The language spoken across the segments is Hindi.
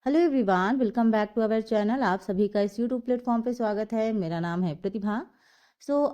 Hello everyone, welcome back to our channel. आप सभी का इस यूट्यूब प्लेटफॉर्म पे स्वागत है। मेरा नाम है प्रतिभा।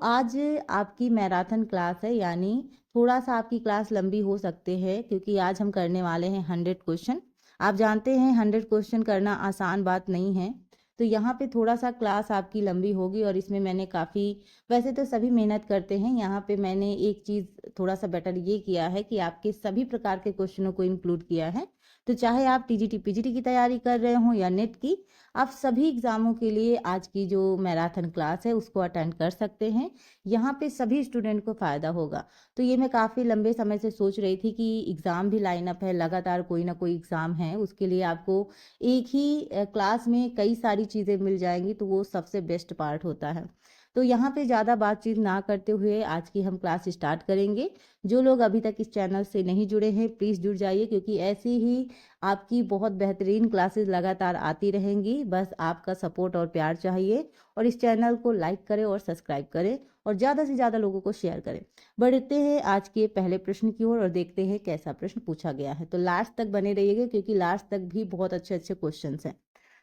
आज आपकी मैराथन क्लास है, यानी थोड़ा सा आपकी क्लास लंबी हो सकती है क्योंकि आज हम करने वाले हैं 100 क्वेश्चन। आप जानते हैं 100 क्वेश्चन करना आसान बात नहीं है, तो यहाँ पे थोड़ा सा क्लास आपकी लंबी होगी। और इसमें मैंने काफ़ी, वैसे तो सभी मेहनत करते हैं, यहाँ पे मैंने एक चीज़ थोड़ा सा बेटर ये किया है कि आपके सभी प्रकार के क्वेश्चनों को इंक्लूड किया है। तो चाहे आप टीजीटी पीजीटी की तैयारी कर रहे हो या नेट की, आप सभी एग्जामों के लिए आज की जो मैराथन क्लास है उसको अटेंड कर सकते हैं। यहाँ पे सभी स्टूडेंट को फ़ायदा होगा। तो ये मैं काफ़ी लंबे समय से सोच रही थी कि एग्ज़ाम भी लाइन अप है, लगातार कोई ना कोई एग्ज़ाम है, उसके लिए आपको एक ही क्लास में कई सारी चीज़ें मिल जाएंगी, तो वो सबसे बेस्ट पार्ट होता है। तो यहाँ पे ज़्यादा बातचीत ना करते हुए आज की हम क्लास स्टार्ट करेंगे। जो लोग अभी तक इस चैनल से नहीं जुड़े हैं, प्लीज़ जुड़ जाइए, क्योंकि ऐसी ही आपकी बहुत बेहतरीन क्लासेस लगातार आती रहेंगी। बस आपका सपोर्ट और प्यार चाहिए। और इस चैनल को लाइक करें और सब्सक्राइब करें और ज़्यादा से ज़्यादा लोगों को शेयर करें। बढ़ते हैं आज के पहले प्रश्न की ओर और देखते हैं कैसा प्रश्न पूछा गया है। तो लास्ट तक बने रहिएगा क्योंकि लास्ट तक भी बहुत अच्छे अच्छे क्वेश्चन हैं।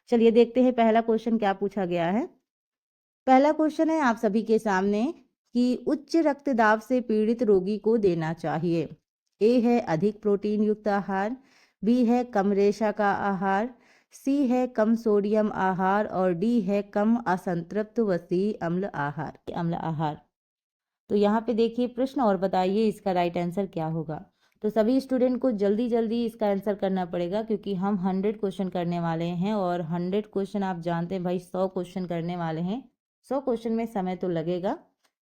चलिए देखते हैं पहला क्वेश्चन क्या पूछा गया है। पहला क्वेश्चन है आप सभी के सामने कि उच्च रक्तदाब से पीड़ित रोगी को देना चाहिए। ए है अधिक प्रोटीन युक्त आहार, बी है कम रेशा का आहार, सी है कम सोडियम आहार और डी है कम असंतृप्त वसी अम्ल आहार। तो यहाँ पे देखिए प्रश्न और बताइए इसका राइट आंसर क्या होगा। तो सभी स्टूडेंट को जल्दी जल्दी इसका आंसर करना पड़ेगा क्योंकि हम 100 क्वेश्चन करने वाले हैं और 100 क्वेश्चन आप जानते हैं भाई, 100 क्वेश्चन करने वाले हैं। 100 क्वेश्चन में समय तो लगेगा,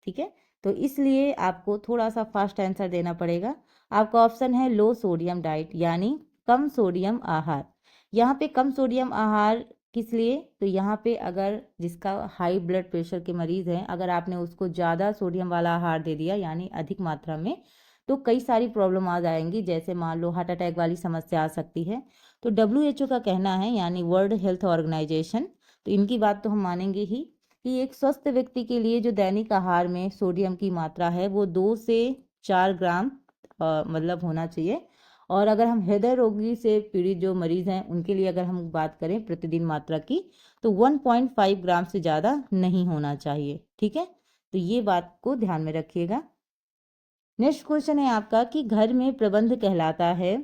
ठीक है। तो इसलिए आपको थोड़ा सा फास्ट आंसर देना पड़ेगा। आपका ऑप्शन है लो सोडियम डाइट, यानी कम सोडियम आहार। यहाँ पे कम सोडियम आहार किस लिए? तो यहाँ पे अगर जिसका हाई ब्लड प्रेशर के मरीज़ हैं, अगर आपने उसको ज़्यादा सोडियम वाला आहार दे दिया यानी अधिक मात्रा में, तो कई सारी प्रॉब्लम आ जाएंगी। जैसे मान लो हार्ट अटैक वाली समस्या आ सकती है। तो WHO का कहना है, यानी वर्ल्ड हेल्थ ऑर्गेनाइजेशन, तो इनकी बात तो हम मानेंगे ही, कि एक स्वस्थ व्यक्ति के लिए जो दैनिक आहार में सोडियम की मात्रा है वो 2 से 4 ग्राम मतलब होना चाहिए। और अगर हम हृदय रोगी से पीड़ित जो मरीज हैं उनके लिए अगर हम बात करें प्रतिदिन मात्रा की, तो 1.5 ग्राम से ज़्यादा नहीं होना चाहिए, ठीक है। तो ये बात को ध्यान में रखिएगा। नेक्स्ट क्वेश्चन है आपका कि घर में प्रबंध कहलाता है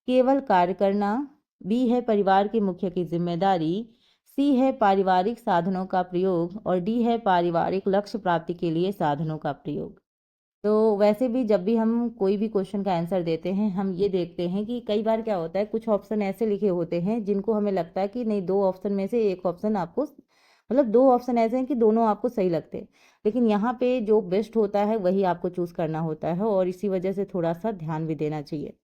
केवल कार्य करना, बी है परिवार के मुखिया की जिम्मेदारी, सी है पारिवारिक साधनों का प्रयोग और डी है पारिवारिक लक्ष्य प्राप्ति के लिए साधनों का प्रयोग। तो वैसे भी जब भी हम कोई भी क्वेश्चन का आंसर देते हैं, हम ये देखते हैं कि कई बार क्या होता है, कुछ ऑप्शन ऐसे लिखे होते हैं जिनको हमें लगता है कि नहीं, दो ऑप्शन में से एक ऑप्शन आपको, मतलब दो ऑप्शन ऐसे हैं कि दोनों आपको सही लगते हैं, लेकिन यहाँ पे जो बेस्ट होता है वही आपको चूज करना होता है और इसी वजह से थोड़ा सा ध्यान भी देना चाहिए।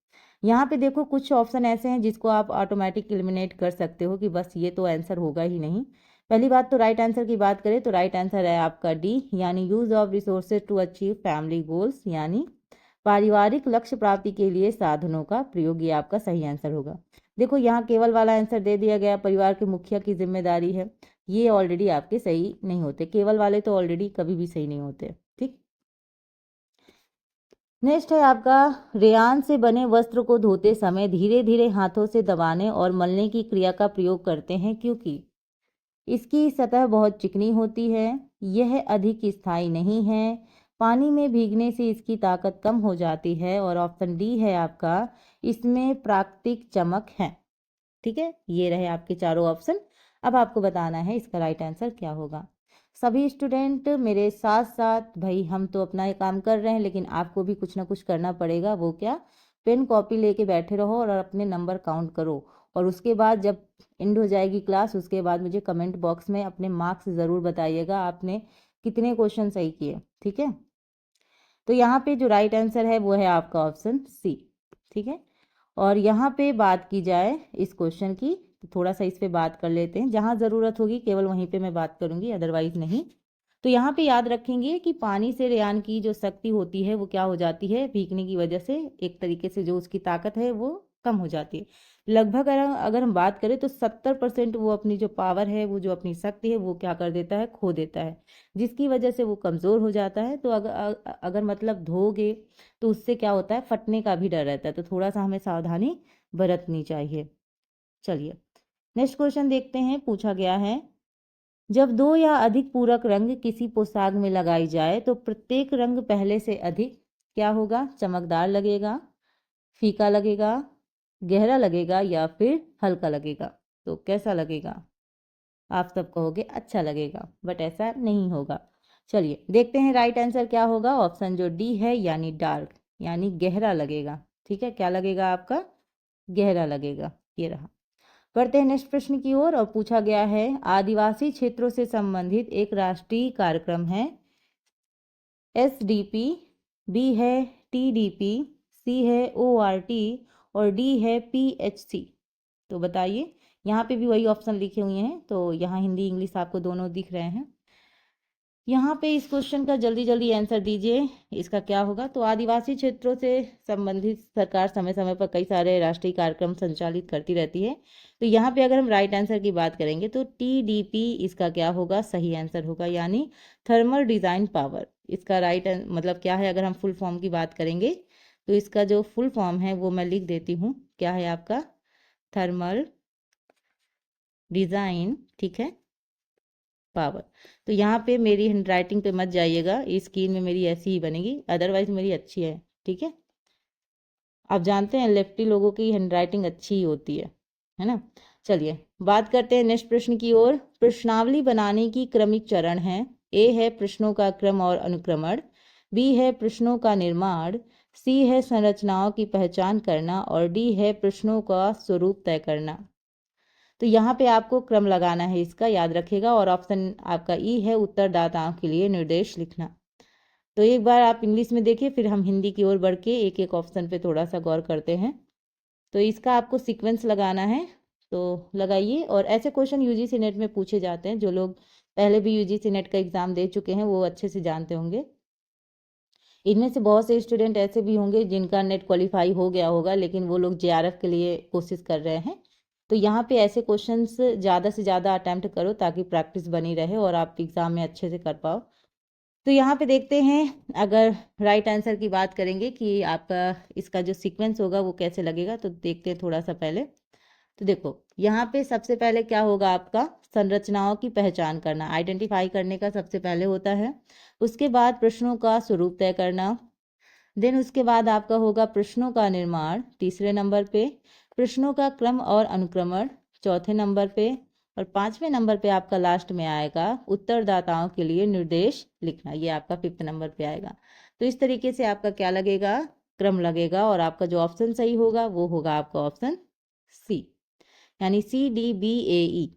यहाँ पे देखो कुछ ऑप्शन ऐसे हैं जिसको आप ऑटोमेटिक एलिमिनेट कर सकते हो कि बस ये तो आंसर होगा ही नहीं। पहली बात तो राइट आंसर की बात करें तो राइट आंसर है आपका डी, यानी use of resources to achieve family goals, यानी पारिवारिक लक्ष्य प्राप्ति के लिए साधनों का प्रयोग, ये आपका सही आंसर होगा। देखो यहाँ केवल वाला आंसर दे दिया गया, परिवार के मुखिया की जिम्मेदारी है, ये ऑलरेडी आपके सही नहीं होते। केवल वाले तो ऑलरेडी कभी भी सही नहीं होते, ठीक। नेक्स्ट है आपका, रेयान से बने वस्त्र को धोते समय धीरे धीरे हाथों से दबाने और मलने की क्रिया का प्रयोग करते हैं क्योंकि इसकी सतह बहुत चिकनी होती है, यह अधिक स्थायी नहीं है, पानी में भीगने से इसकी ताकत कम हो जाती है और ऑप्शन डी है आपका, इसमें प्राकृतिक चमक है। ठीक है, ये रहे आपके चारों ऑप्शन। अब आपको बताना है इसका राइट आंसर क्या होगा। सभी स्टूडेंट मेरे साथ साथ, भाई हम तो अपना ये काम कर रहे हैं लेकिन आपको भी कुछ ना कुछ करना पड़ेगा। वो क्या? पेन कॉपी लेके बैठे रहो और अपने नंबर काउंट करो और उसके बाद जब एंड हो जाएगी क्लास, उसके बाद मुझे कमेंट बॉक्स में अपने मार्क्स ज़रूर बताइएगा आपने कितने क्वेश्चन सही किए, ठीक है। तो यहाँ पे जो राइट आंसर है वो है आपका ऑप्शन सी, ठीक है। और यहाँ पे बात की जाए इस क्वेश्चन की, तो थोड़ा सा इस पे बात कर लेते हैं। जहाँ ज़रूरत होगी केवल वहीं पे मैं बात करूँगी, अदरवाइज नहीं। तो यहाँ पे याद रखेंगे कि पानी से रेयान की जो शक्ति होती है वो क्या हो जाती है, भीगने की वजह से एक तरीके से जो उसकी ताकत है वो कम हो जाती है। लगभग अगर हम बात करें तो 70% वो अपनी जो पावर है, वो जो अपनी शक्ति है वो क्या कर देता है, खो देता है, जिसकी वजह से वो कमज़ोर हो जाता है। तो अगर मतलब धोगे तो उससे क्या होता है, फटने का भी डर रहता है। तो थोड़ा सा हमें सावधानी बरतनी चाहिए। चलिए नेक्स्ट क्वेश्चन देखते हैं, पूछा गया है जब दो या अधिक पूरक रंग किसी पोशाक में लगाई जाए तो प्रत्येक रंग पहले से अधिक क्या होगा? चमकदार लगेगा, फीका लगेगा, गहरा लगेगा या फिर हल्का लगेगा। तो कैसा लगेगा? आप सब कहोगे अच्छा लगेगा, बट ऐसा नहीं होगा। चलिए देखते हैं राइट आंसर क्या होगा। ऑप्शन जो डी है यानी डार्क, यानी गहरा लगेगा। ठीक है, क्या लगेगा आपका? गहरा लगेगा। ये रहा। बढ़ते हैं नेक्स्ट प्रश्न की ओर और पूछा गया है आदिवासी क्षेत्रों से संबंधित एक राष्ट्रीय कार्यक्रम है SDP, बी है TDP, सी है ORT और डी है PHC। तो बताइए, यहाँ पे भी वही ऑप्शन लिखे हुए हैं, तो यहाँ हिंदी इंग्लिश आपको दोनों दिख रहे हैं। यहाँ पे इस क्वेश्चन का जल्दी जल्दी आंसर दीजिए, इसका क्या होगा? तो आदिवासी क्षेत्रों से संबंधित सरकार समय समय पर कई सारे राष्ट्रीय कार्यक्रम संचालित करती रहती है। तो यहाँ पे अगर हम राइट आंसर की बात करेंगे तो TDP इसका क्या होगा? सही आंसर होगा, यानी थर्मल डिजाइन पावर। इसका राइट मतलब क्या है? अगर हम फुल फॉर्म की बात करेंगे तो इसका जो फुल फॉर्म है वो मैं लिख देती हूँ। क्या है आपका? थर्मल डिजाइन, ठीक है, पावर। तो यहाँ पे मेरी हैंड राइटिंग पे मत जाइएगा, इस स्क्रीन में मेरी ऐसी ही बनेगी, अदरवाइज मेरी अच्छी है। ठीक है, आप जानते हैं लेफ्टी लोगों की हैंड राइटिंग अच्छी ही होती है ना। चलिए बात करते हैं नेक्स्ट प्रश्न की ओर। प्रश्नावली बनाने की क्रमिक चरण है। ए है प्रश्नों का क्रम और अनुक्रमण, बी है प्रश्नों का निर्माण, सी है संरचनाओं की पहचान करना और डी है प्रश्नों का स्वरूप तय करना। तो यहाँ पे आपको क्रम लगाना है, इसका याद रखिएगा। और ऑप्शन आपका ई है उत्तरदाताओं के लिए निर्देश लिखना। तो एक बार आप इंग्लिश में देखिए, फिर हम हिंदी की ओर बढ़ के एक एक ऑप्शन पे थोड़ा सा गौर करते हैं। तो इसका आपको सीक्वेंस लगाना है, तो लगाइए। और ऐसे क्वेश्चन UGC नेट में पूछे जाते हैं, जो लोग पहले भी UGC नेट का एग्जाम दे चुके हैं वो अच्छे से जानते होंगे। इनमें से बहुत से स्टूडेंट ऐसे भी होंगे जिनका नेट क्वालिफाई हो गया होगा, लेकिन वो लोग JRF के लिए कोशिश कर रहे हैं। तो यहाँ पे ऐसे क्वेश्चंस ज़्यादा से ज़्यादा अटैम्प्ट करो ताकि प्रैक्टिस बनी रहे और आप एग्ज़ाम में अच्छे से कर पाओ। तो यहाँ पे देखते हैं, अगर राइट आंसर की बात करेंगे कि आपका इसका जो सीक्वेंस होगा वो कैसे लगेगा, तो देखते हैं थोड़ा सा पहले। तो देखो यहाँ पे सबसे पहले क्या होगा आपका? संरचनाओं की पहचान करना, आइडेंटिफाई करने का सबसे पहले होता है। उसके बाद प्रश्नों का स्वरूप तय करना, देन उसके बाद आपका होगा प्रश्नों का निर्माण तीसरे नंबर पे, प्रश्नों का क्रम और अनुक्रमण चौथे नंबर पे, और पांचवें नंबर पे आपका लास्ट में आएगा उत्तरदाताओं के लिए निर्देश लिखना, ये आपका 5th नंबर पे आएगा। तो इस तरीके से आपका क्या लगेगा? क्रम लगेगा। और आपका जो ऑप्शन सही होगा वो होगा आपका ऑप्शन सी, यानी CDBAE।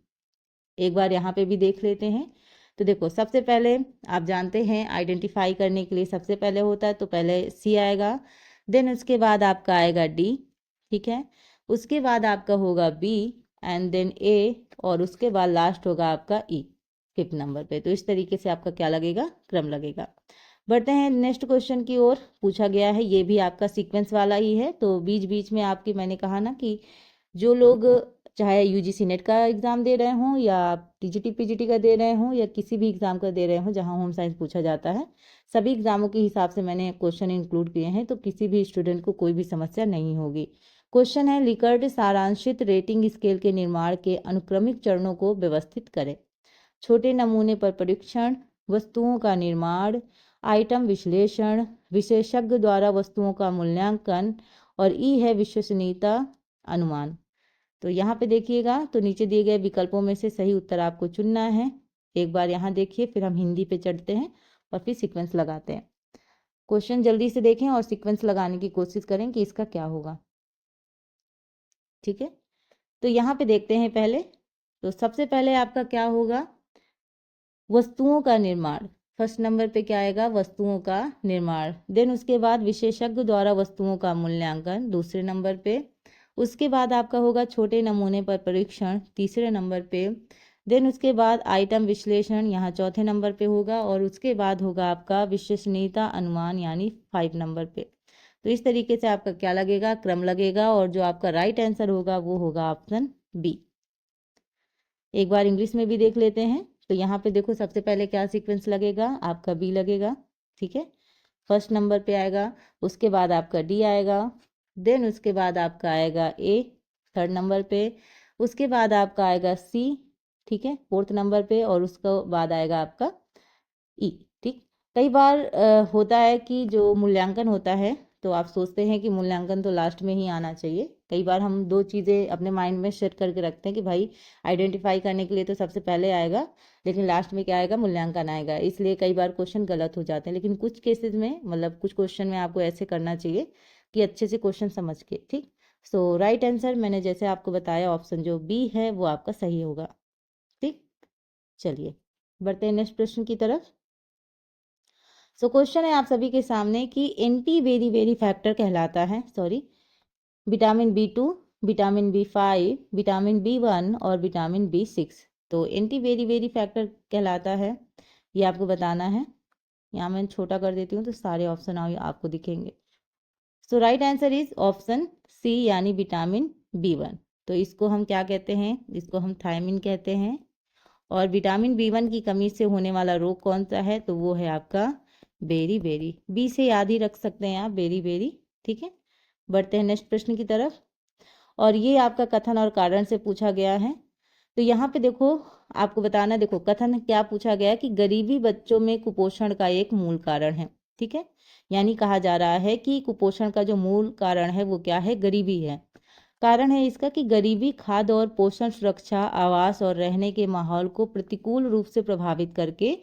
एक बार यहाँ पे भी देख लेते हैं। तो देखो सबसे पहले आप जानते हैं आइडेंटिफाई करने के लिए सबसे पहले होता है, तो पहले सी आएगा, देन उसके बाद आपका आएगा डी, ठीक है, उसके बाद आपका होगा बी एंड देन ए, और उसके बाद लास्ट होगा आपका ई 5th नंबर पे। तो इस तरीके से आपका क्या लगेगा? क्रम लगेगा। बढ़ते हैं नेक्स्ट क्वेश्चन की ओर। पूछा गया है, ये भी आपका सीक्वेंस वाला ही है। तो बीच बीच में आपकी मैंने कहा ना कि जो लोग चाहे UGC नेट का एग्ज़ाम दे रहे हों या TGT PGT का दे रहे हों या किसी भी एग्ज़ाम का दे रहे हों जहां होम साइंस पूछा जाता है, सभी एग्ज़ामों के हिसाब से मैंने क्वेश्चन इंक्लूड किए हैं, तो किसी भी स्टूडेंट को कोई भी समस्या नहीं होगी। क्वेश्चन है, लिकर्ट सारांशित रेटिंग स्केल के निर्माण के अनुक्रमिक चरणों को व्यवस्थित करें। छोटे नमूने पर परीक्षण, वस्तुओं का निर्माण, आइटम विश्लेषण, विशेषज्ञ द्वारा वस्तुओं का मूल्यांकन, और ई है विश्वसनीयता अनुमान। तो यहाँ पे देखिएगा, तो नीचे दिए गए विकल्पों में से सही उत्तर आपको चुनना है। एक बार यहाँ देखिए, फिर हम हिंदी पे चढ़ते हैं और फिर सीक्वेंस लगाते हैं। क्वेश्चन जल्दी से देखें और सीक्वेंस लगाने की कोशिश करें कि इसका क्या होगा। ठीक है, तो यहाँ पे देखते हैं पहले। तो सबसे पहले आपका क्या होगा? वस्तुओं का निर्माण, फर्स्ट नंबर पे क्या आएगा? वस्तुओं का निर्माण। देन उसके बाद विशेषज्ञ द्वारा वस्तुओं का मूल्यांकन दूसरे नंबर पे। उसके बाद आपका होगा छोटे नमूने पर परीक्षण तीसरे नंबर पे। देन उसके बाद आइटम विश्लेषण यहाँ चौथे नंबर पे होगा, और उसके बाद होगा आपका विश्वसनीयता अनुमान यानी 5 नंबर पे। तो इस तरीके से आपका क्या लगेगा? क्रम लगेगा। और जो आपका राइट आंसर होगा वो होगा ऑप्शन बी। एक बार इंग्लिश में भी देख लेते हैं। तो यहाँ पे देखो सबसे पहले क्या सीक्वेंस लगेगा? आपका बी लगेगा, ठीक है, फर्स्ट नंबर पे आएगा। उसके बाद आपका डी आएगा, देन उसके बाद आपका आएगा ए थर्ड नंबर पे, उसके बाद आपका आएगा सी, ठीक है, 4th नंबर पे, और उसके बाद आएगा आपका ई, ठीक। कई बार होता है कि जो मूल्यांकन होता है तो आप सोचते हैं कि मूल्यांकन तो लास्ट में ही आना चाहिए। कई बार हम दो चीज़ें अपने माइंड में सेट करके रखते हैं कि भाई आइडेंटिफाई करने के लिए तो सबसे पहले आएगा, लेकिन लास्ट में क्या आएगा, मूल्यांकन आएगा, इसलिए कई बार क्वेश्चन गलत हो जाते हैं। लेकिन कुछ केसेस में, मतलब कुछ क्वेश्चन में आपको ऐसे करना चाहिए कि अच्छे से क्वेश्चन समझ के, ठीक। सो राइट आंसर मैंने जैसे आपको बताया ऑप्शन जो बी है वो आपका सही होगा, ठीक। चलिए बढ़ते हैं नेक्स्ट प्रश्न की तरफ। सो क्वेश्चन है आप सभी के सामने कि एंटी वेरी वेरी फैक्टर कहलाता है, sorry, vitamin B2, vitamin B5, vitamin B1 और विटामिन B6। तो एंटी वेरी वेरी फैक्टर कहलाता है, ये आपको बताना है। यहाँ मैं छोटा कर देती हूँ तो सारे ऑप्शन आपको दिखेंगे। So right answer is option C, यानी विटामिन B1। तो इसको हम क्या कहते हैं, इसको हम थायमिन कहते हैं। और विटामिन B1 की कमी से होने वाला रोग कौन सा है, तो वो है आपका बेरी बेरी। बी से याद ही रख सकते हैं आप, बेरी बेरी, ठीक है। बढ़ते हैं नेक्स्ट प्रश्न की तरफ, और ये आपका कथन और कारण से पूछा गया है। तो यहाँ पे देखो, आपको बताना, देखो कथन क्या पूछा गया है कि गरीबी बच्चों में कुपोषण का एक मूल कारण है, ठीक है। यानी कहा जा रहा है कि कुपोषण का जो मूल कारण है वो क्या है, गरीबी है। कारण है इसका कि गरीबी खाद्य और पोषण सुरक्षा, आवास और रहने के माहौल को प्रतिकूल रूप से प्रभावित करके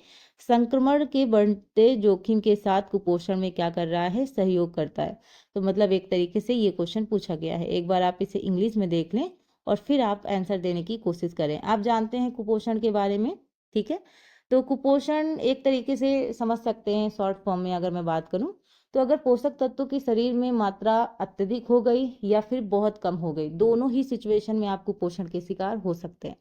संक्रमण के बढ़ते जोखिम के साथ कुपोषण में क्या कर रहा है, सहयोग करता है। तो मतलब एक तरीके से ये क्वेश्चन पूछा गया है। एक बार आप इसे इंग्लिश में देख लें और फिर आप आंसर देने की कोशिश करें। आप जानते हैं कुपोषण के बारे में, ठीक है। तो कुपोषण एक तरीके से समझ सकते हैं, शॉर्ट फॉर्म में अगर मैं बात करूं, तो अगर पोषक तत्वों की शरीर में मात्रा अत्यधिक हो गई या फिर बहुत कम हो गई, दोनों ही सिचुएशन में आप कुपोषण के शिकार हो सकते हैं,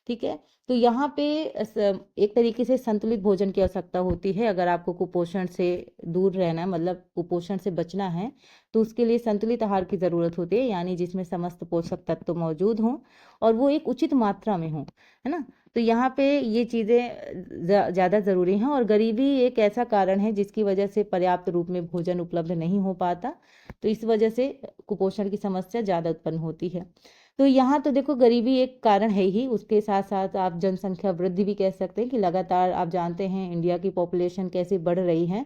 ठीक है। तो यहाँ पे एक तरीके से संतुलित भोजन की आवश्यकता होती है। अगर आपको कुपोषण से दूर रहना है, मतलब कुपोषण से बचना है, तो उसके लिए संतुलित आहार की ज़रूरत होती है, यानी जिसमें समस्त पोषक तत्व मौजूद हों और वो एक उचित मात्रा में हों, है ना। तो यहाँ पे ये चीज़ें ज़्यादा ज़रूरी हैं। और गरीबी एक ऐसा कारण है जिसकी वजह से पर्याप्त रूप में भोजन उपलब्ध नहीं हो पाता, तो इस वजह से कुपोषण की समस्या ज़्यादा उत्पन्न होती है। तो यहाँ तो देखो गरीबी एक कारण है ही, उसके साथ साथ आप जनसंख्या वृद्धि भी कह सकते हैं कि लगातार आप जानते हैं इंडिया की पॉपुलेशन कैसे बढ़ रही है,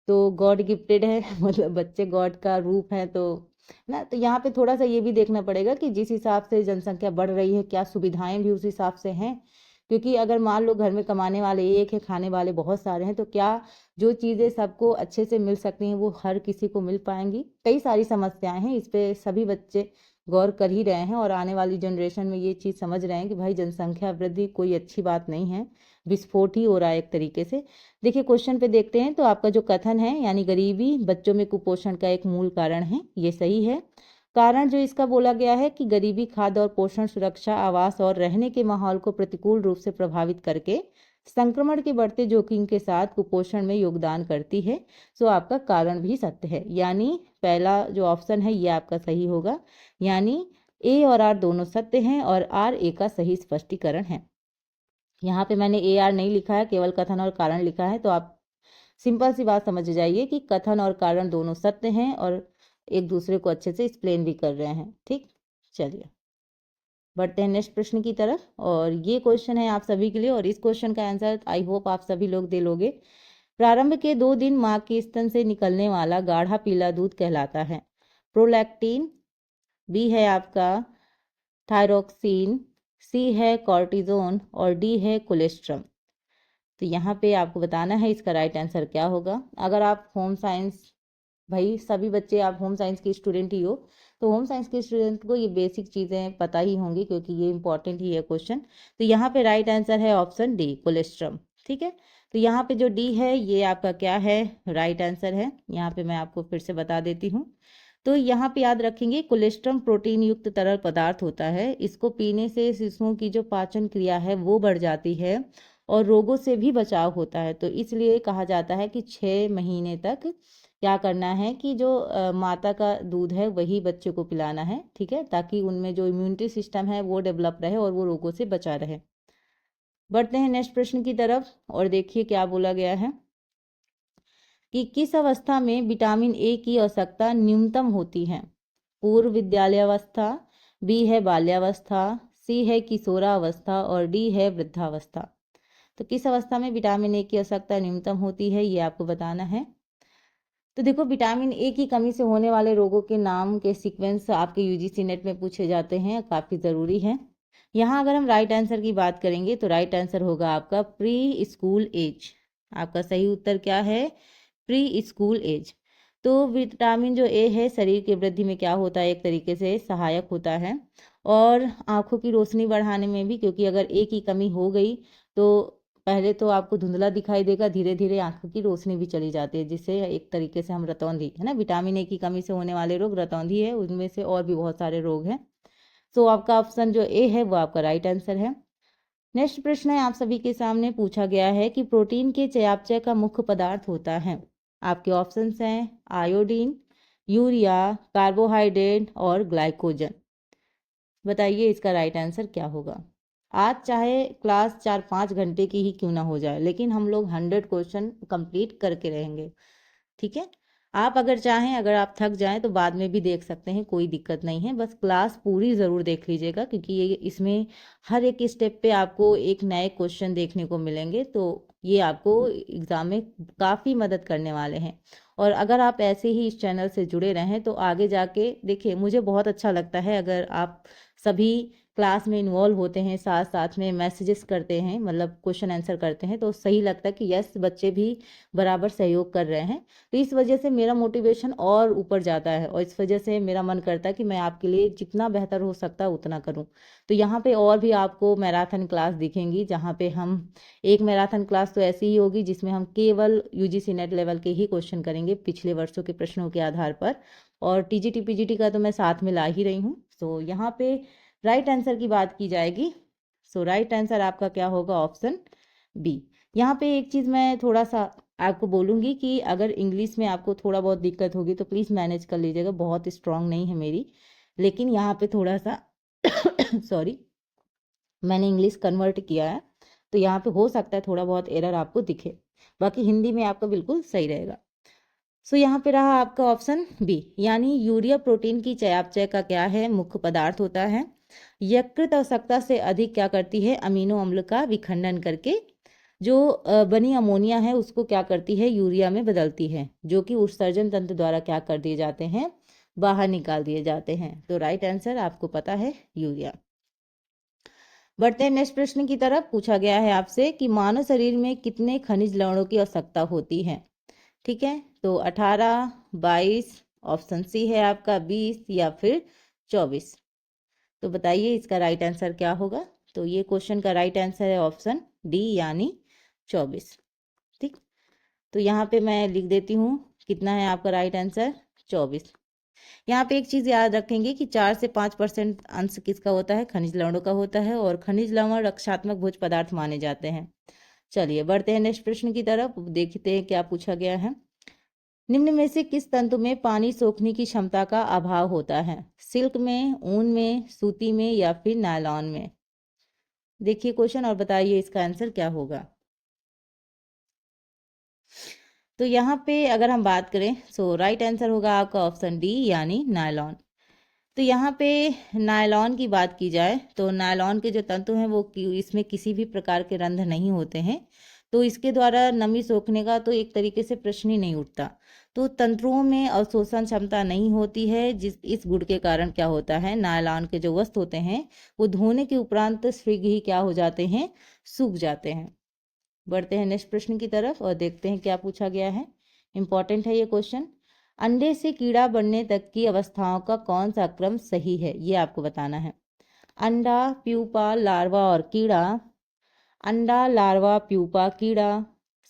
तो गॉड गिफ्टेड है मतलब बच्चे गॉड का रूप है, तो ना। तो यहाँ पे थोड़ा सा ये भी देखना पड़ेगा कि जिस हिसाब से जनसंख्या बढ़ रही है क्या सुविधाएं भी उस हिसाब से हैं, क्योंकि अगर मान लो घर में कमाने वाले एक है, खाने वाले बहुत सारे हैं, तो क्या जो चीज़ें सबको अच्छे से मिल सकती हैं वो हर किसी को मिल पाएंगी। कई सारी समस्याएं हैं, इस पे सभी बच्चे गौर कर ही रहे हैं और आने वाली जनरेशन में ये चीज़ समझ रहे हैं कि भाई जनसंख्या वृद्धि कोई अच्छी बात नहीं है, विस्फोट ही हो रहा है एक तरीके से। देखिए क्वेश्चन पे देखते हैं, तो आपका जो कथन है यानी गरीबी बच्चों में कुपोषण का एक मूल कारण है, ये सही है। कारण जो इसका बोला गया है कि गरीबी खाद्य और पोषण सुरक्षा, आवास और रहने के माहौल को प्रतिकूल रूप से प्रभावित करके संक्रमण के बढ़ते जोखिम के साथ कुपोषण में योगदान करती है। सो आपका कारण भी सत्य है, यानी पहला जो ऑप्शन है ये आपका सही होगा, यानी ए और आर दोनों सत्य हैं और आर ए का सही स्पष्टीकरण है। यहाँ पे मैंने ए आर नहीं लिखा है, केवल कथन और कारण लिखा है, तो आप सिंपल सी बात समझ जाइए कि कथन और कारण दोनों सत्य हैं और एक दूसरे को अच्छे से एक्सप्लेन भी कर रहे हैं, ठीक। चलिए बढ़ते हैं नेक्स्ट प्रश्न की तरफ, और ये क्वेश्चन है आप सभी के लिए, और इस क्वेश्चन का आंसर आई होप आप सभी लोग दे लोगे। प्रारंभ के 2 दिन माँ के स्तन से निकलने वाला गाढ़ा पीला दूध कहलाता है। प्रोलैक्टिन, बी है आपका थायरोक्सिन, सी है कॉर्टिजोन और डी है कोलेस्ट्रम। तो यहाँ पे आपको बताना है इसका राइट आंसर क्या होगा। अगर आप होम साइंस, भाई सभी बच्चे आप होम साइंस के स्टूडेंट ही हो, तो होम साइंस के स्टूडेंट को ये बेसिक चीज़ें पता ही होंगी क्योंकि ये इंपॉर्टेंट ही है क्वेश्चन। तो यहाँ पे राइट आंसर है ऑप्शन डी, कोलेस्ट्रम, ठीक है। तो यहाँ पे जो डी है ये आपका क्या है, राइट आंसर है। यहाँ पे मैं आपको फिर से बता देती हूँ। तो यहाँ पे याद रखेंगे कोलेस्ट्रम प्रोटीन युक्त तरल पदार्थ होता है, इसको पीने से शिशुओं की जो पाचन क्रिया है वो बढ़ जाती है और रोगों से भी बचाव होता है। तो इसलिए कहा जाता है कि 6 महीने तक क्या करना है कि जो माता का दूध है वही बच्चे को पिलाना है, ठीक है, ताकि उनमें जो इम्यूनिटी सिस्टम है वो डेवलप रहे और वो रोगों से बचा रहे। बढ़ते हैं नेक्स्ट प्रश्न की तरफ, और देखिए क्या बोला गया है कि किस अवस्था में विटामिन ए की आवश्यकता न्यूनतम होती है। पूर्व विद्यालयावस्था, बी है बाल्यावस्था, सी है किशोरावस्था और डी है वृद्धावस्था। तो किस अवस्था में विटामिन ए की आवश्यकता न्यूनतम होती है, ये आपको बताना है। तो देखो, विटामिन ए की कमी से होने वाले रोगों के नाम के सीक्वेंस आपके यूजीसी नेट में पूछे जाते हैं, काफ़ी ज़रूरी है। यहाँ अगर हम राइट आंसर की बात करेंगे तो राइट आंसर होगा आपका प्री स्कूल एज। आपका सही उत्तर क्या है? Pre school age. तो विटामिन जो ए है शरीर की वृद्धि में क्या होता है, एक तरीके से सहायक होता है, और आंखों की रोशनी बढ़ाने में भी, क्योंकि अगर ए की कमी हो गई तो पहले तो आपको धुंधला दिखाई देगा, धीरे धीरे आंखों की रोशनी भी चली जाती है, जिससे एक तरीके से हम रतौंधी है ना, विटामिन ए की कमी से होने वाले रोग रतौंधी है, उनमें से और भी बहुत सारे रोग हैं। तो आपका ऑप्शन जो ए है वो आपका राइट आंसर है। नेक्स्ट प्रश्न है आप सभी के सामने, पूछा गया है कि प्रोटीन के चयापचय का मुख्य पदार्थ होता है। आपके ऑप्शंस हैं आयोडीन, यूरिया, कार्बोहाइड्रेट और ग्लाइकोजन। बताइए इसका राइट आंसर क्या होगा। आज चाहे क्लास 4-5 घंटे की ही क्यों ना हो जाए, लेकिन हम लोग 100 क्वेश्चन कंप्लीट करके रहेंगे, ठीक है। आप अगर चाहें, अगर आप थक जाएं तो बाद में भी देख सकते हैं, कोई दिक्कत नहीं है, बस क्लास पूरी ज़रूर देख लीजिएगा, क्योंकि ये इसमें हर एक स्टेप पे आपको एक नए क्वेश्चन देखने को मिलेंगे, तो ये आपको एग्ज़ाम में काफ़ी मदद करने वाले हैं। और अगर आप ऐसे ही इस चैनल से जुड़े रहें तो आगे जाके देखिए, मुझे बहुत अच्छा लगता है अगर आप सभी क्लास में इन्वॉल्व होते हैं, साथ साथ में मैसेजेस करते हैं, मतलब क्वेश्चन आंसर करते हैं, तो सही लगता है कि यस, बच्चे भी बराबर सहयोग कर रहे हैं। तो इस वजह से मेरा मोटिवेशन और ऊपर जाता है, और इस वजह से मेरा मन करता है कि मैं आपके लिए जितना बेहतर हो सकता है उतना करूं। तो यहाँ पे और भी आपको मैराथन क्लास दिखेंगी, जहाँ पे हम एक मैराथन क्लास तो ऐसी ही होगी जिसमें हम केवल यूजीसी नेट लेवल के ही क्वेश्चन करेंगे पिछले वर्षों के प्रश्नों के आधार पर, और टीजीटी पीजीटी का तो मैं साथ में ला ही रही हूँ। तो यहाँ पे राइट आंसर की बात की जाएगी, सो राइट आंसर आपका क्या होगा? Option B. यहाँ पे एक चीज़ मैं थोड़ा सा आपको बोलूँगी कि अगर इंग्लिश में आपको थोड़ा बहुत दिक्कत होगी तो प्लीज़ मैनेज कर लीजिएगा, बहुत स्ट्रांग नहीं है मेरी, लेकिन यहाँ पे थोड़ा सा सॉरी, मैंने इंग्लिश कन्वर्ट किया है, तो यहाँ पे हो सकता है थोड़ा बहुत एरर आपको दिखे, बाकी हिंदी में आपका बिल्कुल सही रहेगा। सो यहाँ पे रहा आपका ऑप्शन बी, यानी यूरिया प्रोटीन की चयापचय का क्या है? मुख्य पदार्थ होता है। यकृत आवश्यकता से अधिक क्या करती है? अमीनो अम्ल का विखंडन करके जो बनी अमोनिया है उसको क्या करती है? यूरिया में बदलती है, जो कि उत्सर्जन तंत्र द्वारा क्या कर दिए जाते हैं? बाहर निकाल दिए जाते हैं। तो राइट आंसर आपको पता है यूरिया। बढ़ते हैं नेक्स्ट प्रश्न की तरफ। पूछा गया है आपसे कि मानव शरीर में कितने खनिज लवणों की आवश्यकता होती है, ठीक है। तो 18, 22, ऑप्शन सी है आपका 20 या फिर 24। तो बताइए इसका राइट आंसर क्या होगा। तो ये क्वेश्चन का राइट आंसर है ऑप्शन डी, यानी 24, ठीक। तो यहाँ पे मैं लिख देती हूँ कितना है आपका राइट आंसर, 24। यहाँ पे एक चीज़ याद रखेंगे कि 4 से 5% अंश किसका होता है? खनिज लवणों का होता है, और खनिज लवण रक्षात्मक भोज्य पदार्थ माने जाते हैं। चलिए बढ़ते हैं नेक्स्ट प्रश्न की तरफ, देखते हैं क्या पूछा गया है। निम्न में से किस तंतु में पानी सोखने की क्षमता का अभाव होता है? सिल्क में, ऊन में, सूती में या फिर नायलॉन में? देखिए क्वेश्चन और बताइए इसका आंसर क्या होगा। तो यहाँ पे अगर हम बात करें, सो राइट आंसर होगा आपका ऑप्शन डी, यानी नायलॉन। तो यहाँ पे नायलॉन की बात की जाए तो नायलॉन के जो तंतु हैं वो इसमें किसी भी प्रकार के रंध्र नहीं होते हैं, तो इसके द्वारा नमी सोखने का तो एक तरीके से प्रश्न ही नहीं उठता। तो तंतुओं में अवशोषण क्षमता नहीं होती है, इस गुण के कारण क्या होता है? नायलॉन के जो वस्त्र होते हैं वो धोने के उपरांत शीघ्र ही क्या हो जाते हैं? सूख जाते हैं। बढ़ते हैं नेक्स्ट प्रश्न की तरफ और देखते हैं क्या पूछा गया है। इंपॉर्टेंट है ये क्वेश्चन। अंडे से कीड़ा बनने तक की अवस्थाओं का कौन सा क्रम सही है, ये आपको बताना है। अंडा, प्यूपा, लार्वा और कीड़ा। अंडा, लार्वा, प्यूपा, कीड़ा।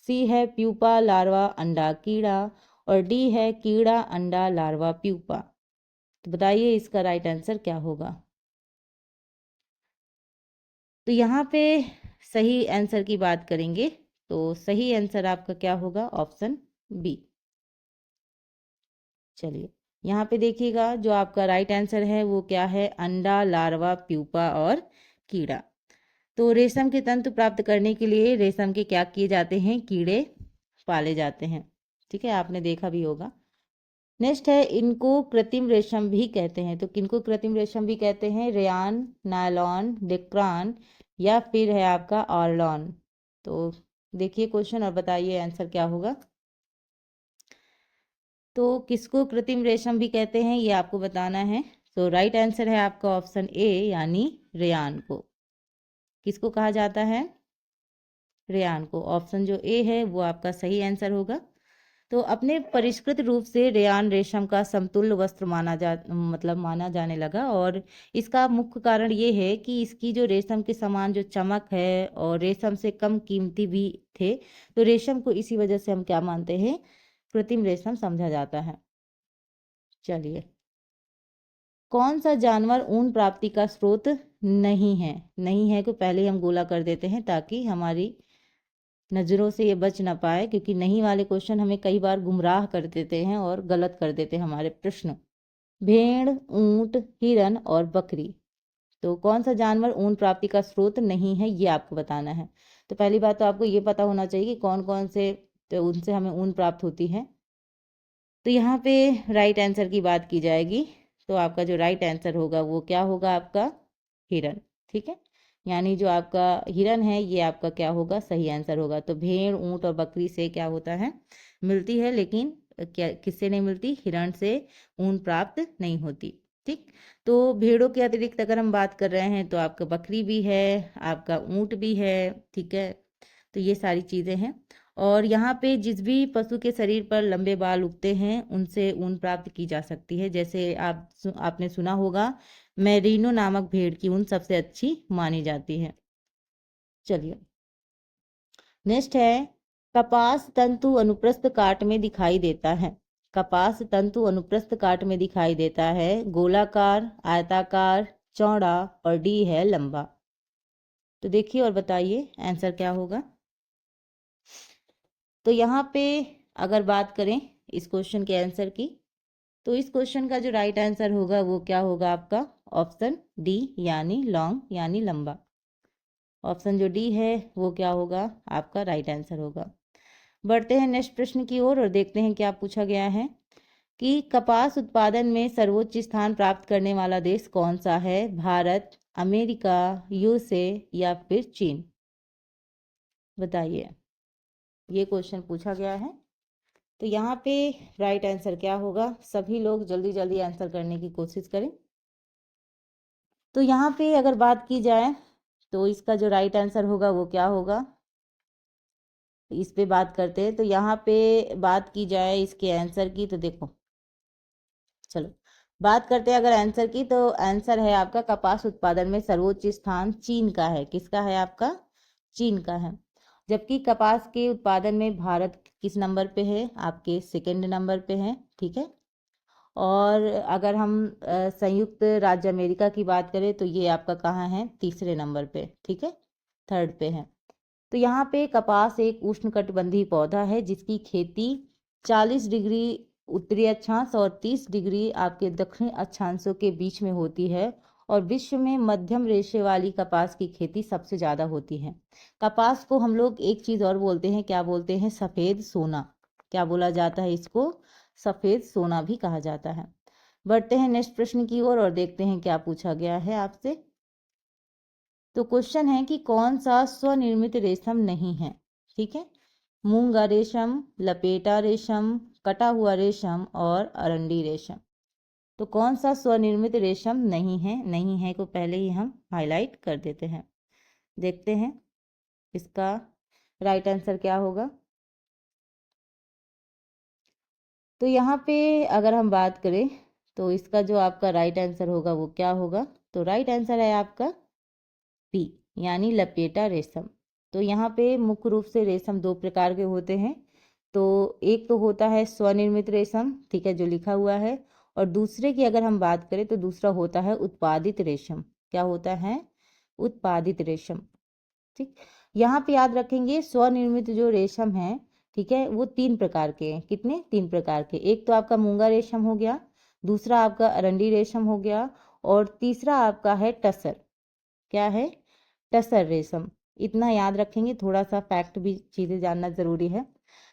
सी है प्यूपा, लार्वा, अंडा, कीड़ा। और डी है कीड़ा, अंडा, लार्वा, प्यूपा। तो बताइए इसका राइट आंसर क्या होगा। तो यहाँ पे सही आंसर की बात करेंगे तो सही आंसर आपका क्या होगा? Option B. चलिए यहाँ पे देखिएगा, जो आपका राइट आंसर है वो क्या है? अंडा, लार्वा, प्यूपा और कीड़ा। तो रेशम के तंतु प्राप्त करने के लिए रेशम के क्या किए जाते हैं? कीड़े पाले जाते हैं, ठीक है, आपने देखा भी होगा। नेक्स्ट है, इनको कृत्रिम रेशम भी कहते हैं। तो किनको कृत्रिम रेशम भी कहते हैं? रेयान, नायलॉन, डेक्रान या फिर है आपका ऑर्लॉन। तो देखिए क्वेश्चन और बताइए आंसर क्या होगा। तो किसको कृत्रिम रेशम भी कहते हैं ये आपको बताना है। तो राइट आंसर है आपका ऑप्शन ए यानी रेयान को। किसको कहा जाता है? रेयान को। ऑप्शन जो ए है वो आपका सही आंसर होगा। तो अपने परिष्कृत रूप से रेयान रेशम का समतुल्य वस्त्र माना जाने लगा, और इसका मुख्य कारण ये है कि इसकी जो रेशम के समान जो चमक है और रेशम से कम कीमती भी थे, तो रेशम को इसी वजह से हम क्या मानते हैं? कृत्रिम रेशम समझा जाता है। चलिए, कौन सा जानवर ऊन प्राप्ति का स्रोत नहीं है? नहीं है को पहले हम गोला कर देते हैं ताकि हमारी नज़रों से ये बच ना पाए, क्योंकि नहीं वाले क्वेश्चन हमें कई बार गुमराह कर देते हैं और गलत कर देते हैं हमारे प्रश्न। भेड़, ऊंट, हिरन और बकरी। तो कौन सा जानवर ऊन प्राप्ति का स्रोत नहीं है ये आपको बताना है। तो पहली बात तो आपको ये पता होना चाहिए कि कौन कौन से तो उनसे हमें ऊन प्राप्त होती है। तो यहाँ पे राइट आंसर की बात की जाएगी, तो आपका जो राइट आंसर होगा वो क्या होगा? आपका हिरन। ठीक है, यानी जो आपका हिरन है ये आपका क्या होगा? सही आंसर होगा। तो भेड़, ऊंट और बकरी से क्या होता है? मिलती है, लेकिन क्या किससे नहीं मिलती? हिरन से ऊन प्राप्त नहीं होती। ठीक, तो भेड़ों के अतिरिक्त अगर हम बात कर रहे हैं तो आपका बकरी भी है, आपका ऊंट भी है। ठीक है, तो ये सारी चीज़ें हैं। और यहाँ पे जिस भी पशु के शरीर पर लंबे बाल उगते हैं उनसे ऊन प्राप्त की जा सकती है। जैसे आपने सुना होगा, मेरिनो नामक भेड़ की ऊन सबसे अच्छी मानी जाती है। चलिए, नेक्स्ट है, कपास तंतु अनुप्रस्थ काट में दिखाई देता है। कपास तंतु अनुप्रस्थ काट में दिखाई देता है गोलाकार, आयताकार, चौड़ा और डी है लंबा। तो देखिए और बताइए आंसर क्या होगा। तो यहाँ पे अगर बात करें इस क्वेश्चन के आंसर की, तो इस क्वेश्चन का जो राइट आंसर होगा वो क्या होगा? आपका ऑप्शन डी यानी लॉन्ग यानी लंबा। ऑप्शन जो डी है वो क्या होगा? आपका राइट आंसर होगा। बढ़ते हैं नेक्स्ट प्रश्न की ओर और देखते हैं क्या पूछा गया है कि कपास उत्पादन में सर्वोच्च स्थान प्राप्त करने वाला देश कौन सा है? भारत, अमेरिका, यूएसए या फिर चीन? बताइए, ये क्वेश्चन पूछा गया है। तो यहाँ पे राइट आंसर क्या होगा? सभी लोग जल्दी जल्दी आंसर करने की कोशिश करें। तो यहाँ पे अगर बात की जाए तो इसका जो राइट आंसर होगा वो क्या होगा? इस पे बात करते हैं। तो यहाँ पे बात की जाए इसके आंसर की, तो देखो, चलो बात करते हैं अगर आंसर की, तो आंसर है आपका कपास उत्पादन में सर्वोच्च स्थान चीन का है। किसका है? आपका चीन का है। जबकि कपास के उत्पादन में भारत किस नंबर पे है? आपके सेकंड नंबर पे है। ठीक है, और अगर हम संयुक्त राज्य अमेरिका की बात करें तो ये आपका कहाँ है? तीसरे नंबर पे। ठीक है, थर्ड पे है। तो यहाँ पे कपास एक उष्णकटिबंधीय पौधा है जिसकी खेती 40 डिग्री उत्तरी अक्षांश और 30 डिग्री आपके दक्षिणी अक्षांशों के बीच में होती है, और विश्व में मध्यम रेशे वाली कपास की खेती सबसे ज़्यादा होती है। कपास को हम लोग एक चीज़ और बोलते हैं, क्या बोलते हैं? सफ़ेद सोना। क्या बोला जाता है इसको? सफ़ेद सोना भी कहा जाता है। बढ़ते हैं नेक्स्ट प्रश्न की ओर और देखते हैं क्या पूछा गया है आपसे। तो क्वेश्चन है कि कौन सा स्वनिर्मित रेशम नहीं है? ठीक है, मूंगा रेशम, लपेटा रेशम, कटा हुआ रेशम और अरंडी रेशम। तो कौन सा स्वनिर्मित रेशम नहीं है? नहीं है को पहले ही हम हाईलाइट कर देते हैं। देखते हैं इसका राइट आंसर क्या होगा। तो यहाँ पे अगर हम बात करें तो इसका जो आपका राइट आंसर होगा वो क्या होगा? तो राइट आंसर है आपका बी यानी लपेटा रेशम। तो यहाँ पे मुख्य रूप से रेशम दो प्रकार के होते हैं। तो एक तो होता है स्वनिर्मित रेशम, ठीक है, जो लिखा हुआ है, और दूसरे की अगर हम बात करें तो दूसरा होता है उत्पादित रेशम। क्या होता है? उत्पादित रेशम। ठीक, यहाँ पे याद रखेंगे स्वनिर्मित जो रेशम है, ठीक है, वो तीन प्रकार के हैं। कितने? तीन प्रकार के। एक तो आपका मूंगा रेशम हो गया, दूसरा आपका अरंडी रेशम हो गया, और तीसरा आपका है टसर। क्या है? टसर रेशम। इतना याद रखेंगे, थोड़ा सा फैक्ट भी चीज़ें जानना ज़रूरी है।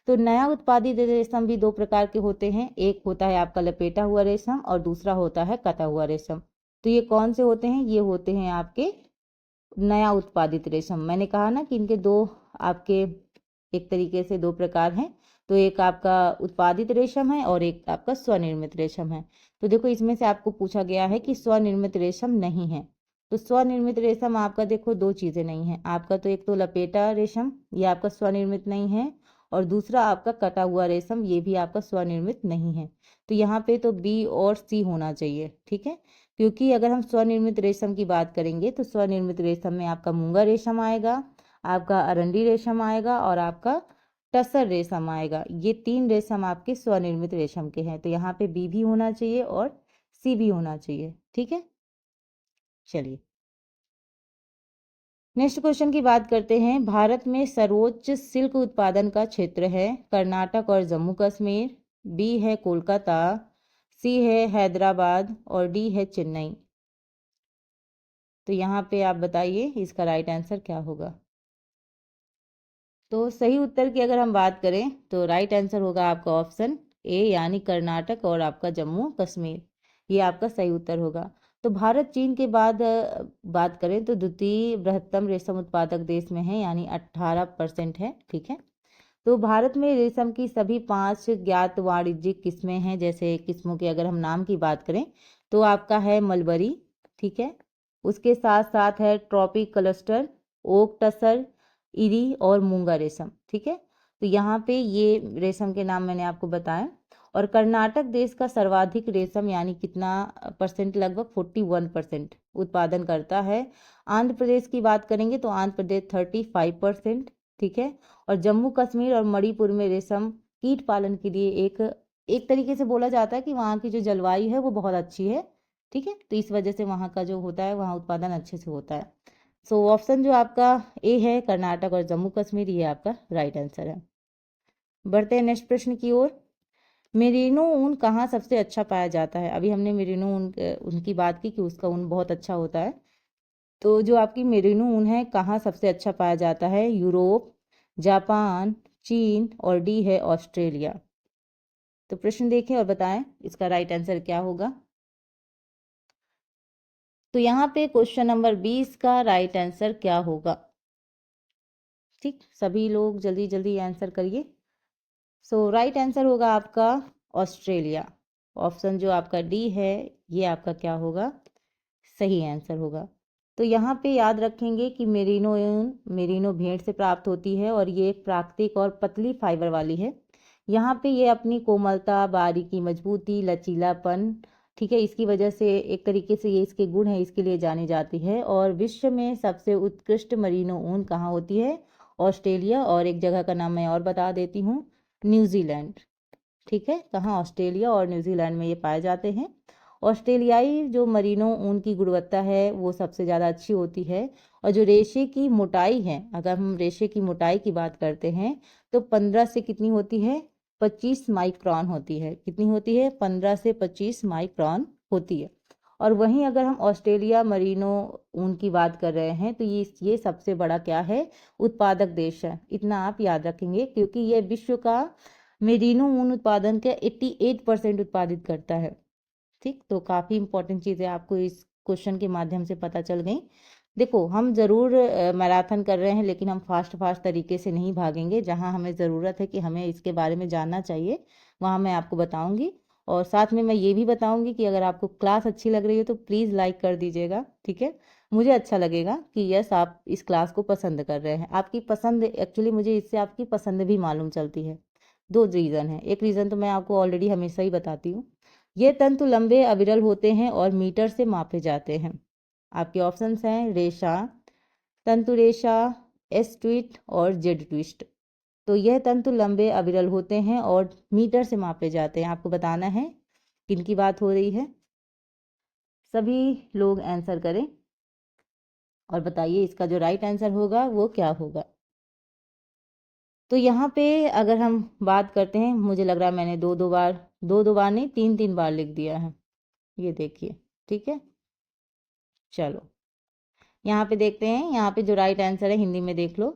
तो नया उत्पादित रेशम भी दो प्रकार के होते हैं, एक होता है आपका लपेटा हुआ रेशम और दूसरा होता है कटा हुआ रेशम। तो ये कौन से होते हैं? ये होते हैं आपके नया उत्पादित रेशम। मैंने कहा ना कि इनके दो आपके एक तरीके से दो प्रकार हैं, तो एक आपका उत्पादित रेशम है और एक आपका स्वनिर्मित रेशम है। तो देखो इसमें से आपको पूछा गया है कि स्वनिर्मित रेशम नहीं है। तो स्वनिर्मित रेशम आपका देखो दो चीजें नहीं है, आपका तो एक तो लपेटा रेशम ये आपका स्वनिर्मित नहीं है, और दूसरा आपका कटा हुआ रेशम ये भी आपका स्वनिर्मित नहीं है। तो यहाँ पे तो बी और सी होना चाहिए, ठीक है। क्योंकि अगर हम स्वनिर्मित रेशम की बात करेंगे तो स्वनिर्मित रेशम में आपका मूंगा रेशम आएगा, आपका अरंडी रेशम आएगा और आपका टसर रेशम आएगा। ये तीन रेशम आपके स्वनिर्मित रेशम के हैं। तो यहाँ पे बी भी होना चाहिए और सी भी होना चाहिए, ठीक है। चलिए नेक्स्ट क्वेश्चन की बात करते हैं। भारत में सर्वोच्च सिल्क उत्पादन का क्षेत्र है कर्नाटक और जम्मू कश्मीर, बी है कोलकाता, सी है हैदराबाद और डी है चेन्नई। तो यहाँ पे आप बताइए इसका राइट आंसर क्या होगा। तो सही उत्तर की अगर हम बात करें तो राइट आंसर होगा आपका ऑप्शन ए यानी कर्नाटक और आपका जम्मू कश्मीर, ये आपका सही उत्तर होगा। तो भारत चीन के बाद बात करें तो द्वितीय बृहत्तम रेशम उत्पादक देश में है, यानी 18% है, ठीक है। तो भारत में रेशम की सभी 5 ज्ञात वाणिज्यिक किस्में हैं। जैसे किस्मों के अगर हम नाम की बात करें तो आपका है मलबरी, ठीक है। उसके साथ साथ है tropic cluster, okay tussar, eri और मूंगा रेशम, ठीक है। तो यहाँ पे ये रेशम के नाम मैंने आपको बताया। और कर्नाटक देश का सर्वाधिक रेशम यानी कितना परसेंट, लगभग 41% उत्पादन करता है। आंध्र प्रदेश की बात करेंगे तो आंध्र प्रदेश 35%, ठीक है। और जम्मू कश्मीर और मणिपुर में रेशम कीट पालन के लिए एक एक तरीके से बोला जाता है कि वहाँ की जो जलवायु है वो बहुत अच्छी है, ठीक है। तो इस वजह से वहाँ का जो होता है वहाँ उत्पादन अच्छे से होता है। सो ऑप्शन जो आपका ए है कर्नाटक और जम्मू कश्मीर, ये आपका राइट आंसर है। बढ़ते हैं नेक्स्ट प्रश्न की ओर। मेरिनो ऊन कहाँ सबसे अच्छा पाया जाता है? अभी हमने मेरिनो ऊन उनकी बात की कि उसका ऊन बहुत अच्छा होता है। तो जो आपकी मेरिनो ऊन है कहाँ सबसे अच्छा पाया जाता है? यूरोप, जापान, चीन और डी है ऑस्ट्रेलिया। तो प्रश्न देखें और बताएं इसका राइट आंसर क्या होगा। तो यहाँ पे क्वेश्चन नंबर 20 का राइट आंसर क्या होगा? ठीक, सभी लोग जल्दी जल्दी आंसर करिए। सो राइट आंसर होगा आपका ऑस्ट्रेलिया। ऑप्शन जो आपका डी है ये आपका क्या होगा? सही आंसर होगा। तो यहाँ पे याद रखेंगे कि मेरिनो ऊन मेरिनो भेड़ से प्राप्त होती है और ये एक प्राकृतिक और पतली फाइबर वाली है। यहाँ पे ये अपनी कोमलता, बारीकी, मजबूती, लचीलापन, ठीक है, इसकी वजह से एक तरीके से ये इसके गुण है इसके लिए जानी जाती है। और विश्व में सबसे उत्कृष्ट मरीनो ऊन कहाँ होती है? ऑस्ट्रेलिया, और एक जगह का नाम मैं और बता देती हूँ, न्यूजीलैंड, ठीक है। कहाँ? ऑस्ट्रेलिया और न्यूजीलैंड में ये पाए जाते हैं। ऑस्ट्रेलियाई जो मरीनो ऊन की गुणवत्ता है वो सबसे ज़्यादा अच्छी होती है। और जो रेशे की मोटाई है, अगर हम रेशे की मोटाई की बात करते हैं तो 15 से कितनी होती है? 25 माइक्रोन होती है। कितनी होती है? 15 से 25 माइक्रोन होती है। और वहीं अगर हम ऑस्ट्रेलिया मरीनो ऊन की बात कर रहे हैं तो ये सबसे बड़ा क्या है? उत्पादक देश है। इतना आप याद रखेंगे क्योंकि ये विश्व का मेरिनो ऊन उत्पादन के 88% उत्पादित करता है, ठीक। तो काफ़ी इंपॉर्टेंट चीज़ें आपको इस क्वेश्चन के माध्यम से पता चल गई। देखो हम ज़रूर मैराथन कर रहे हैं लेकिन हम फास्ट फास्ट तरीके से नहीं भागेंगे। जहां हमें ज़रूरत है कि हमें इसके बारे में जानना चाहिए वहां मैं आपको बताऊंगी। और साथ में मैं ये भी बताऊंगी कि अगर आपको क्लास अच्छी लग रही है तो प्लीज़ लाइक कर दीजिएगा, ठीक है। मुझे अच्छा लगेगा कि यस आप इस क्लास को पसंद कर रहे हैं। आपकी पसंद एक्चुअली मुझे इससे आपकी पसंद भी मालूम चलती है। दो रीज़न है, एक रीज़न तो मैं आपको ऑलरेडी हमेशा ही बताती हूँ। ये तंतु लंबे अविरल होते हैं और मीटर से मापे जाते हैं। आपके ऑप्शंस हैं रेशा, तंतु रेशा, एस ट्विस्ट और जेड ट्विस्ट। तो यह तंतु लंबे अविरल होते हैं और मीटर से मापे जाते हैं। आपको बताना है किनकी बात हो रही है। सभी लोग आंसर करें और बताइए इसका जो राइट आंसर होगा वो क्या होगा। तो यहाँ पे अगर हम बात करते हैं, मुझे लग रहा है मैंने दो दो बार नहीं 3 3 बार लिख दिया है, ये देखिए, ठीक है। चलो यहाँ पे देखते हैं, यहाँ पे जो राइट आंसर है हिंदी में देख लो।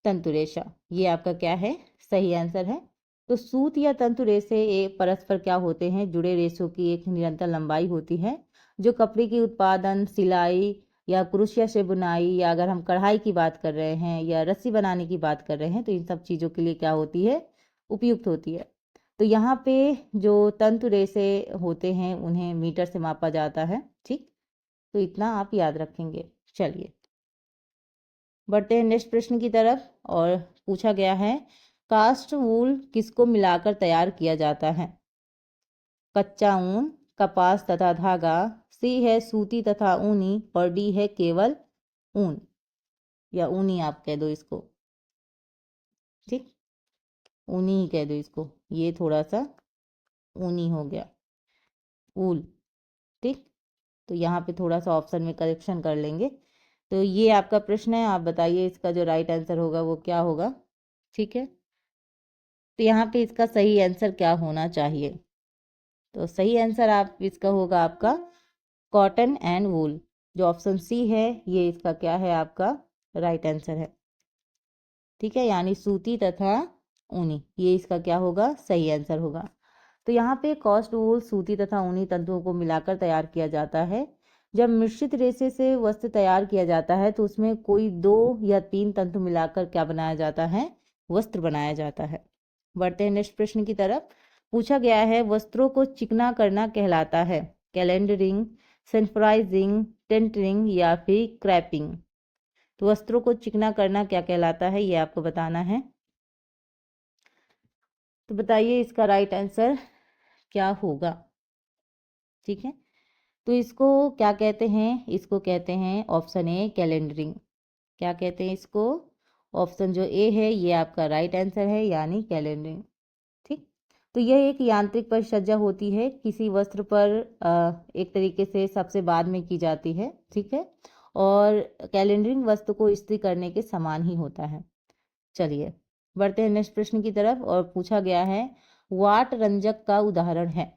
तंतु रेशा। ये आपका क्या है, सही आंसर है। तो सूत या तंतु रेशे परस्पर क्या होते हैं, जुड़े रेशों की एक निरंतर लंबाई होती है जो कपड़े की उत्पादन, सिलाई या क्रोशिया से बुनाई, या अगर हम कढ़ाई की बात कर रहे हैं या रस्सी बनाने की बात कर रहे हैं तो इन सब चीज़ों के लिए क्या होती है, उपयुक्त होती है। तो यहाँ पे जो तंतु रेशे होते हैं उन्हें मीटर से मापा जाता है। ठीक, तो इतना आप याद रखेंगे। चलिए बढ़ते हैं नेक्स्ट प्रश्न की तरफ। और पूछा गया है, कास्ट वूल किसको मिलाकर तैयार किया जाता है? कच्चा ऊन, कपास तथा धागा, सी है सूती तथा ऊनी, और डी है केवल ऊन या ऊनी आप कह दो इसको। ठीक, ऊनी ही कह दो इसको, ये थोड़ा सा ऊनी हो गया, ऊल। ठीक, तो यहाँ पे थोड़ा सा ऑप्शन में करेक्शन कर लेंगे। तो ये आपका प्रश्न है, आप बताइए इसका जो राइट आंसर होगा वो क्या होगा। ठीक है, तो यहाँ पे इसका सही आंसर क्या होना चाहिए? तो सही आंसर आप इसका होगा आपका कॉटन एंड वूल। जो ऑप्शन सी है ये इसका क्या है, आपका राइट आंसर है। ठीक है, यानी सूती तथा ऊनी, ये इसका क्या होगा, सही आंसर होगा। तो यहाँ पे कॉस्ट वूल सूती तथा ऊनी तंतुओं को मिलाकर तैयार किया जाता है। जब मिश्रित रेशे से वस्त्र तैयार किया जाता है तो उसमें कोई 2 या 3 तंतु मिलाकर क्या बनाया जाता है, वस्त्र बनाया जाता है। बढ़ते हैं नेक्स्ट प्रश्न की तरफ। पूछा गया है, वस्त्रों को चिकना करना कहलाता है कैलेंडरिंग, सनफ्राइजिंग, टेंटरिंग या फिर क्रैपिंग। तो वस्त्रों को चिकना करना क्या कहलाता है, ये आपको बताना है। तो बताइए इसका राइट आंसर क्या होगा। ठीक है, तो इसको क्या कहते हैं, इसको कहते हैं ऑप्शन ए कैलेंडरिंग। क्या कहते हैं इसको, ऑप्शन जो ए है ये आपका राइट आंसर है, यानी कैलेंडरिंग। ठीक, तो यह एक यांत्रिक परिसज्जा होती है, किसी वस्त्र पर एक तरीके से सबसे बाद में की जाती है। ठीक है, और कैलेंडरिंग वस्त्र को इस्त्री करने के समान ही होता है। चलिए बढ़ते हैं नेक्स्ट प्रश्न की तरफ। और पूछा गया है, वाट रंजक का उदाहरण है।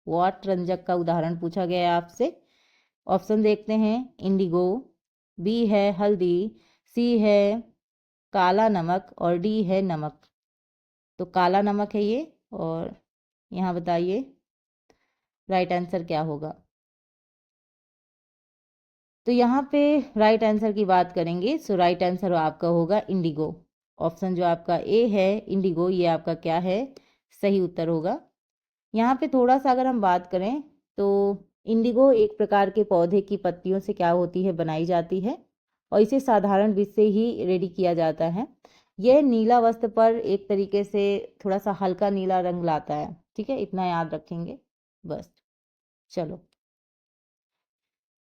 वाट रंजक का उदाहरण पूछा गया है आपसे। ऑप्शन देखते हैं, इंडिगो, बी है हल्दी, सी है काला नमक, और डी है नमक। तो काला नमक है ये, और यहाँ बताइए राइट आंसर क्या होगा। तो यहाँ पे राइट आंसर की बात करेंगे तो राइट आंसर आपका होगा इंडिगो। ऑप्शन जो आपका ए है इंडिगो, ये आपका क्या है, सही उत्तर होगा। यहाँ पे थोड़ा सा अगर हम बात करें तो इंडिगो एक प्रकार के पौधे की पत्तियों से क्या होती है, बनाई जाती है, और इसे साधारण बीज से ही रेडी किया जाता है। यह नीला वस्त्र पर एक तरीके से थोड़ा सा हल्का नीला रंग लाता है। ठीक है, इतना याद रखेंगे बस। चलो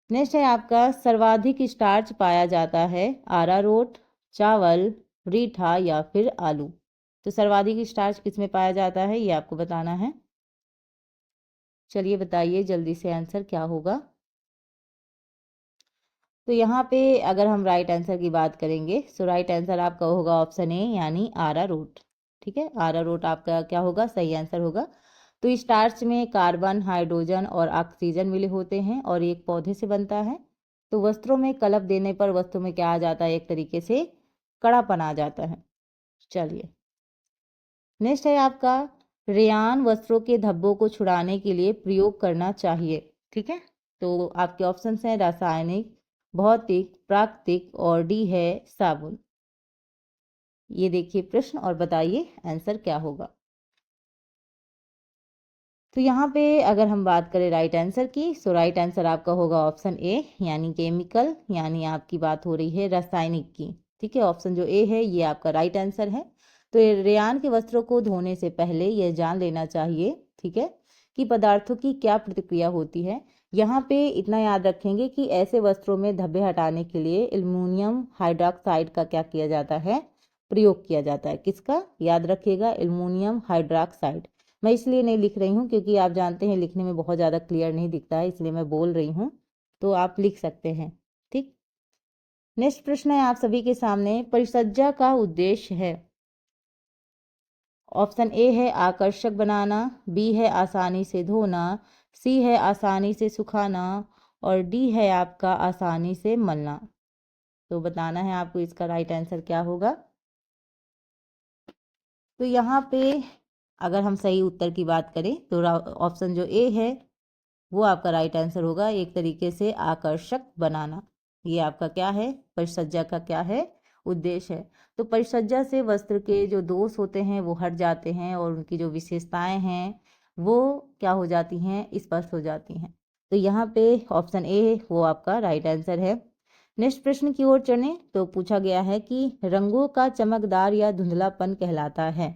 नेक्स्ट है आपका, सर्वाधिक स्टार्च पाया जाता है अरारोट, चावल, रीठा या फिर आलू। तो सर्वाधिक स्टार्च किसमें पाया जाता है, ये आपको बताना है। चलिए बताइए जल्दी से आंसर क्या होगा। तो यहाँ पे अगर हम राइट आंसर की बात करेंगे तो राइट आंसर आपका होगा ऑप्शन ए, यानी अरारोट। ठीक है, अरारोट आपका क्या होगा, सही आंसर होगा। तो स्टार्च में कार्बन, हाइड्रोजन और ऑक्सीजन मिले होते हैं और एक पौधे से बनता है। तो वस्त्रों में कलप देने पर वस्त्रों में क्या आ जाता है, एक तरीके से कड़ापन आ जाता है। चलिए नेक्स्ट है आपका, रेयान वस्त्रों के धब्बों को छुड़ाने के लिए प्रयोग करना चाहिए। ठीक है, तो आपके ऑप्शंस हैं रासायनिक, भौतिक, प्राकृतिक, और डी है साबुन। ये देखिए प्रश्न और बताइए आंसर क्या होगा। तो यहाँ पे अगर हम बात करें राइट आंसर की तो राइट आंसर आपका होगा ऑप्शन ए, यानी केमिकल, यानी आपकी बात हो रही है रासायनिक की। ठीक है, ऑप्शन जो ए है ये आपका राइट आंसर है। तो रेयान के वस्त्रों को धोने से पहले यह जान लेना चाहिए, ठीक है, कि पदार्थों की क्या प्रतिक्रिया होती है। यहाँ पे इतना याद रखेंगे कि ऐसे वस्त्रों में धब्बे हटाने के लिए एल्युमिनियम हाइड्रोक्साइड का क्या किया जाता है, प्रयोग किया जाता है। किसका, याद रखिएगा, एल्युमिनियम हाइड्रोक्साइड। मैं इसलिए नहीं लिख रही हूँ क्योंकि आप जानते हैं लिखने में बहुत ज़्यादा क्लियर नहीं दिखता है, इसलिए मैं बोल रही हूँ, तो आप लिख सकते हैं। ठीक, नेक्स्ट प्रश्न है आप सभी के सामने, परिसज्जा का उद्देश्य है। ऑप्शन ए है आकर्षक बनाना, बी है आसानी से धोना, सी है आसानी से सुखाना, और डी है आपका आसानी से मलना। तो बताना है आपको इसका राइट आंसर क्या होगा। तो यहाँ पे अगर हम सही उत्तर की बात करें तो ऑप्शन जो ए है वो आपका राइट आंसर होगा। एक तरीके से आकर्षक बनाना, ये आपका क्या है, परिसज्जा का क्या है, उद्देश्य है। तो परिसज्जा से वस्त्र के जो दोष होते हैं वो हट जाते हैं और उनकी जो विशेषताएं हैं वो क्या हो जाती हैं, स्पष्ट हो जाती हैं। तो यहाँ पे ऑप्शन ए वो आपका राइट आंसर है। नेक्स्ट प्रश्न की ओर चलें तो पूछा गया है कि रंगों का चमकदार या धुंधलापन कहलाता है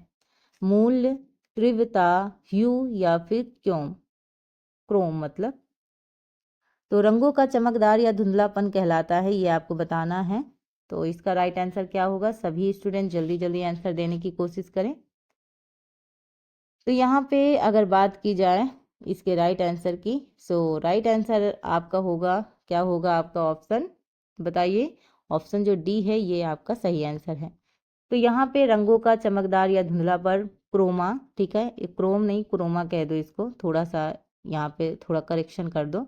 मूल्य, तीव्रता, ह्यू या फिर क्रोम मतलब। तो रंगों का चमकदार या धुंधलापन कहलाता है, ये आपको बताना है। तो इसका राइट आंसर क्या होगा, सभी स्टूडेंट जल्दी जल्दी आंसर देने की कोशिश करें। तो यहाँ पे अगर बात की जाए इसके राइट आंसर की, सो राइट आंसर आपका होगा, क्या होगा आपका ऑप्शन, बताइए। ऑप्शन जो डी है ये आपका सही आंसर है। तो यहाँ पे रंगों का चमकदार या धुंधला पर क्रोमा, ठीक है, क्रोम नहीं क्रोमा कह दो इसको, थोड़ा सा यहाँ पे थोड़ा करेक्शन कर दो,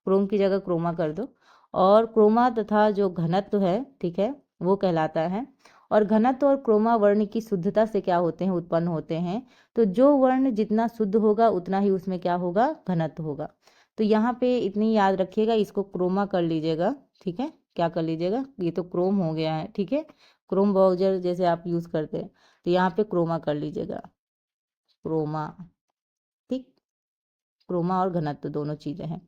क्रोम की जगह क्रोमा कर दो। और क्रोमा तथा जो घनत्व है, ठीक है, वो कहलाता है। और घनत्व और क्रोमा वर्ण की शुद्धता से क्या होते हैं, उत्पन्न होते हैं। तो जो वर्ण जितना शुद्ध होगा उतना ही उसमें क्या होगा, घनत्व होगा। तो यहाँ पे इतनी याद रखिएगा, इसको क्रोमा कर लीजिएगा, ठीक है, क्या कर लीजिएगा, ये तो क्रोम हो गया है, ठीक है, क्रोम ब्राउजर जैसे आप यूज़ करते हैं, तो यहाँ पे क्रोमा कर लीजिएगा, क्रोमा, ठीक, क्रोमा और घनत्व दोनों चीज़ें हैं।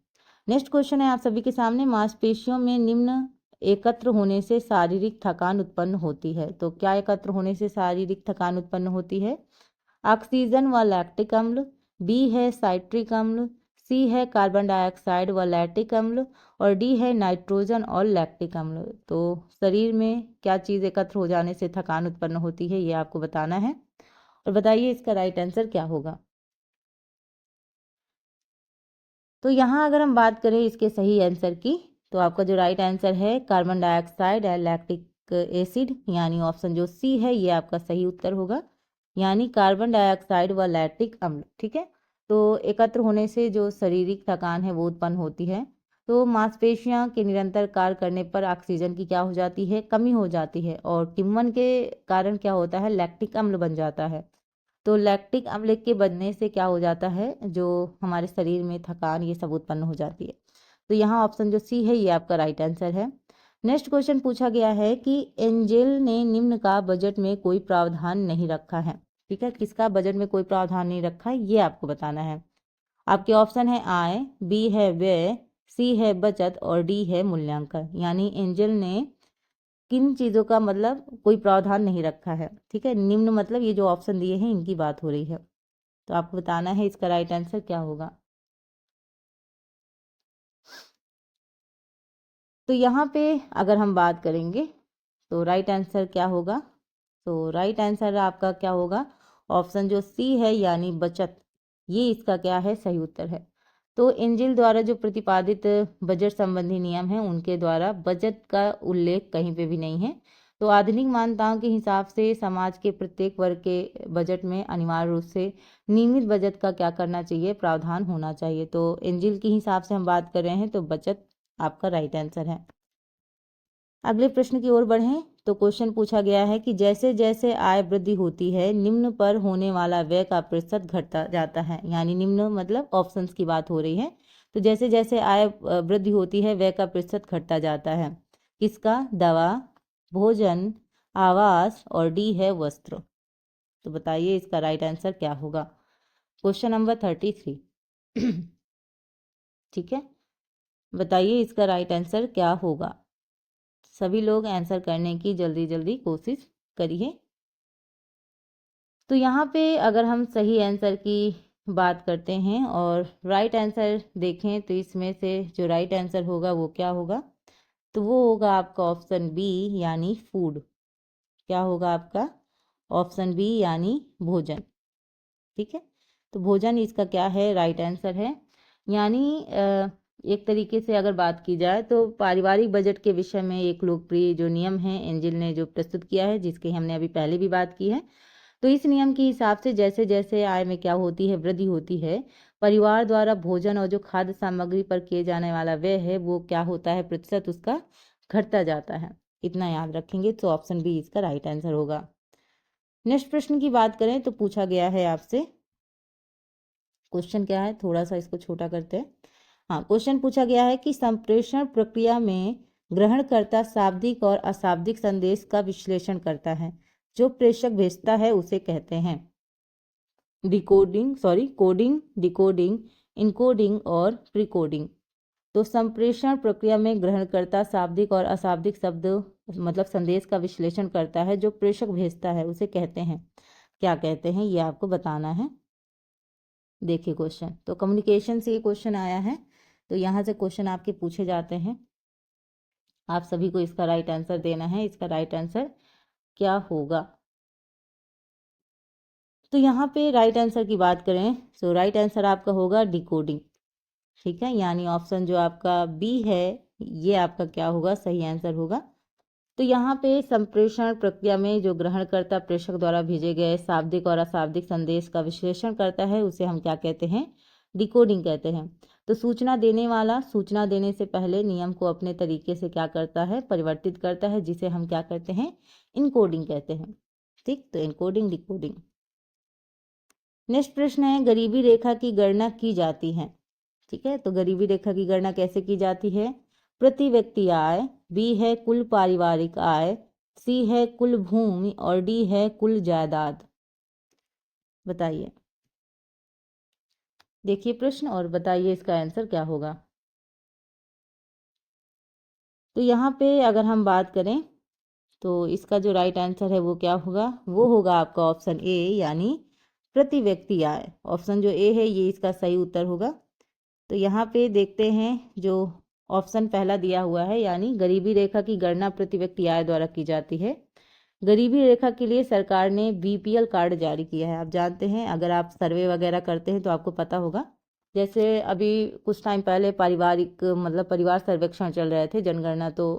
नेक्स्ट क्वेश्चन है आप सभी के सामने, मांसपेशियों में निम्न एकत्र होने से शारीरिक थकान उत्पन्न होती है। तो क्या एकत्र होने से शारीरिक थकान उत्पन्न होती है, ऑक्सीजन व लैक्टिक अम्ल, बी है साइट्रिक अम्ल, सी है कार्बन डाइऑक्साइड व लैक्टिक अम्ल, और डी है नाइट्रोजन और लैक्टिक अम्ल। तो शरीर में क्या चीज़ एकत्र हो जाने से थकान उत्पन्न होती है, ये आपको बताना है और बताइए इसका राइट आंसर क्या होगा। तो यहाँ अगर हम बात करें इसके सही आंसर की, तो आपका जो राइट आंसर है carbon dioxide and lactic acid, यानी ऑप्शन जो सी है ये आपका सही उत्तर होगा, यानी कार्बन डाइऑक्साइड व लैक्टिक अम्ल, ठीक है। तो एकत्र होने से जो शारीरिक थकान है वो उत्पन्न होती है। तो मांसपेशियां के निरंतर कार्य करने पर ऑक्सीजन की क्या हो जाती है, कमी हो जाती है, और किण्वन के कारण क्या होता है, लैक्टिक अम्ल बन जाता है। तो लैक्टिक अम्ल के बनने से क्या हो जाता है, जो हमारे शरीर में थकान ये सब उत्पन्न हो जाती है। तो यहाँ ऑप्शन जो सी है ये आपका राइट आंसर है। नेक्स्ट क्वेश्चन पूछा गया है कि एंजेल ने निम्न का बजट में कोई प्रावधान नहीं रखा है, ठीक है, किसका बजट में कोई प्रावधान नहीं रखा है ये आपको बताना है। आपके ऑप्शन है आय, बी है व्यय, सी है बचत और डी है मूल्यांकन। यानी एंजल ने किन चीज़ों का मतलब कोई प्रावधान नहीं रखा है, ठीक है, निम्न मतलब ये जो ऑप्शन दिए हैं इनकी बात हो रही है। तो आपको बताना है इसका राइट आंसर क्या होगा। तो यहाँ पे अगर हम बात करेंगे तो राइट आंसर क्या होगा, तो राइट आंसर आपका क्या होगा, ऑप्शन जो सी है यानी बचत, ये इसका क्या है, सही उत्तर है। तो एंजिल द्वारा जो प्रतिपादित बजट संबंधी नियम हैं उनके द्वारा बजट का उल्लेख कहीं पे भी नहीं है। तो आधुनिक मान्यताओं के हिसाब से समाज के प्रत्येक वर्ग के बजट में अनिवार्य रूप से नियमित बजट का क्या करना चाहिए, प्रावधान होना चाहिए। तो एंजिल के हिसाब से हम बात कर रहे हैं तो बचत आपका राइट आंसर है। अगले प्रश्न की ओर बढ़ें तो क्वेश्चन पूछा गया है कि जैसे जैसे आय वृद्धि होती है निम्न पर होने वाला व्यय का प्रतिशत घटता जाता है। यानी निम्न मतलब ऑप्शंस की बात हो रही है। तो जैसे जैसे आय वृद्धि होती है व्यय का प्रतिशत घटता जाता है, किसका, दवा, भोजन, आवास और डी है वस्त्र। तो बताइए इसका राइट आंसर क्या होगा, क्वेश्चन नंबर 33 ठीक है, बताइए इसका राइट आंसर क्या होगा। सभी लोग आंसर करने की जल्दी जल्दी कोशिश करिए। तो यहाँ पे अगर हम सही आंसर की बात करते हैं और राइट आंसर देखें तो इसमें से जो राइट आंसर होगा वो क्या होगा, तो वो होगा आपका ऑप्शन बी यानी फूड। क्या होगा आपका, ऑप्शन बी यानी भोजन, ठीक है। तो भोजन इसका क्या है, राइट आंसर है। यानी एक तरीके से अगर बात की जाए तो पारिवारिक बजट के विषय में एक लोकप्रिय जो नियम है एंजिल ने जो प्रस्तुत किया है, जिसकी हमने अभी पहले भी बात की है। तो इस नियम के हिसाब से जैसे जैसे आय में क्या होती है, वृद्धि होती है, परिवार द्वारा भोजन और जो खाद्य सामग्री पर किए जाने वाला व्यय है वो क्या होता है, प्रतिशत उसका घटता जाता है। इतना याद रखेंगे तो ऑप्शन बी इसका राइट आंसर होगा। नेक्स्ट प्रश्न की बात करें तो पूछा गया है आपसे, क्वेश्चन क्या है, थोड़ा सा इसको छोटा करते हैं। हाँ, क्वेश्चन पूछा गया है कि संप्रेषण प्रक्रिया में ग्रहणकर्ता शाब्दिक और अशाब्दिक संदेश का विश्लेषण करता है, जो प्रेषक भेजता है उसे कहते हैं कोडिंग, डिकोडिंग, इनकोडिंग और प्रीकोडिंग। तो संप्रेषण प्रक्रिया में ग्रहणकर्ता शाब्दिक और अशाब्दिक शब्द मतलब संदेश का विश्लेषण करता है, जो प्रेषक भेजता है उसे कहते हैं, क्या कहते हैं, ये आपको बताना है। देखिए क्वेश्चन, तो कम्युनिकेशन से ये क्वेश्चन आया है, तो यहाँ से क्वेश्चन आपके पूछे जाते हैं, आप सभी को इसका राइट आंसर देना है। इसका राइट आंसर क्या होगा? तो यहाँ पे राइट आंसर की बात करें तो राइट आंसर आपका होगा डिकोडिंग, ठीक है, यानी ऑप्शन जो आपका बी है ये आपका क्या होगा, सही आंसर होगा। तो यहाँ पे संप्रेषण प्रक्रिया में जो ग्रहणकर्ता प्रेषक द्वारा भेजे गए शाब्दिक और अशाब्दिक संदेश का विश्लेषण करता है उसे हम क्या कहते हैं, डिकोडिंग कहते हैं। तो सूचना देने वाला सूचना देने से पहले नियम को अपने तरीके से क्या करता है, परिवर्तित करता है, जिसे हम क्या कहते हैं, इनकोडिंग कहते हैं। ठीक, तो इनकोडिंग, डिकोडिंग। नेक्स्ट प्रश्न है, गरीबी रेखा की गणना की जाती है, ठीक है, तो गरीबी रेखा की गणना कैसे की जाती है? प्रति व्यक्ति आय, बी है कुल पारिवारिक आय, सी है कुल भूमि और डी है कुल जायदाद। बताइए, देखिए प्रश्न और बताइए इसका आंसर क्या होगा। तो यहाँ पे अगर हम बात करें तो इसका जो राइट आंसर है वो क्या होगा, वो होगा आपका ऑप्शन ए, यानी प्रति व्यक्ति आय। ऑप्शन जो ए है ये इसका सही उत्तर होगा। तो यहाँ पे देखते हैं जो ऑप्शन पहला दिया हुआ है, यानी गरीबी रेखा की गणना प्रति व्यक्ति आय द्वारा की जाती है। गरीबी रेखा के लिए सरकार ने बीपीएल कार्ड जारी किया है। आप जानते हैं, अगर आप सर्वे वगैरह करते हैं तो आपको पता होगा, जैसे अभी कुछ टाइम पहले पारिवारिक मतलब परिवार सर्वेक्षण चल रहे थे, जनगणना तो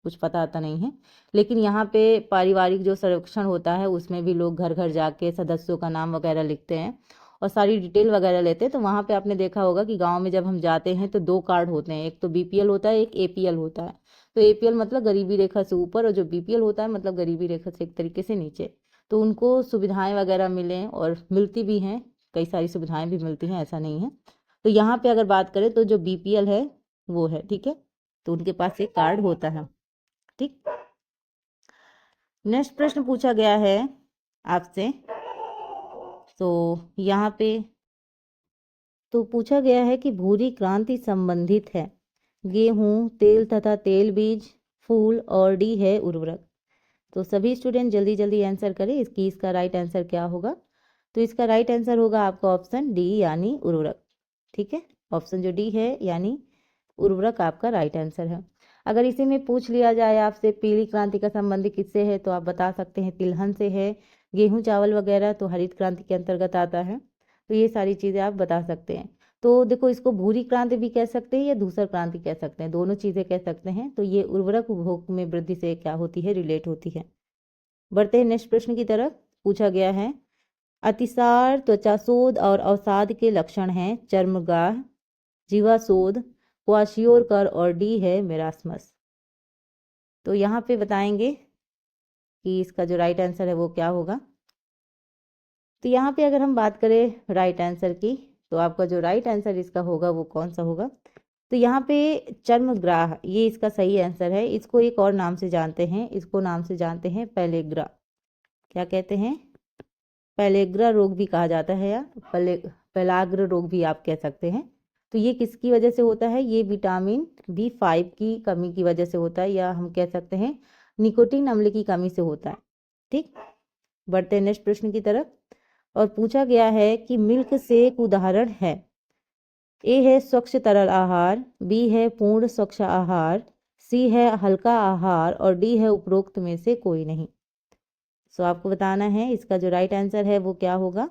कुछ पता आता नहीं है, लेकिन यहाँ पे पारिवारिक जो सर्वेक्षण होता है उसमें भी लोग घर घर जाके सदस्यों का नाम वगैरह लिखते हैं और सारी डिटेल वगैरह लेते हैं। तो वहाँ पे आपने देखा होगा कि गांव में जब हम जाते हैं तो दो कार्ड होते हैं, एक तो बीपीएल होता है, एक एपीएल होता है। तो एपीएल मतलब गरीबी रेखा से ऊपर और जो बीपीएल होता है मतलब गरीबी रेखा से एक तरीके से नीचे। तो उनको सुविधाएं वगैरह मिलें और मिलती भी हैं, कई सारी सुविधाएं भी मिलती हैं, ऐसा नहीं है। तो यहाँ पे अगर बात करें तो जो बीपीएल है वो है, ठीक है, तो उनके पास एक कार्ड होता है। ठीक, नेक्स्ट प्रश्न पूछा गया है आपसे, तो यहाँ पे तो पूछा गया है कि भूरी क्रांति संबंधित है गेहूं, तेल तथा तेल बीज, फूल और डी है उर्वरक। तो सभी स्टूडेंट जल्दी जल्दी आंसर करें इसका राइट आंसर क्या होगा। तो इसका राइट आंसर होगा आपका ऑप्शन डी, यानी उर्वरक। ठीक है, ऑप्शन जो डी है यानी उर्वरक आपका राइट आंसर है। अगर इसी में पूछ लिया जाए आपसे पीली क्रांति का संबंध किससे है, तो आप बता सकते हैं तिलहन से है, गेहूं चावल वगैरह तो हरित क्रांति के अंतर्गत आता है। तो ये सारी चीज़ें आप बता सकते हैं। तो देखो, इसको भूरी क्रांति भी कह सकते हैं या धूसर क्रांति कह सकते हैं, दोनों चीज़ें कह सकते हैं। तो ये उर्वरक उपभोग में वृद्धि से क्या होती है, रिलेट होती है। बढ़ते हैं नेक्स्ट प्रश्न की तरफ। पूछा गया है, अतिसार त्वचाशोथ और अवसाद के लक्षण हैं चर्मगाह, जीवाशोथ, क्वाशियोरकर और डी है मेरास्मस। तो यहाँ पे बताएंगे कि इसका जो राइट आंसर है वो क्या होगा। तो यहाँ पे अगर हम बात करें राइट आंसर की, तो आपका जो राइट आंसर इसका होगा वो कौन सा होगा। तो यहाँ पे चर्मग्राह ये इसका सही आंसर है। इसको एक और नाम से जानते हैं, इसको नाम से जानते हैं पेलेग्रा। क्या कहते हैं, पेलेग्रा रोग भी कहा जाता है या पेलाग्र रोग भी आप कह सकते हैं। तो ये किसकी वजह से होता है, ये विटामिन B5 की कमी की वजह से होता है, या हम कह सकते हैं निकोटीन अम्ल की कमी से होता है। ठीक, बढ़ते हैं नेक्स्ट प्रश्न की तरफ। और पूछा गया है कि मिल्क शेक उदाहरण है, ए है स्वच्छ तरल आहार, बी है पूर्ण स्वच्छ आहार, सी है हल्का आहार और डी है उपरोक्त में से कोई नहीं। सो आपको बताना है इसका जो राइट आंसर है वो क्या होगा।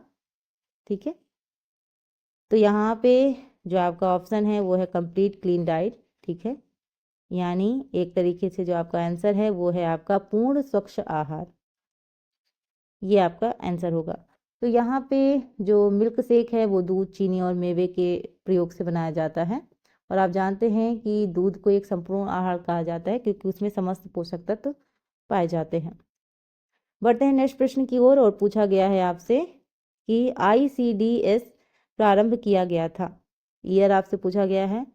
ठीक है, तो यहाँ पे जो आपका ऑप्शन है वो है कंप्लीट क्लीन डाइट। ठीक है, यानी एक तरीके से जो आपका आंसर है वो है आपका पूर्ण स्वच्छ आहार, ये आपका आंसर होगा। तो यहाँ पे जो मिल्क शेक है वो दूध, चीनी और मेवे के प्रयोग से बनाया जाता है और आप जानते हैं कि दूध को एक संपूर्ण आहार कहा जाता है क्योंकि उसमें समस्त पोषक तत्व पाए जाते हैं। बढ़ते हैं नेक्स्ट प्रश्न की ओर और पूछा गया है आपसे कि ICDS प्रारंभ किया गया था। ईयर आपसे पूछा गया है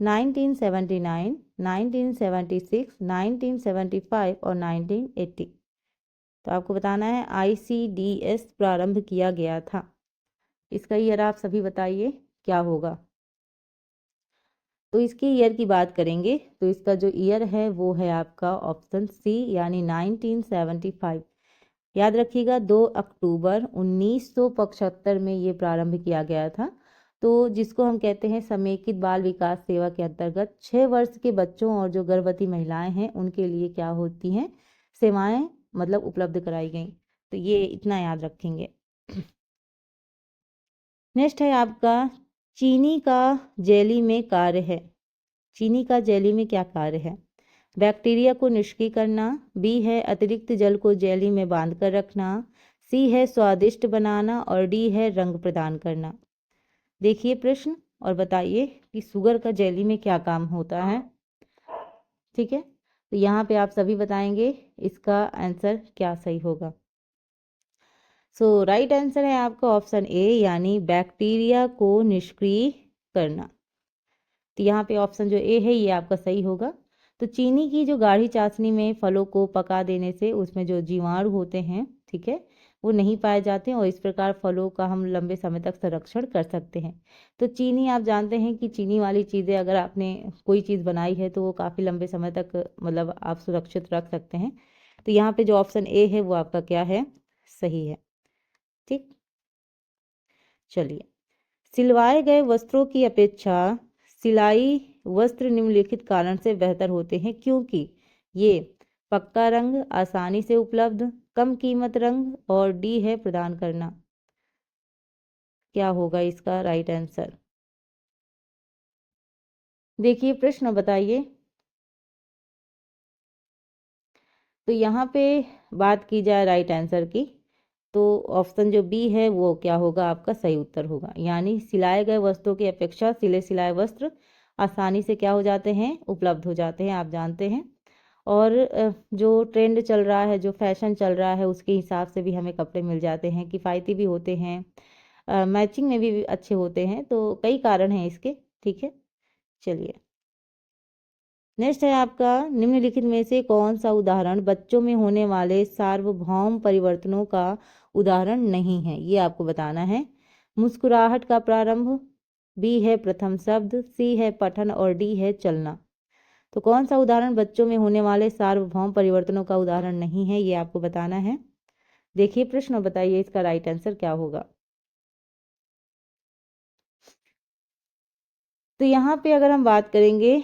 1979, 1976, 1975 और 1980। तो आपको बताना है ICDS प्रारंभ किया गया था। इसका ईयर आप सभी बताइए क्या होगा। तो इसके ईयर की बात करेंगे तो इसका जो ईयर है वो है आपका ऑप्शन सी यानी 1975। याद रखिएगा 2 अक्टूबर 1975 में ये प्रारंभ किया गया था। तो जिसको हम कहते हैं समेकित बाल विकास सेवा के अंतर्गत 6 वर्ष के बच्चों और जो गर्भवती महिलाएं हैं उनके लिए क्या होती हैं सेवाएं मतलब उपलब्ध कराई गई। तो ये इतना याद रखेंगे। नेक्स्ट है आपका चीनी का जेली में कार्य है। चीनी का जेली में क्या कार्य है। बैक्टीरिया को निष्क्रिय करना, बी है अतिरिक्त जल को जेली में बांध कर रखना, सी है स्वादिष्ट बनाना और डी है रंग प्रदान करना। देखिए प्रश्न और बताइए कि शुगर का जेली में क्या काम होता है। ठीक है, तो यहाँ पे आप सभी बताएंगे इसका आंसर क्या सही होगा। सो राइट आंसर है आपका ऑप्शन ए यानी बैक्टीरिया को निष्क्रिय करना। तो यहाँ पे ऑप्शन जो ए है ये आपका सही होगा। तो चीनी की जो गाढ़ी चाशनी में फलों को पका देने से उसमें जो जीवाणु होते हैं ठीक है वो नहीं पाए जाते हैं और इस प्रकार फलों का हम लंबे समय तक संरक्षण कर सकते हैं। तो चीनी आप जानते हैं कि चीनी वाली चीज़ें अगर आपने कोई चीज़ बनाई है तो वो काफ़ी लंबे समय तक मतलब आप सुरक्षित रख सकते हैं। तो यहाँ पे जो ऑप्शन ए है वो आपका क्या है सही है। ठीक, चलिए सिलवाए गए वस्त्रों की अपेक्षा सिलाई वस्त्र निम्नलिखित कारण से बेहतर होते हैं क्योंकि ये पक्का रंग, आसानी से उपलब्ध, कम कीमत रंग और डी है प्रदान करना। क्या होगा इसका राइट आंसर। देखिए प्रश्न बताइए। तो यहाँ पे बात की जाए राइट आंसर की तो ऑप्शन जो बी है वो क्या होगा आपका सही उत्तर होगा यानी सिलाए गए वस्त्रों की अपेक्षा सिले सिलाए वस्त्र आसानी से क्या हो जाते हैं उपलब्ध हो जाते हैं आप जानते हैं। और जो ट्रेंड चल रहा है जो फैशन चल रहा है उसके हिसाब से भी हमें कपड़े मिल जाते हैं किफ़ायती भी होते हैं मैचिंग में भी अच्छे होते हैं तो कई कारण हैं इसके। ठीक है, चलिए नेक्स्ट है आपका निम्नलिखित में से कौन सा उदाहरण बच्चों में होने वाले सार्वभौम परिवर्तनों का उदाहरण नहीं है। ये आपको बताना है। मुस्कुराहट का प्रारंभ, बी है प्रथम शब्द, सी है पठन और डी है चलना। तो कौन सा उदाहरण बच्चों में होने वाले सार्वभौम परिवर्तनों का उदाहरण नहीं है ये आपको बताना है। देखिए प्रश्न और बताइए इसका राइट आंसर क्या होगा। तो यहाँ पे अगर हम बात करेंगे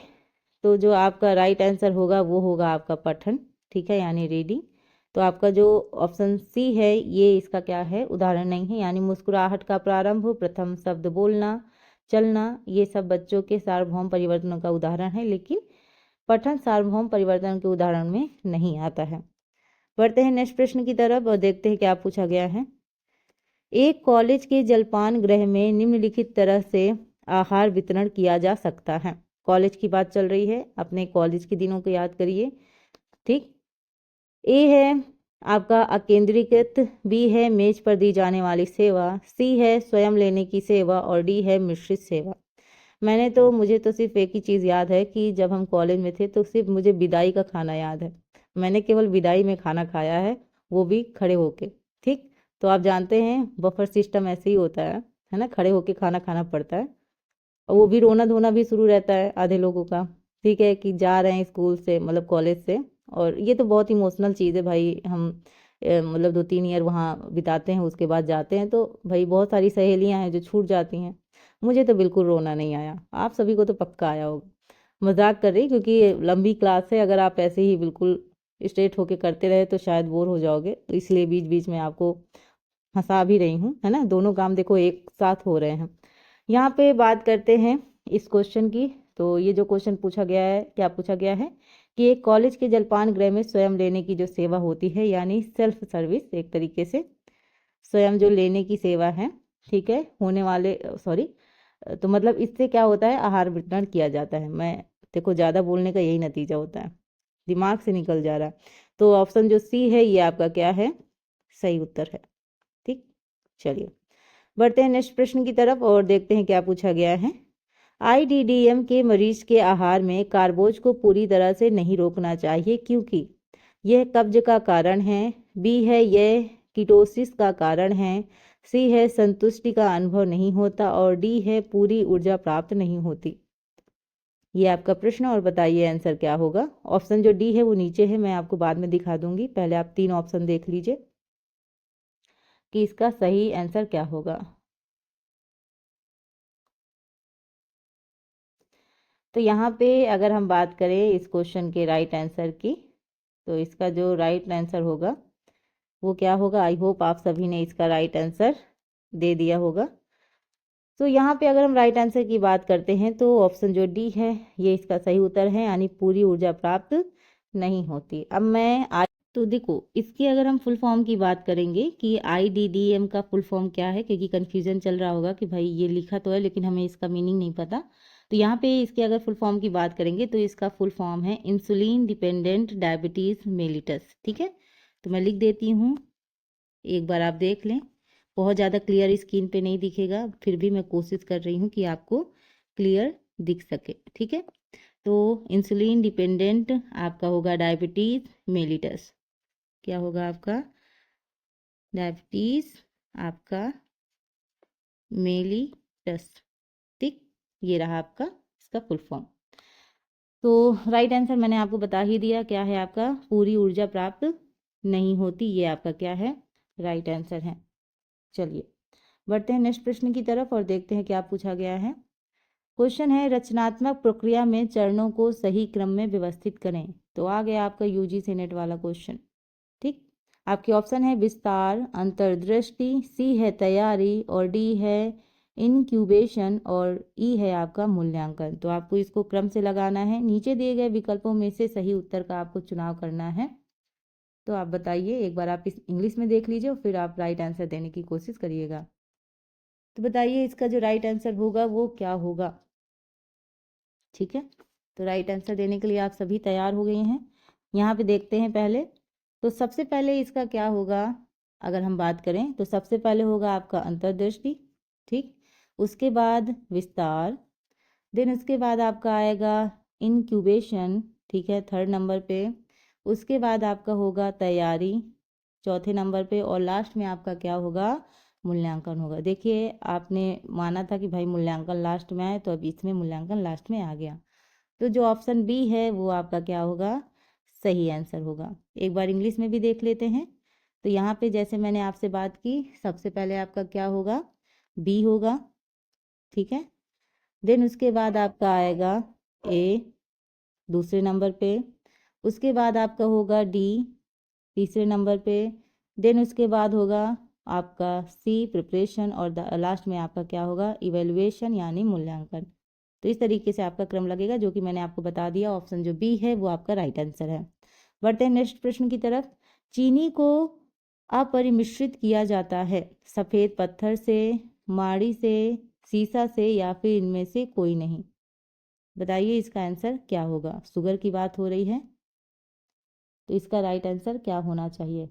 तो जो आपका राइट आंसर होगा वो होगा आपका पठन। ठीक है, यानी रीडिंग। तो आपका जो ऑप्शन सी है ये इसका क्या है उदाहरण नहीं है यानी मुस्कुराहट का प्रारंभ, प्रथम शब्द बोलना, चलना ये सब बच्चों के सार्वभौम परिवर्तनों का उदाहरण है लेकिन पठन सार्वभौम परिवर्तन के उदाहरण में नहीं आता है। बढ़ते हैं नेक्स्ट प्रश्न की तरफ और देखते हैं क्या पूछा गया है। एक कॉलेज के जलपान गृह में निम्नलिखित तरह से आहार वितरण किया जा सकता है। कॉलेज की बात चल रही है, अपने कॉलेज के दिनों को याद करिए। ठीक, ए है आपका अकेंद्रीकृत, बी है मेज पर दी जाने वाली सेवा, सी है स्वयं लेने की सेवा और डी है मिश्रित सेवा। मुझे तो सिर्फ एक ही चीज़ याद है कि जब हम कॉलेज में थे तो सिर्फ मुझे विदाई का खाना याद है। मैंने केवल विदाई में खाना खाया है वो भी खड़े होके। ठीक, तो आप जानते हैं बफर सिस्टम ऐसे ही होता है ना, खड़े होके खाना खाना पड़ता है और वो भी रोना धोना भी शुरू रहता है आधे लोगों का। ठीक है कि जा रहे हैं स्कूल से मतलब कॉलेज से और ये तो बहुत इमोशनल चीज़ है भाई। हम मतलब 2-3 ईयर वहाँ बिताते हैं उसके बाद जाते हैं तो भाई बहुत सारी सहेलियाँ हैं जो छूट जाती हैं। मुझे तो बिल्कुल रोना नहीं आया, आप सभी को तो पक्का आया होगा। मजाक कर रही क्योंकि ये लंबी क्लास है, अगर आप ऐसे ही बिल्कुल स्ट्रेट होके करते रहे तो शायद बोर हो जाओगे, तो इसलिए बीच बीच में आपको हंसा भी रही हूँ, है ना। दोनों काम देखो एक साथ हो रहे हैं। यहाँ पे बात करते हैं इस क्वेश्चन की। तो ये जो क्वेश्चन पूछा गया है, क्या पूछा गया है कि एक कॉलेज के जलपान गृह में स्वयं लेने की जो सेवा होती है यानी सेल्फ सर्विस, एक तरीके से स्वयं जो लेने की सेवा है, ठीक है, होने वाले तो मतलब इससे क्या होता है, आहार वितरण किया जाता है। मैं देखो ज़्यादा बोलने का यही नतीजा होता है, दिमाग से निकल जा रहा है। तो ऑप्शन जो सी है ये आपका क्या है, सही उत्तर है। ठीक, चलिए बढ़ते हैं नेक्स्ट प्रश्न की तरफ और देखते हैं क्या पूछा गया है। आईडीडीएम के मरीज के आहार में कार्बोज को पूरी तरह से नहीं रोकना चाहिए क्योंकि यह कब्ज का कारण है, बी है यह कीटोसिस का कारण है, सी है संतुष्टि का अनुभव नहीं होता और डी है पूरी ऊर्जा प्राप्त नहीं होती। ये आपका प्रश्न और बताइए आंसर क्या होगा। ऑप्शन जो डी है वो नीचे है, मैं आपको बाद में दिखा दूंगी, पहले आप 3 ऑप्शन देख लीजिए कि इसका सही आंसर क्या होगा। तो यहाँ पे अगर हम बात करें इस क्वेश्चन के राइट आंसर की, तो इसका जो राइट आंसर होगा वो क्या होगा। आई होप आप सभी ने इसका राइट आंसर दे दिया होगा। तो यहाँ पे अगर हम राइट आंसर की बात करते हैं तो ऑप्शन जो डी है ये इसका सही उत्तर है, यानी पूरी ऊर्जा प्राप्त नहीं होती। अब मैं तो देखो इसकी अगर हम फुल फॉर्म की बात करेंगे कि आईडीडीएम का फुल फॉर्म क्या है, क्योंकि कन्फ्यूजन चल रहा होगा कि भाई ये लिखा तो है लेकिन हमें इसका मीनिंग नहीं पता। तो यहाँ पे इसके अगर फुल फॉर्म की बात करेंगे तो इसका फुल फॉर्म है इंसुलिन डिपेंडेंट डायबिटीज़ मेलिटस। ठीक है, तो मैं लिख देती हूँ, एक बार आप देख लें। बहुत ज़्यादा क्लियर स्क्रीन पे नहीं दिखेगा, फिर भी मैं कोशिश कर रही हूँ कि आपको क्लियर दिख सके। ठीक है, तो इंसुलिन डिपेंडेंट आपका होगा डायबिटीज़ मेलिटस। क्या होगा आपका, डायबिटीज़ आपका मेलिटस। ठीक, ये रहा आपका इसका फुल फॉर्म। तो राइट आंसर मैंने आपको बता ही दिया, क्या है आपका, पूरी ऊर्जा प्राप्त नहीं होती, ये आपका क्या है, राइट आंसर है। चलिए बढ़ते हैं नेक्स्ट प्रश्न की तरफ और देखते हैं क्या पूछा गया है। क्वेश्चन है रचनात्मक प्रक्रिया में चरणों को सही क्रम में व्यवस्थित करें। तो आ गया आपका यूजीसी नेट वाला क्वेश्चन। ठीक, आपके ऑप्शन है विस्तार, अंतर्दृष्टि, सी है तैयारी और डी है इनक्यूबेशन और ई है आपका मूल्यांकन। तो आपको इसको क्रम से लगाना है, नीचे दिए गए विकल्पों में से सही उत्तर का आपको चुनाव करना है। तो आप बताइए, एक बार आप इस इंग्लिश में देख लीजिए और फिर आप राइट आंसर देने की कोशिश करिएगा। तो बताइए इसका जो राइट आंसर होगा वो क्या होगा। ठीक है, तो राइट आंसर देने के लिए आप सभी तैयार हो गए हैं। यहाँ पे देखते हैं पहले, तो सबसे पहले इसका क्या होगा, अगर हम बात करें तो सबसे पहले होगा आपका अंतर्दृष्टि। ठीक, उसके बाद विस्तार, देन उसके बाद आपका आएगा इनक्यूबेशन। ठीक है, थर्ड नंबर पे। उसके बाद आपका होगा तैयारी चौथे नंबर पे, और लास्ट में आपका क्या होगा, मूल्यांकन होगा। देखिए आपने माना था कि भाई मूल्यांकन लास्ट में आए, तो अब इसमें मूल्यांकन लास्ट में आ गया। तो जो ऑप्शन बी है वो आपका क्या होगा, सही आंसर होगा। एक बार इंग्लिश में भी देख लेते हैं। तो यहाँ पे जैसे मैंने आपसे बात की, सबसे पहले आपका क्या होगा, बी होगा। ठीक है, देन उसके बाद आपका आएगा ए दूसरे नंबर पे, उसके बाद आपका होगा डी तीसरे नंबर पे, देन उसके बाद होगा आपका सी प्रिपरेशन और लास्ट में आपका क्या होगा, इवेल्युएशन यानी मूल्यांकन। तो इस तरीके से आपका क्रम लगेगा, जो कि मैंने आपको बता दिया। ऑप्शन जो बी है वो आपका राइट आंसर है। बढ़ते हैं नेक्स्ट प्रश्न की तरफ। चीनी को अपरिमिश्रित किया जाता है सफ़ेद पत्थर से, माड़ी से, सीसा से या फिर इनमें से कोई नहीं। बताइए इसका आंसर क्या होगा। शुगर की बात हो रही है, तो इसका राइट आंसर क्या होना चाहिए।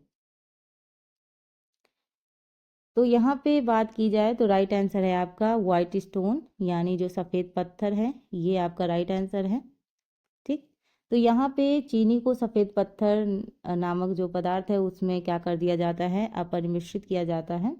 तो यहाँ पे बात की जाए तो राइट आंसर है आपका वाइट स्टोन, यानी जो सफ़ेद पत्थर है, ये आपका राइट आंसर है। ठीक, तो यहाँ पे चीनी को सफ़ेद पत्थर नामक जो पदार्थ है उसमें क्या कर दिया जाता है, अपरिमिश्रित किया जाता है,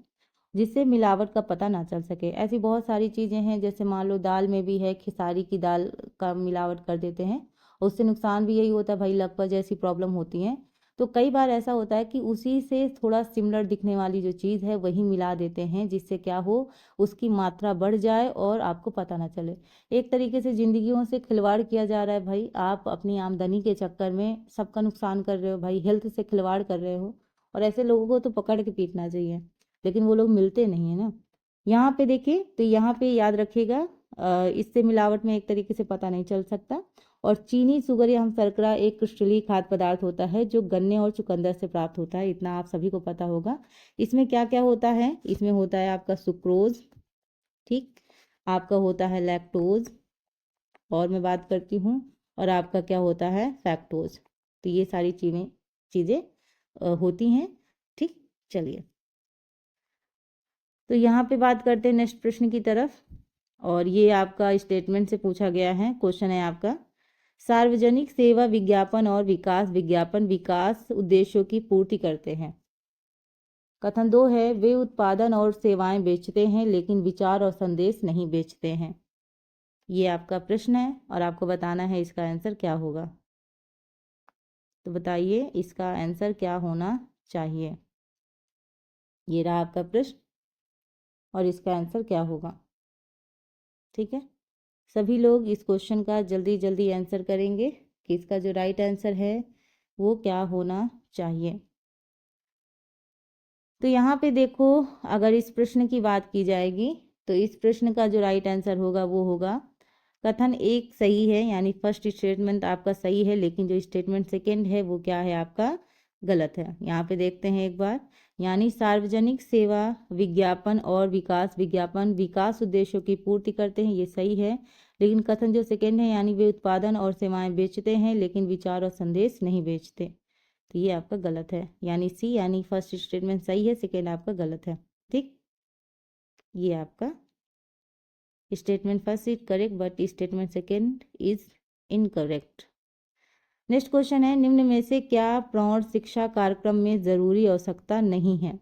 जिससे मिलावट का पता ना चल सके। ऐसी बहुत सारी चीज़ें हैं, जैसे मान लो दाल में भी है, खेसारी की दाल का मिलावट कर देते हैं, उससे नुकसान भी यही होता है भाई, लकवा जैसी प्रॉब्लम होती हैं। तो कई बार ऐसा होता है कि उसी से थोड़ा सिमिलर दिखने वाली जो चीज़ है वही मिला देते हैं, जिससे क्या हो, उसकी मात्रा बढ़ जाए और आपको पता ना चले। एक तरीके से ज़िंदगियों से खिलवाड़ किया जा रहा है भाई, आप अपनी आमदनी के चक्कर में सबका नुकसान कर रहे हो भाई, हेल्थ से खिलवाड़ कर रहे हो। और ऐसे लोगों को तो पकड़ के पीटना चाहिए, लेकिन वो लोग मिलते नहीं है ना। यहाँ पे देखिए, तो यहाँ पे याद रखिएगा, इससे मिलावट में एक तरीके से पता नहीं चल सकता। और चीनी, शुगर या हम शर्करा एक क्रिस्टलीय खाद्य पदार्थ होता है जो गन्ने और चुकंदर से प्राप्त होता है, इतना आप सभी को पता होगा। इसमें क्या क्या होता है, इसमें होता है आपका सुक्रोज। ठीक, आपका होता है लैक्टोज, और मैं बात करती हूँ, और आपका क्या होता है फैक्टोज। तो ये सारी चीज़ें होती हैं। ठीक, चलिए तो यहाँ पे बात करते हैं नेक्स्ट प्रश्न की तरफ, और ये आपका स्टेटमेंट से पूछा गया है। क्वेश्चन है आपका, सार्वजनिक सेवा विज्ञापन और विकास विज्ञापन विकास उद्देश्यों की पूर्ति करते हैं। कथन 2 है, वे उत्पादन और सेवाएं बेचते हैं लेकिन विचार और संदेश नहीं बेचते हैं। ये आपका प्रश्न है और आपको बताना है इसका आंसर क्या होगा। तो बताइए इसका आंसर क्या होना चाहिए। ये रहा आपका प्रश्न और इसका आंसर क्या होगा। ठीक है, सभी लोग इस क्वेश्चन का जल्दी जल्दी आंसर करेंगे कि इसका जो राइट आंसर है वो क्या होना चाहिए। तो यहाँ पे देखो, अगर इस प्रश्न की बात की जाएगी तो इस प्रश्न का जो राइट आंसर होगा वो होगा कथन 1 सही है, यानी फर्स्ट स्टेटमेंट आपका सही है, लेकिन जो स्टेटमेंट सेकंड है वो क्या है आपका गलत है। यहाँ पे देखते हैं एक बार, यानी सार्वजनिक सेवा विज्ञापन और विकास विज्ञापन विकास उद्देश्यों की पूर्ति करते हैं, ये सही है। लेकिन कथन जो सेकंड है, यानी वे उत्पादन और सेवाएं बेचते हैं लेकिन विचार और संदेश नहीं बेचते, तो ये आपका गलत है। यानी सी, यानी फर्स्ट स्टेटमेंट सही है, सेकेंड आपका गलत है। ठीक, ये आपका statement first is correct but statement second is incorrect. Next question है, निम्न में से क्या प्रौढ़ शिक्षा कार्यक्रम में जरूरी आवश्यकता नहीं है।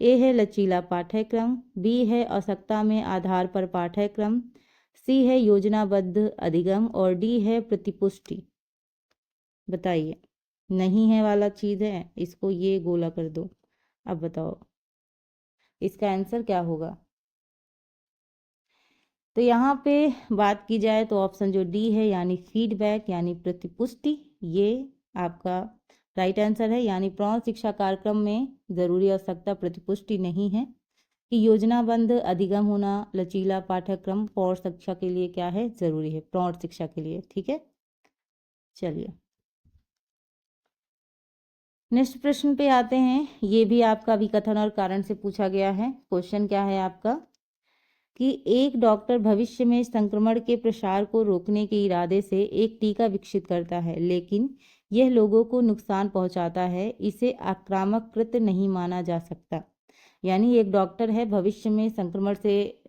ए है लचीला पाठ्यक्रम, बी है आवश्यकता में आधार पर पाठ्यक्रम, सी है योजनाबद्ध अधिगम और डी है प्रतिपुष्टि। बताइए, नहीं है वाला चीज़ है, इसको ये गोला कर दो। अब बताओ इसका आंसर क्या होगा। तो यहाँ पे बात की जाए तो ऑप्शन जो डी है, यानी फीडबैक यानी प्रतिपुष्टि, ये आपका राइट आंसर है। यानी प्रौढ़ शिक्षा कार्यक्रम में जरूरी आवश्यकता प्रतिपुष्टि नहीं है कि योजनाबद्ध अधिगम होना लचीला पाठ्यक्रम प्रौढ़ शिक्षा के लिए क्या है जरूरी है, प्रौढ़ शिक्षा के लिए। ठीक है, चलिए नेक्स्ट प्रश्न पे आते हैं। ये भी आपका विकथन और कारण से पूछा गया है। क्वेश्चन क्या है आपका कि एक डॉक्टर भविष्य में संक्रमण के प्रसार को रोकने के इरादे से एक टीका विकसित करता है, लेकिन यह लोगों को नुकसान पहुंचाता है, इसे आक्रामक कृत्य नहीं माना जा सकता। यानी एक डॉक्टर है, भविष्य में संक्रमण से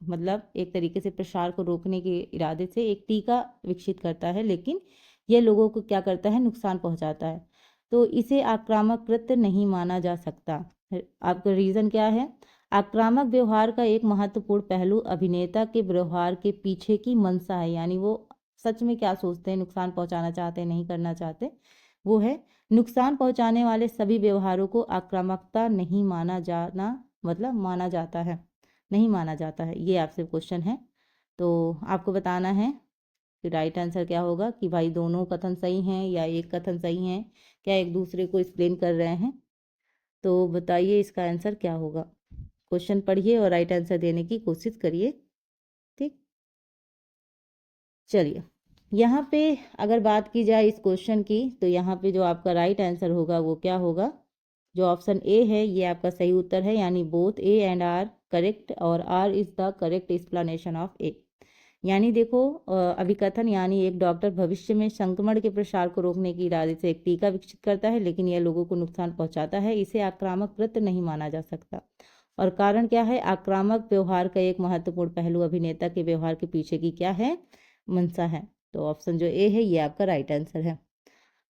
मतलब एक तरीके से प्रसार को रोकने के इरादे से एक टीका विकसित करता है, लेकिन यह लोगों को क्या करता है, नुकसान पहुंचाता है, तो इसे आक्रामक कृत्य नहीं माना जा सकता। आपका रीज़न क्या है, आक्रामक व्यवहार का एक महत्वपूर्ण पहलू अभिनेता के व्यवहार के पीछे की मंशा है, यानी वो सच में क्या सोचते हैं, नुकसान पहुंचाना चाहते हैं नहीं करना चाहते, वो है नुकसान पहुंचाने वाले सभी व्यवहारों को आक्रामकता नहीं माना जाना, मतलब माना जाता है, नहीं माना जाता है। ये आपसे क्वेश्चन है, तो आपको बताना है कि राइट आंसर क्या होगा, कि भाई दोनों कथन सही हैं या एक कथन सही है, क्या एक दूसरे को एक्सप्लेन कर रहे हैं। तो बताइए इसका आंसर क्या होगा। क्वेश्चन पढ़िए और राइट आंसर देने की कोशिश करिए। ठीक, चलिए यहाँ पे अगर बात की जाए इस क्वेश्चन की, तो यहाँ पे जो आपका राइट आंसर होगा वो क्या होगा, जो ऑप्शन ए है ये आपका सही उत्तर है, यानी both A and R correct और R is the correct explanation of A. यानी देखो अभिकथन, यानी एक डॉक्टर भविष्य में संक्रमण के प्रसार को रोकने के इरादे से एक टीका विकसित करता है, लेकिन यह लोगों को नुकसान पहुंचाता है, इसे आक्रामक कृत्य नहीं माना जा सकता। और कारण क्या है, आक्रामक व्यवहार का एक महत्वपूर्ण पहलू अभिनेता के व्यवहार के पीछे की क्या है, मंशा है। तो ऑप्शन जो ए है ये आपका राइट आंसर है।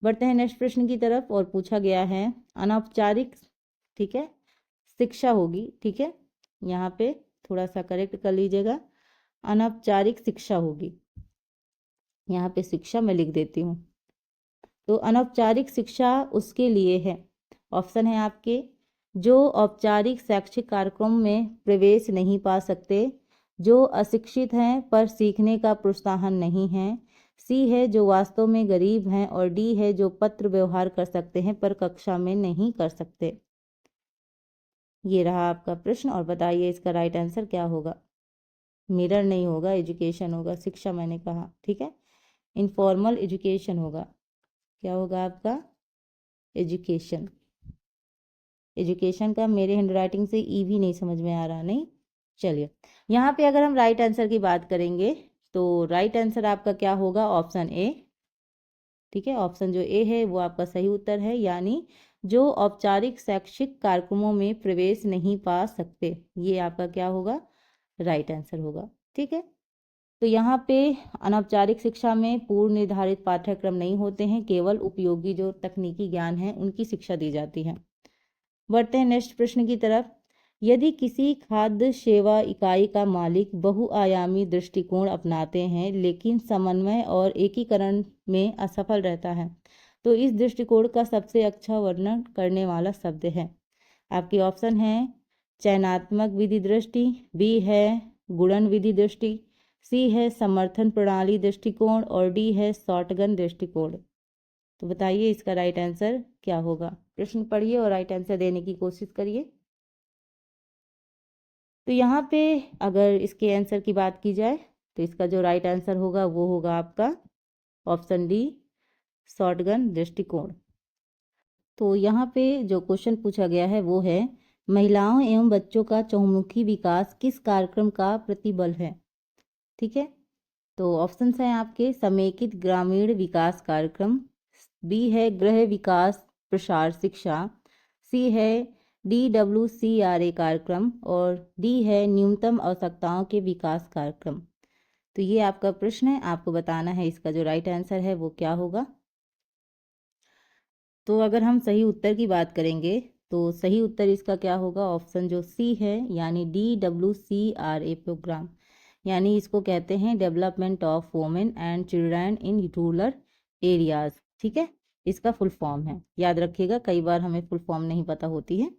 बढ़ते हैं नेक्स्ट प्रश्न की तरफ, और पूछा गया है अनौपचारिक, ठीक है, शिक्षा होगी। ठीक है, यहाँ पे थोड़ा सा करेक्ट कर लीजिएगा, अनौपचारिक शिक्षा होगी। यहाँ पे शिक्षा मैं लिख देती हूँ। तो अनौपचारिक शिक्षा उसके लिए है, ऑप्शन है आपके जो औपचारिक शैक्षिक कार्यक्रम में प्रवेश नहीं पा सकते, जो अशिक्षित हैं पर सीखने का प्रोत्साहन नहीं है, सी है जो वास्तव में गरीब हैं, और डी है जो पत्र व्यवहार कर सकते हैं पर कक्षा में नहीं कर सकते। ये रहा आपका प्रश्न, और बताइए इसका राइट आंसर क्या होगा। मिरर नहीं होगा, एजुकेशन होगा, शिक्षा मैंने कहा। ठीक है, इनफॉर्मल एजुकेशन होगा। क्या होगा आपका, एजुकेशन। एजुकेशन का मेरे हैंड राइटिंग से ई भी नहीं समझ में आ रहा, नहीं चलिए, यहाँ पे अगर हम राइट आंसर की बात करेंगे तो राइट आंसर आपका क्या होगा, ऑप्शन ए। ठीक है, ऑप्शन जो ए है वो आपका सही उत्तर है, यानी जो औपचारिक शैक्षिक कार्यक्रमों में प्रवेश नहीं पा सकते, ये आपका क्या होगा, राइट आंसर होगा। ठीक है, तो यहाँ पे अनौपचारिक शिक्षा में पूर्व निर्धारित पाठ्यक्रम नहीं होते हैं, केवल उपयोगी जो तकनीकी ज्ञान है उनकी शिक्षा दी जाती है। बढ़ते हैं नेक्स्ट प्रश्न की तरफ। यदि किसी खाद्य सेवा इकाई का मालिक बहुआयामी दृष्टिकोण अपनाते हैं लेकिन समन्वय और एकीकरण में असफल रहता है, तो इस दृष्टिकोण का सबसे अच्छा वर्णन करने वाला शब्द है। आपके ऑप्शन है चयनात्मक विधि दृष्टि, बी है गुणन विधि दृष्टि, सी है समर्थन प्रणाली दृष्टिकोण और डी है शॉटगन दृष्टिकोण। तो बताइए इसका राइट आंसर क्या होगा। प्रश्न पढ़िए और राइट आंसर देने की कोशिश करिए। तो यहाँ पे अगर इसके आंसर की बात की जाए तो इसका जो राइट आंसर होगा वो होगा आपका ऑप्शन डी, शॉटगन दृष्टिकोण। तो यहाँ पे जो क्वेश्चन पूछा गया है वो है महिलाओं एवं बच्चों का चहुमुखी विकास किस कार्यक्रम का प्रतिबल है। ठीक है, तो ऑप्शंस हैं आपके समेकित ग्रामीण विकास कार्यक्रम, बी है गृह विकास प्रसार शिक्षा, सी है DWCRA कार्यक्रम और डी है न्यूनतम आवश्यकताओं के विकास कार्यक्रम। तो ये आपका प्रश्न है, आपको बताना है इसका जो राइट आंसर है वो क्या होगा। तो अगर हम सही उत्तर की बात करेंगे तो सही उत्तर इसका क्या होगा, ऑप्शन जो सी है यानी DWCRA प्रोग्राम, यानी इसको कहते हैं development of women and children in rural areas. ठीक है, इसका फुल फॉर्म है, याद रखिएगा, कई बार हमें फुल फॉर्म नहीं पता होती है,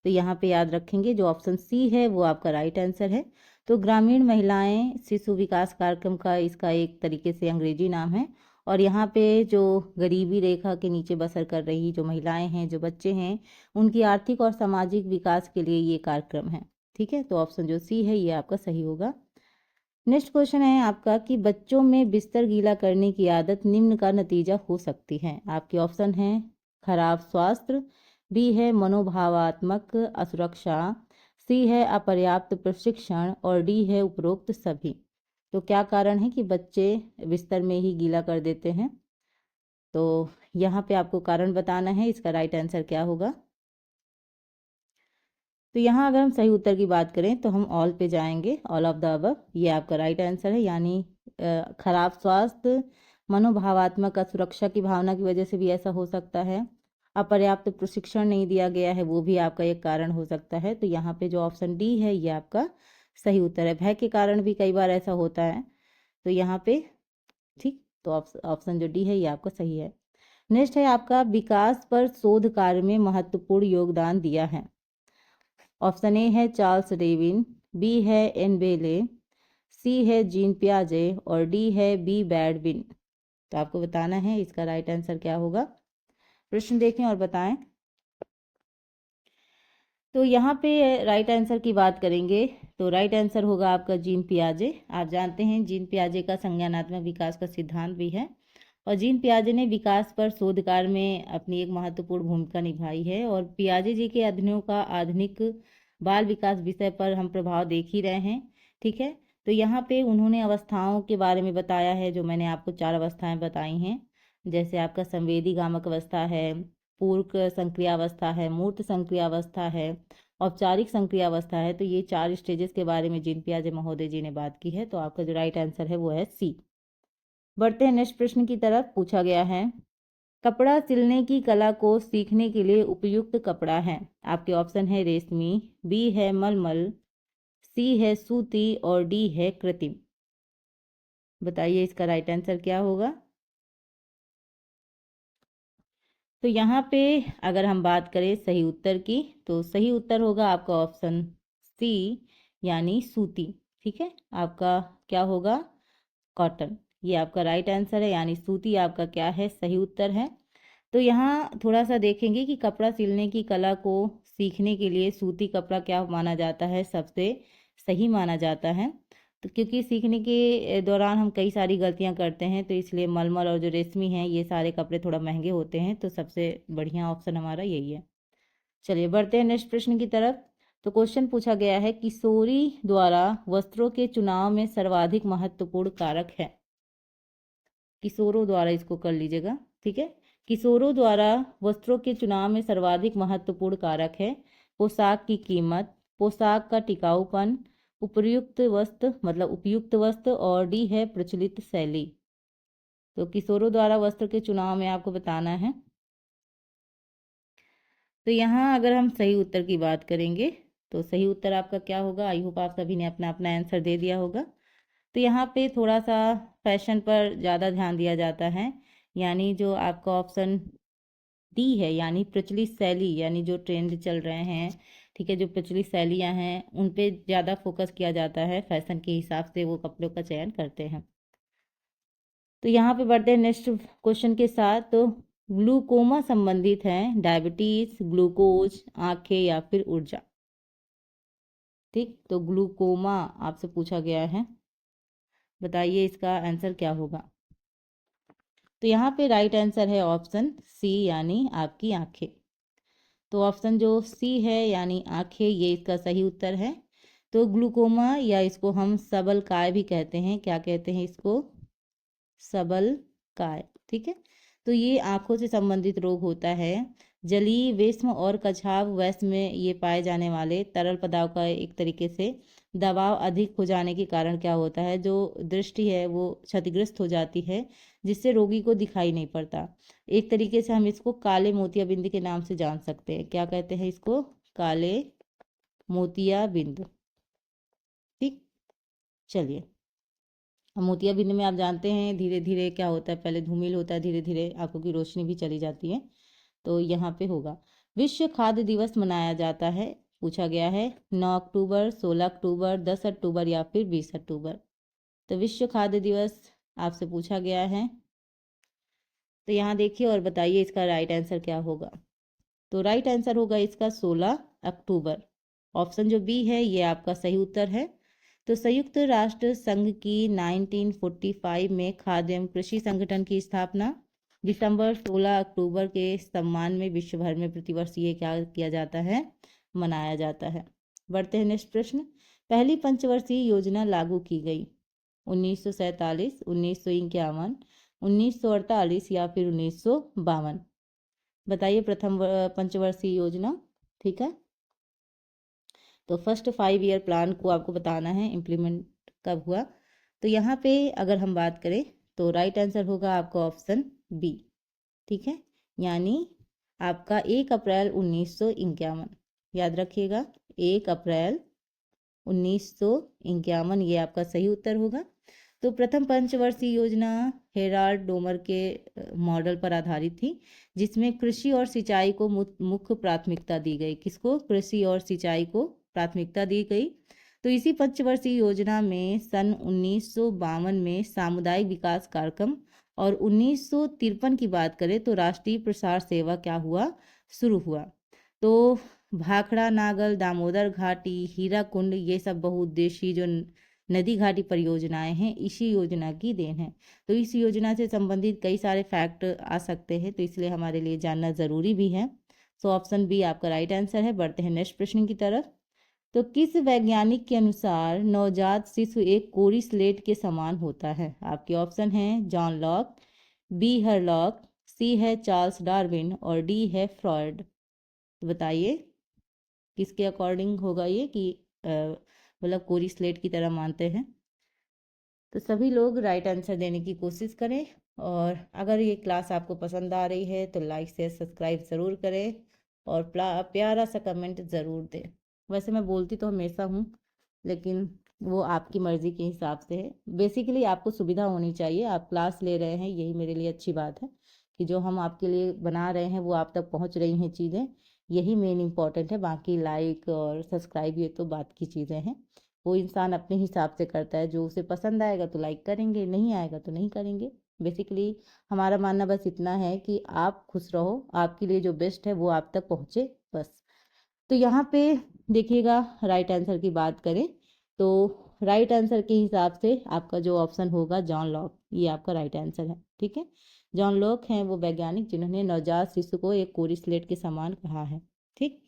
तो यहाँ पे याद रखेंगे जो ऑप्शन सी है वो आपका राइट आंसर है। तो ग्रामीण महिलाएं शिशु विकास कार्यक्रम का इसका एक तरीके से अंग्रेजी नाम है, और यहाँ पे जो गरीबी रेखा के नीचे बसर कर रही जो महिलाएं हैं, जो बच्चे हैं, उनकी आर्थिक और सामाजिक विकास के लिए ये कार्यक्रम है। ठीक है, तो ऑप्शन जो सी है ये आपका सही होगा। नेक्स्ट क्वेश्चन है आपका कि बच्चों में बिस्तर गीला करने की आदत निम्न का नतीजा हो सकती है। आपके ऑप्शन हैं खराब स्वास्थ्य, बी है मनोभावात्मक असुरक्षा, सी है अपर्याप्त प्रशिक्षण और डी है उपरोक्त सभी। तो क्या कारण है कि बच्चे बिस्तर में ही गीला कर देते हैं, तो यहाँ पे आपको कारण बताना है, इसका राइट आंसर क्या होगा। तो यहाँ अगर हम सही उत्तर की बात करें तो हम ऑल पे जाएंगे, ऑल ऑफ द अबव, ये आपका राइट आंसर है, यानी खराब स्वास्थ्य, मनोभावात्मक असुरक्षा की भावना की वजह से भी ऐसा हो सकता है, अपर्याप्त प्रशिक्षण नहीं दिया गया है वो भी आपका एक कारण हो सकता है। तो यहाँ पे जो ऑप्शन डी है ये आपका सही उत्तर है। भय के कारण भी कई बार ऐसा होता है, तो यहाँ पे ठीक, तो ऑप्शन जो डी है ये आपका सही है। नेक्स्ट है आपका विकास पर शोध कार्य में महत्वपूर्ण योगदान दिया है। ऑप्शन ए है चार्ल्स डेविन, बी है एन बेले, सी है जीन पियाजे और डी है बी बैडविन। तो आपको बताना है इसका राइट आंसर क्या होगा। प्रश्न देखें और बताएं। तो यहाँ पे राइट आंसर की बात करेंगे तो राइट आंसर होगा आपका जीन पियाजे। आप जानते हैं जीन पियाजे का संज्ञानात्मक विकास का सिद्धांत भी है, और जीन पियाजे ने विकास पर शोध कार्य में अपनी एक महत्वपूर्ण भूमिका निभाई है, और पियाजे जी के अध्ययनों का आधुनिक बाल विकास विषय पर हम प्रभाव देख ही रहे हैं। ठीक है, तो यहाँ पे उन्होंने अवस्थाओं के बारे में बताया है, जो मैंने आपको 4 अवस्थाएं बताई हैं, जैसे आपका संवेदी गामक अवस्था है, पूर्व संक्रियावस्था है, मूर्त संक्रियावस्था है, औपचारिक संक्रियावस्था है। तो ये 4 स्टेजेस के बारे में जीन पियाजे महोदय जी ने बात की है, तो आपका जो राइट आंसर है वो है सी। बढ़ते हैं नेक्स्ट प्रश्न की तरफ। पूछा गया है कपड़ा सिलने की कला को सीखने के लिए उपयुक्त कपड़ा है। आपके ऑप्शन है रेशमी, बी है मलमल, सी है सूती और डी है कृत्रिम। बताइए इसका राइट आंसर क्या होगा। तो यहाँ पे अगर हम बात करें सही उत्तर की तो सही उत्तर होगा आपका ऑप्शन सी, यानी सूती। ठीक है, आपका क्या होगा, कॉटन। ये आपका राइट आंसर है, यानी सूती आपका क्या है, सही उत्तर है। तो यहाँ थोड़ा सा देखेंगे कि कपड़ा सिलने की कला को सीखने के लिए सूती कपड़ा क्या माना जाता है, सबसे सही माना जाता है। तो क्योंकि सीखने के दौरान हम कई सारी गलतियां करते हैं, तो इसलिए मलमल और जो रेशमी हैं ये सारे कपड़े थोड़ा महंगे होते हैं, तो सबसे बढ़िया ऑप्शन हमारा यही है। चलिए बढ़ते हैं नेक्स्ट प्रश्न की तरफ। तो क्वेश्चन पूछा गया है किशोरी द्वारा वस्त्रों के चुनाव में सर्वाधिक महत्वपूर्ण कारक है। किशोरों द्वारा इसको कर लीजिएगा, ठीक है। किशोरों द्वारा वस्त्रों के चुनाव में सर्वाधिक महत्वपूर्ण कारक है पोशाक की कीमत, पोशाक का टिकाऊपन, उपयुक्त वस्त्र और डी है प्रचलित शैली। तो किशोरों द्वारा वस्त्र के चुनाव में आपको बताना है। तो यहाँ अगर हम सही उत्तर की बात करेंगे तो सही उत्तर आपका क्या होगा? आई होप आप सभी ने अपना अपना आंसर दे दिया होगा। तो यहाँ पे थोड़ा सा फैशन पर ज़्यादा ध्यान दिया जाता है, यानी जो आपका ऑप्शन डी है यानी प्रचलित शैली, यानी जो ट्रेंड चल रहे हैं, ठीक है, जो प्रचलित शैलियाँ हैं उन पे ज़्यादा फोकस किया जाता है, फैशन के हिसाब से वो कपड़ों का चयन करते हैं। तो यहाँ पे बढ़ते हैं नेक्स्ट क्वेश्चन के साथ। तो ग्लूकोमा संबंधित है डायबिटीज, ग्लूकोज, आंखें या फिर ऊर्जा। ठीक, तो ग्लूकोमा आपसे पूछा गया है, बताइए इसका आंसर क्या होगा? तो यहाँ पे राइट आंसर है ऑप्शन सी यानी आपकी आंखें। तो ऑप्शन जो सी है यानी आंखें, ये इसका सही उत्तर है। तो ग्लूकोमा या इसको हम सबल काय भी कहते हैं, क्या कहते हैं इसको? सबल काय, ठीक है। तो ये आंखों से संबंधित रोग होता है। जलीय विषम और कछाव वैश्य में ये पाए जाने वाले तरल पदार्थ का एक तरीके से दबाव अधिक हो जाने के कारण क्या होता है, जो दृष्टि है वो क्षतिग्रस्त हो जाती है, जिससे रोगी को दिखाई नहीं पड़ता। एक तरीके से हम इसको काले मोतियाबिंद के नाम से जान सकते हैं। क्या कहते हैं इसको? काले मोतियाबिंद। ठीक, चलिए। मोतियाबिंद में आप जानते हैं धीरे धीरे क्या होता है, पहले धूमिल होता है, धीरे धीरे आंखों की रोशनी भी चली जाती है। तो यहाँ पे होगा विश्व खाद्य दिवस मनाया जाता है, पूछा गया है 9 अक्टूबर, 16 अक्टूबर, 10 अक्टूबर या फिर 20 अक्टूबर। तो विश्व खाद्य दिवस आपसे पूछा गया है। तो यहाँ देखिए और बताइए इसका राइट आंसर क्या होगा? तो राइट आंसर होगा इसका 16 अक्टूबर। ऑप्शन जो बी है ये आपका सही उत्तर है। तो संयुक्त राष्ट्र संघ की 1945 में खाद्य एवं कृषि संगठन की स्थापना दिसंबर 16 अक्टूबर के सम्मान में विश्व भर में प्रतिवर्ष ये क्या किया जाता है, मनाया जाता है। बढ़ते हैं नेक्स्ट प्रश्न। पहली पंचवर्षीय योजना लागू की गई 1947, 1951, 1948 या फिर 1952। बताइए प्रथम पंचवर्षीय योजना, ठीक है। तो फर्स्ट 5 ईयर प्लान को आपको बताना है इम्प्लीमेंट कब हुआ। तो यहाँ पे अगर हम बात करें तो राइट आंसर होगा आपका ऑप्शन बी, ठीक है, यानी आपका 1 अप्रैल 1951। याद रखिएगा 1 अप्रैल 1951 ये आपका सही उत्तर होगा। तो प्रथम पंचवर्षीय योजना हेराल्ड डोमर के मॉडल पर आधारित थी, जिसमें कृषि और सिंचाई को मुख्य प्राथमिकता दी गई। किसको? कृषि और सिंचाई को प्राथमिकता दी गई। तो इसी पंचवर्षीय योजना में सन 1952 में सामुदायिक विकास कार्यक्रम और 1953 की बात करें तो राष्ट्रीय प्रसार सेवा क्या हुआ, शुरू हुआ। तो भाखड़ा नागल, दामोदर घाटी, हीराकुंड, ये सब बहुउद्देशीय जो नदी घाटी परियोजनाएं हैं इसी योजना की देन है। तो इस योजना से संबंधित कई सारे फैक्ट आ सकते हैं, तो इसलिए हमारे लिए जानना ज़रूरी भी है। सो ऑप्शन बी आपका राइट आंसर है। बढ़ते हैं नेक्स्ट प्रश्न की तरफ। तो किस वैज्ञानिक के अनुसार नवजात शिशु एक कोरी स्लेट के समान होता है? आपके ऑप्शन हैं जॉन लॉक, बी हरलॉक, सी है चार्ल्स डार्विन और डी है फ्रॉयड। तो बताइए किसके अकॉर्डिंग होगा ये कि मतलब कोरी स्लेट की तरह मानते हैं? तो सभी लोग राइट आंसर देने की कोशिश करें, और अगर ये क्लास आपको पसंद आ रही है तो लाइक शेयर सब्सक्राइब ज़रूर करें और प्यारा सा कमेंट ज़रूर दें। वैसे मैं बोलती तो हमेशा हूँ, लेकिन वो आपकी मर्ज़ी के हिसाब से है। बेसिकली आपको सुविधा होनी चाहिए, आप क्लास ले रहे हैं यही मेरे लिए अच्छी बात है कि जो हम आपके लिए बना रहे हैं वो आप तक पहुँच रही हैं चीज़ें, यही मेन इम्पॉर्टेंट है। बाकी लाइक और सब्सक्राइब ये तो बात की चीज़ें हैं, वो इंसान अपने हिसाब से करता है। जो उसे पसंद आएगा तो लाइक करेंगे, नहीं आएगा तो नहीं करेंगे। बेसिकली हमारा मानना बस इतना है कि आप खुश रहो, आपके लिए जो बेस्ट है वो आप तक पहुँचे बस। तो यहाँ पे देखिएगा राइट आंसर की बात करें तो राइट आंसर के हिसाब से आपका जो ऑप्शन होगा जॉन लॉक, ये आपका राइट आंसर है, ठीक है। जॉन लॉक हैं वो वैज्ञानिक जिन्होंने नवजात शिशु को एक कोरी स्लेट के समान कहा है, ठीक।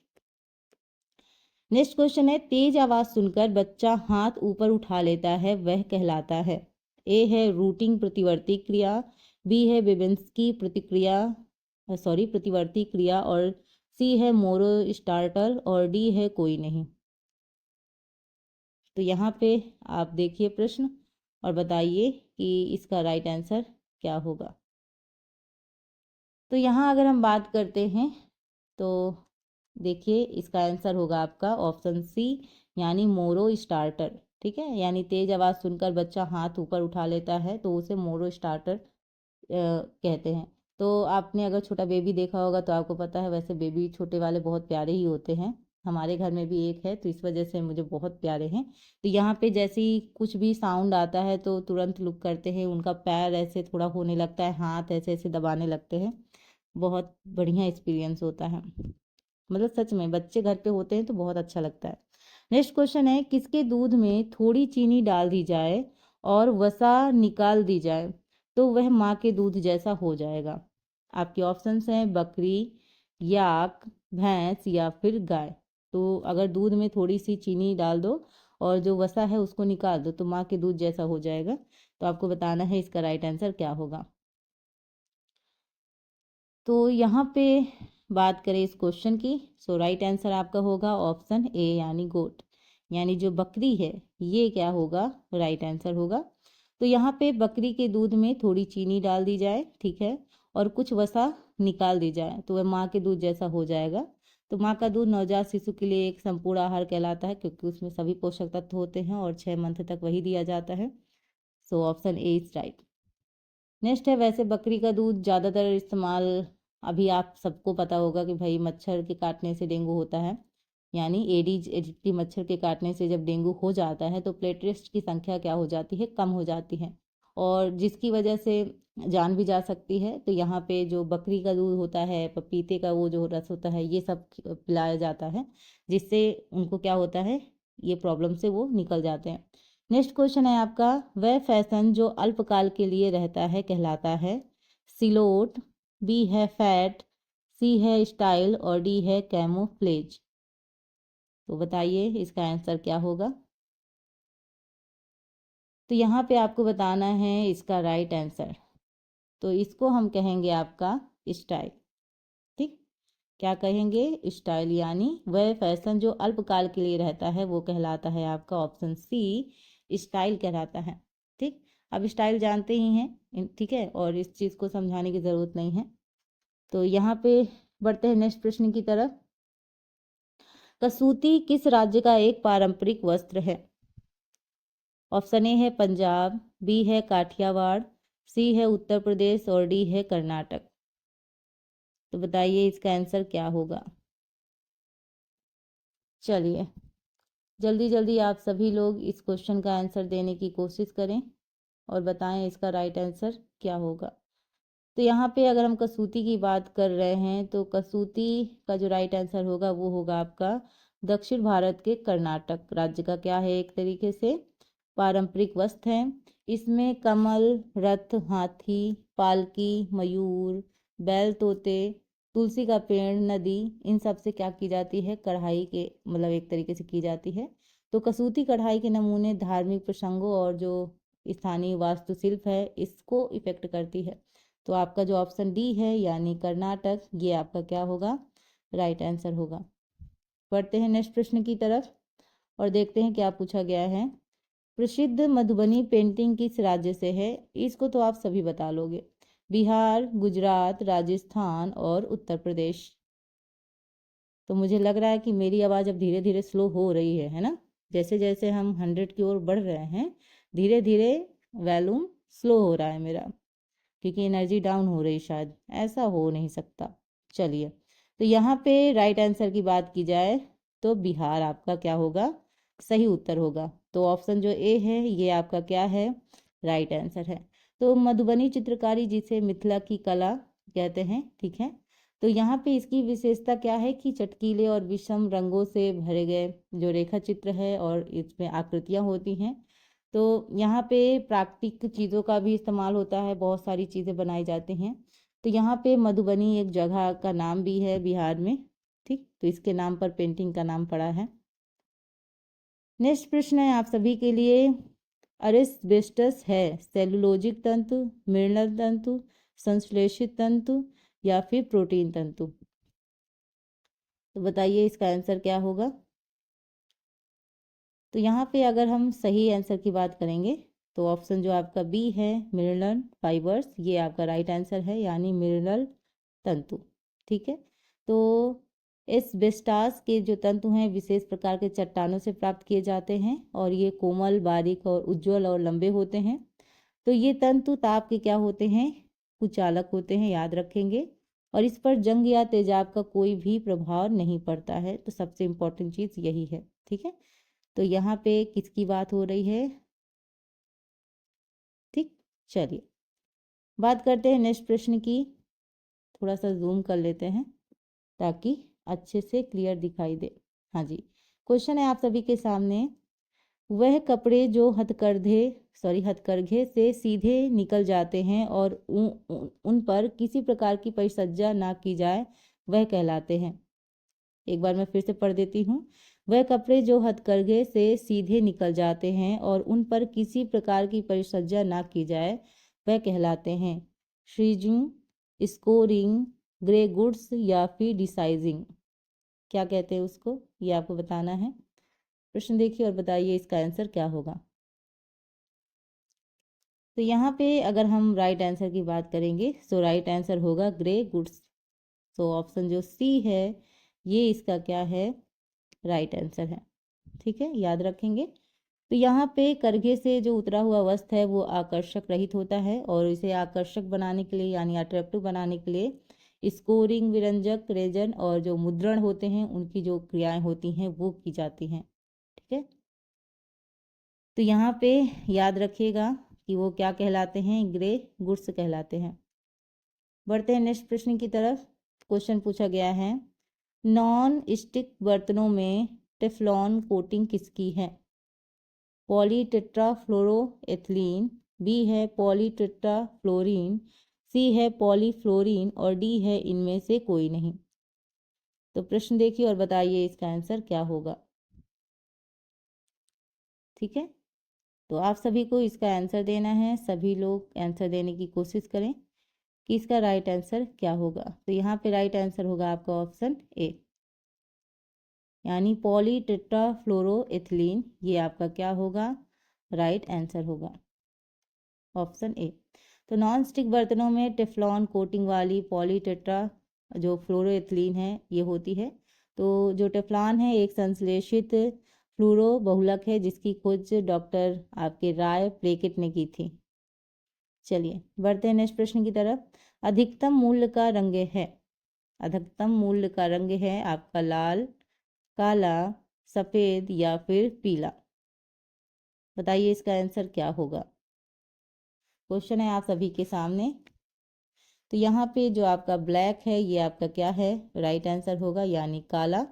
नेक्स्ट क्वेश्चन है, तेज आवाज सुनकर बच्चा हाथ ऊपर उठा लेता है, वह कहलाता है। ए है रूटिंग प्रतिवर्ती क्रिया, बी है बेबिंस्की प्रतिवर्ती क्रिया, और सी है मोरो स्टार्टर, और डी है कोई नहीं। तो यहाँ पे आप देखिए प्रश्न और बताइए कि इसका राइट आंसर क्या होगा। तो यहाँ अगर हम बात करते हैं तो देखिए इसका आंसर होगा आपका ऑप्शन सी, यानी मोरो स्टार्टर। ठीक है, यानी तेज आवाज़ सुनकर बच्चा हाथ ऊपर उठा लेता है तो उसे मोरो स्टार्टर कहते हैं। तो आपने अगर छोटा बेबी देखा होगा तो आपको पता है, वैसे बेबी छोटे वाले बहुत प्यारे ही होते हैं। हमारे घर में भी एक है तो इस वजह से मुझे बहुत प्यारे हैं। तो यहाँ पे जैसे ही कुछ भी साउंड आता है तो तुरंत लुक करते हैं, उनका पैर ऐसे थोड़ा होने लगता है, हाथ ऐसे ऐसे दबाने लगते हैं। बहुत बढ़िया एक्सपीरियंस होता है, मतलब सच में बच्चे घर पे होते हैं तो बहुत अच्छा लगता है। नेक्स्ट क्वेश्चन है, किसके दूध में थोड़ी चीनी डाल दी जाए और वसा निकाल दी जाए तो वह माँ के दूध जैसा हो जाएगा। आपके ऑप्शंस हैं बकरी, याक, भैंस या फिर गाय। तो अगर दूध में थोड़ी सी चीनी डाल दो और जो वसा है उसको निकाल दो तो माँ के दूध जैसा हो जाएगा। तो आपको बताना है इसका राइट आंसर क्या होगा। तो यहाँ पे बात करें इस क्वेश्चन की, सो राइट आंसर आपका होगा ऑप्शन ए, यानी गोट, यानी जो बकरी है ये क्या होगा, राइट आंसर होगा। तो यहाँ पे बकरी के दूध में थोड़ी चीनी डाल दी जाए, ठीक है, और कुछ वसा निकाल दी जाए तो वह माँ के दूध जैसा हो जाएगा। तो माँ का दूध नवजात शिशु के लिए एक संपूर्ण आहार कहलाता है, क्योंकि उसमें सभी पोषक तत्व होते हैं और 6 मंथ तक वही दिया जाता है। So option A is right. Next है, वैसे बकरी का दूध ज़्यादातर इस्तेमाल, अभी आप सबको पता होगा कि भाई मच्छर के काटने से डेंगू होता है, यानी एडीज एडिक्टी मच्छर के काटने से जब डेंगू हो जाता है तो प्लेटलेट्स की संख्या क्या हो जाती है, कम हो जाती है, और जिसकी वजह से जान भी जा सकती है। तो यहाँ पे जो बकरी का दूध होता है, पपीते का वो जो रस होता है, ये सब पिलाया जाता है, जिससे उनको क्या होता है, ये प्रॉब्लम से वो निकल जाते हैं। नेक्स्ट क्वेश्चन है आपका, वह फैशन जो अल्पकाल के लिए रहता है कहलाता है। सिलोट, बी है फैट, सी है स्टाइल, और डी है कैमोफ्लेज। तो बताइए इसका आंसर क्या होगा। तो यहाँ पे आपको बताना है इसका राइट आंसर। तो इसको हम कहेंगे आपका स्टाइल। ठीक, क्या कहेंगे, स्टाइल, यानी वह फैशन जो अल्पकाल के लिए रहता है वो कहलाता है आपका ऑप्शन सी, स्टाइल कहलाता है। ठीक, अब स्टाइल जानते ही हैं, ठीक है, और इस चीज़ को समझाने की ज़रूरत नहीं है। तो यहाँ पे बढ़ते हैं नेक्स्ट प्रश्न की तरफ। कसूती किस राज्य का एक पारंपरिक वस्त्र है। ऑप्शन ए है पंजाब, बी है काठियावाड़, सी है उत्तर प्रदेश, और डी है कर्नाटक। तो बताइए इसका आंसर क्या होगा। चलिए जल्दी जल्दी आप सभी लोग इस क्वेश्चन का आंसर देने की कोशिश करें और बताएं इसका राइट आंसर क्या होगा। तो यहाँ पे अगर हम कसूती की बात कर रहे हैं तो कसूती का जो राइट आंसर होगा वो होगा आपका दक्षिण भारत के कर्नाटक राज्य का क्या है, एक तरीके से पारंपरिक वस्त्र है। इसमें कमल, रथ, हाथी, पालकी, मयूर, बैल, तोते, तुलसी का पेड़, नदी, इन सब से क्या की जाती है, कढ़ाई के मतलब एक तरीके से की जाती है। तो कसूती कढ़ाई के नमूने धार्मिक प्रसंगों और जो स्थानीय वास्तुशिल्प है इसको इफेक्ट करती है। तो आपका जो ऑप्शन डी है यानी कर्नाटक, ये आपका क्या होगा, राइट आंसर होगा। बढ़ते हैं नेक्स्ट प्रश्न की तरफ और देखते हैं क्या पूछा गया है। प्रसिद्ध मधुबनी पेंटिंग किस राज्य से है, इसको तो आप सभी बता लोगे। बिहार, गुजरात, राजस्थान और उत्तर प्रदेश। तो मुझे लग रहा है कि मेरी आवाज़ अब धीरे धीरे स्लो हो रही है ना। जैसे जैसे हम 100 की ओर बढ़ रहे हैं धीरे धीरे वॉल्यूम स्लो हो रहा है मेरा, क्योंकि एनर्जी डाउन हो रही, शायद ऐसा हो नहीं सकता। चलिए, तो यहाँ पे राइट आंसर की बात की जाए तो बिहार आपका क्या होगा, सही उत्तर होगा। तो ऑप्शन जो ए है ये आपका क्या है, राइट आंसर है। तो मधुबनी चित्रकारी जिसे मिथिला की कला कहते हैं, ठीक है, तो यहाँ पे इसकी विशेषता क्या है कि चटकीले और विषम रंगों से भरे गए जो रेखा चित्र है और इसमें आकृतियाँ होती हैं। तो यहाँ पे प्राकृतिक चीज़ों का भी इस्तेमाल होता है, बहुत सारी चीज़ें बनाई जाती हैं। तो यहाँ पे मधुबनी एक जगह का नाम भी है बिहार में, ठीक, तो इसके नाम पर पेंटिंग का नाम पड़ा है। नेक्स्ट प्रश्न है आप सभी के लिए, अरिस्टबेस्टस है सेलुलोजिक तंतु, मिनरल तंतु, संश्लेषित तंतु या फिर प्रोटीन तंतु? तो बताइए इसका आंसर क्या होगा। तो यहाँ पे अगर हम सही आंसर की बात करेंगे तो ऑप्शन जो आपका बी है मिनरल फाइबर्स, ये आपका राइट आंसर है, यानी मिनरल तंतु। ठीक है, तो एस्बेस्टास के जो तंतु हैं विशेष प्रकार के चट्टानों से प्राप्त किए जाते हैं और ये कोमल, बारीक और उज्ज्वल और लंबे होते हैं। तो ये तंतु ताप के क्या होते हैं, कुचालक होते हैं, याद रखेंगे। और इस पर जंग या तेजाब का कोई भी प्रभाव नहीं पड़ता है, तो सबसे इम्पोर्टेंट चीज़ यही है। ठीक है, तो यहाँ पे किसकी बात हो रही है, ठीक। चलिए बात करते हैं नेक्स्ट प्रश्न की। थोड़ा सा जूम कर लेते हैं ताकि अच्छे से क्लियर दिखाई दे। हाँ जी, क्वेश्चन है आप सभी के सामने, वह कपड़े जो हथकरघे से सीधे निकल जाते हैं और उन पर किसी प्रकार की परिसज्जा ना की जाए वह कहलाते हैं। एक बार मैं फिर से पढ़ देती हूँ। वह कपड़े जो हथकरघे से सीधे निकल जाते हैं और उन पर किसी प्रकार की परिसज्जा ना की जाए वह कहलाते हैं श्रीजिंग, स्कोरिंग, ग्रे गुड्स या फिर डिसाइजिंग। क्या कहते हैं उसको, ये आपको बताना है। प्रश्न देखिए और बताइए इसका आंसर क्या होगा। तो यहाँ पे अगर हम राइट आंसर की बात करेंगे तो राइट आंसर होगा ग्रे गुड्स। तो ऑप्शन जो सी है ये इसका क्या है, राइट आंसर है। ठीक है, याद रखेंगे। तो यहाँ पे करघे से जो उतरा हुआ वस्त्र है वो आकर्षक रहित होता है और इसे आकर्षक बनाने के लिए यानी अट्रैक्टिव बनाने के लिए स्कोरिंग, विरंजक, रेजन और जो मुद्रण होते हैं उनकी जो क्रियाएं होती हैं वो की जाती हैं। ठीक है, तो यहाँ पे याद रखिएगा कि वो क्या कहलाते हैं, ग्रे गुड्स कहलाते हैं। बढ़ते हैं नेक्स्ट प्रश्न की तरफ। क्वेश्चन पूछा गया है, नॉन स्टिक बर्तनों में टेफ्लॉन कोटिंग किसकी है? पॉलीटेट्राफ्लोरोएथिलीन, बी है पॉलीटेट्राफ्लोरीन, सी है पॉलीफ्लोरीन और डी है इनमें से कोई नहीं। तो प्रश्न देखिए और बताइए इसका आंसर क्या होगा। ठीक है, तो आप सभी को इसका आंसर देना है। सभी लोग आंसर देने की कोशिश करें कि इसका राइट आंसर क्या होगा। तो यहाँ पे राइट आंसर होगा आपका ऑप्शन ए, यानी पॉलीटेट्राफ्लोरोएथिलीन, ये आपका क्या होगा, राइट आंसर होगा ऑप्शन ए। तो नॉन स्टिक बर्तनों में टेफ्लॉन कोटिंग वाली पॉलीटेट्रा जो फ्लोरोएथिलीन है ये होती है। तो जो टेफ्लॉन है एक संश्लेषित फ्लोरो बहुलक है जिसकी खोज डॉक्टर आपके राय ब्रैकेट ने की थी। चलिए बढ़ते हैं नेक्स्ट प्रश्न की तरफ। अधिकतम मूल्य का रंग है, अधिकतम मूल्य का रंग है आपका लाल, काला, सफ़ेद या फिर पीला। बताइए इसका आंसर क्या होगा। क्वेश्चन है आप सभी के सामने। तो यहाँ पे जो आपका ब्लैक है ये आपका क्या है, राइट आंसर होगा, यानी काला।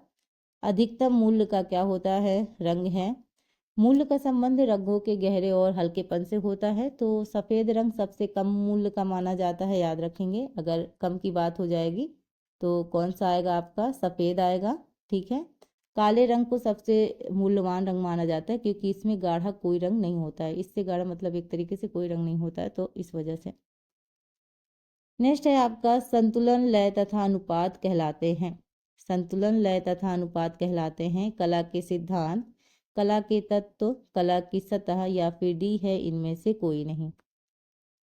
अधिकतम मूल्य का क्या होता है, रंग है। मूल्य का संबंध रंगों के गहरे और हल्केपन से होता है। तो सफ़ेद रंग सबसे कम मूल्य का माना जाता है, याद रखेंगे। अगर कम की बात हो जाएगी तो कौन सा आएगा, आपका सफ़ेद आएगा। ठीक है, काले रंग को सबसे मूल्यवान रंग माना जाता है क्योंकि इसमें गाढ़ा कोई रंग नहीं होता है। इससे गाढ़ा मतलब एक तरीके से कोई रंग नहीं होता है, तो इस वजह से। नेक्स्ट है आपका संतुलन, लय तथा अनुपात कहलाते हैं। संतुलन, लय तथा अनुपात कहलाते हैं कला के सिद्धांत, कला के तत्व, कला की सतह या फिर डी है इनमें से कोई नहीं।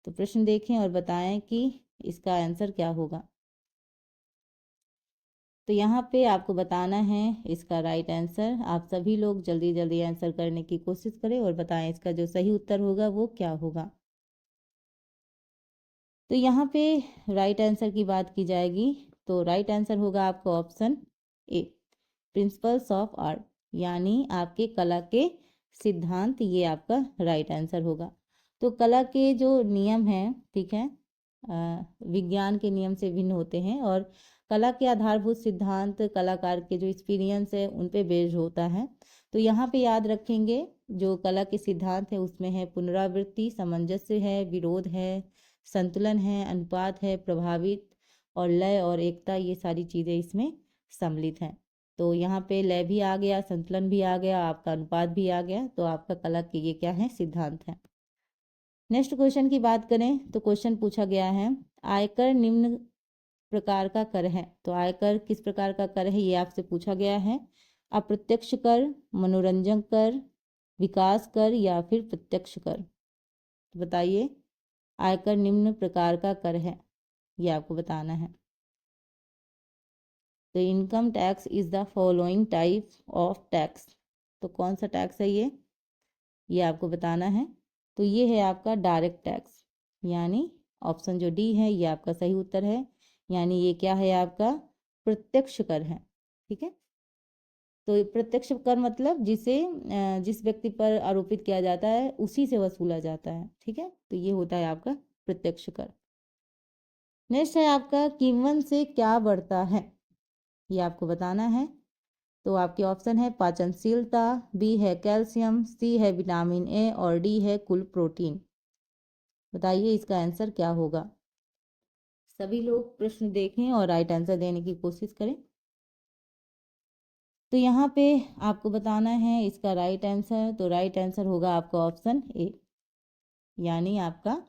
तो प्रश्न देखें और बताएं कि इसका आंसर क्या होगा। तो यहाँ पे आपको बताना है इसका राइट आंसर। आप सभी लोग जल्दी जल्दी आंसर करने की कोशिश करें और बताएं इसका जो सही उत्तर होगा वो क्या होगा। तो यहाँ पे राइट आंसर की बात की जाएगी तो राइट आंसर होगा आपका option A, principles of art, यानी आपके कला के सिद्धांत, ये आपका राइट आंसर होगा। तो कला के जो नियम हैं, ठीक है, विज्ञान के नियम से भिन्न होते हैं और कला के आधारभूत सिद्धांत कलाकार के जो एक्सपीरियंस है उन पे बेस्ड होता है। तो यहाँ पे याद रखेंगे जो कला के सिद्धांत है उसमें है पुनरावृत्ति, सामंजस्य है, विरोध है, संतुलन है, अनुपात है, प्रभावित और लय और एकता, ये सारी चीज़ें इसमें सम्मिलित हैं। तो यहाँ पे लय भी आ गया, संतुलन भी आ गया, आपका अनुपात भी आ गया। तो आपका कला के ये क्या है, सिद्धांत है। नेक्स्ट क्वेश्चन की बात करें तो क्वेश्चन पूछा गया है, आयकर निम्न प्रकार का कर है। तो आयकर किस प्रकार का कर है, ये आपसे पूछा गया है। अप्रत्यक्ष कर, मनोरंजन कर, विकास कर या फिर प्रत्यक्ष कर। तो बताइए, आयकर निम्न प्रकार का कर है, ये आपको बताना है। तो income tax is the following type of tax. तो कौन सा टैक्स है ये आपको बताना है। तो ये है आपका डायरेक्ट टैक्स, यानी ऑप्शन जो डी है ये आपका सही उत्तर है। यानी ये क्या है, आपका प्रत्यक्ष कर है। ठीक है, तो प्रत्यक्ष कर मतलब जिस व्यक्ति पर आरोपित किया जाता है उसी से वसूला जाता है। ठीक है, तो ये होता है आपका प्रत्यक्ष कर। नेक्स्ट है आपका, कीमत से क्या बढ़ता है, ये आपको बताना है। तो आपके ऑप्शन है पाचनशीलता, बी है कैल्शियम, सी है विटामिन ए और डी है कुल प्रोटीन। बताइए इसका आंसर क्या होगा। सभी लोग प्रश्न देखें और राइट आंसर देने की कोशिश करें। तो यहाँ पे आपको बताना है इसका राइट आंसर। तो राइट आंसर होगा आपका ऑप्शन ए, यानी आपका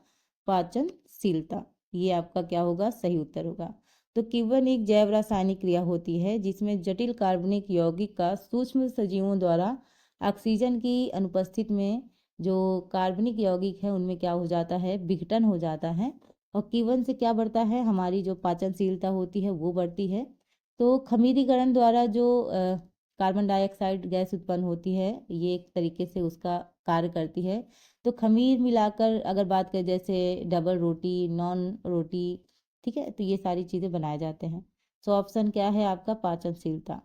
पाचनशीलता। ये आपका क्या होगा, सही उत्तर होगा। तो कीवन एक जैव रासायनिक क्रिया होती है जिसमें जटिल कार्बनिक यौगिक का सूक्ष्म सजीवों द्वारा ऑक्सीजन की अनुपस्थिति में जो कार्बनिक यौगिक है उनमें क्या हो जाता है, विघटन हो जाता है। और कीवन से क्या बढ़ता है, हमारी जो पाचनशीलता होती है वो बढ़ती है। तो खमीरीकरण द्वारा जो कार्बन डाइऑक्साइड गैस उत्पन्न होती है, ये एक तरीके से उसका कार्य करती है। तो खमीर मिलाकर अगर बात करें, जैसे डबल रोटी, नॉन रोटी, ठीक है, तो ये सारी चीज़ें बनाए जाते हैं। सो ऑप्शन क्या है आपका, पाचनशीलता।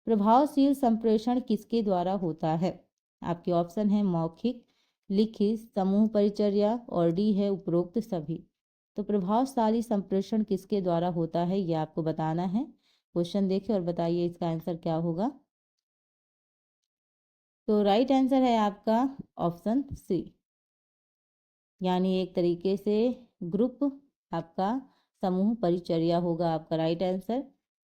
प्रभावशील संप्रेषण किसके द्वारा होता है। आपके ऑप्शन है मौखिक, लिखित, समूह परिचर्या और डी है उपरोक्त सभी। तो प्रभावशाली संप्रेषण किसके द्वारा होता है, ये आपको बताना है। क्वेश्चन देखिए और बताइए इसका आंसर क्या होगा। तो राइट आंसर है आपका ऑप्शन सी, यानी एक तरीके से ग्रुप, आपका समूह परिचर्या होगा आपका राइट आंसर।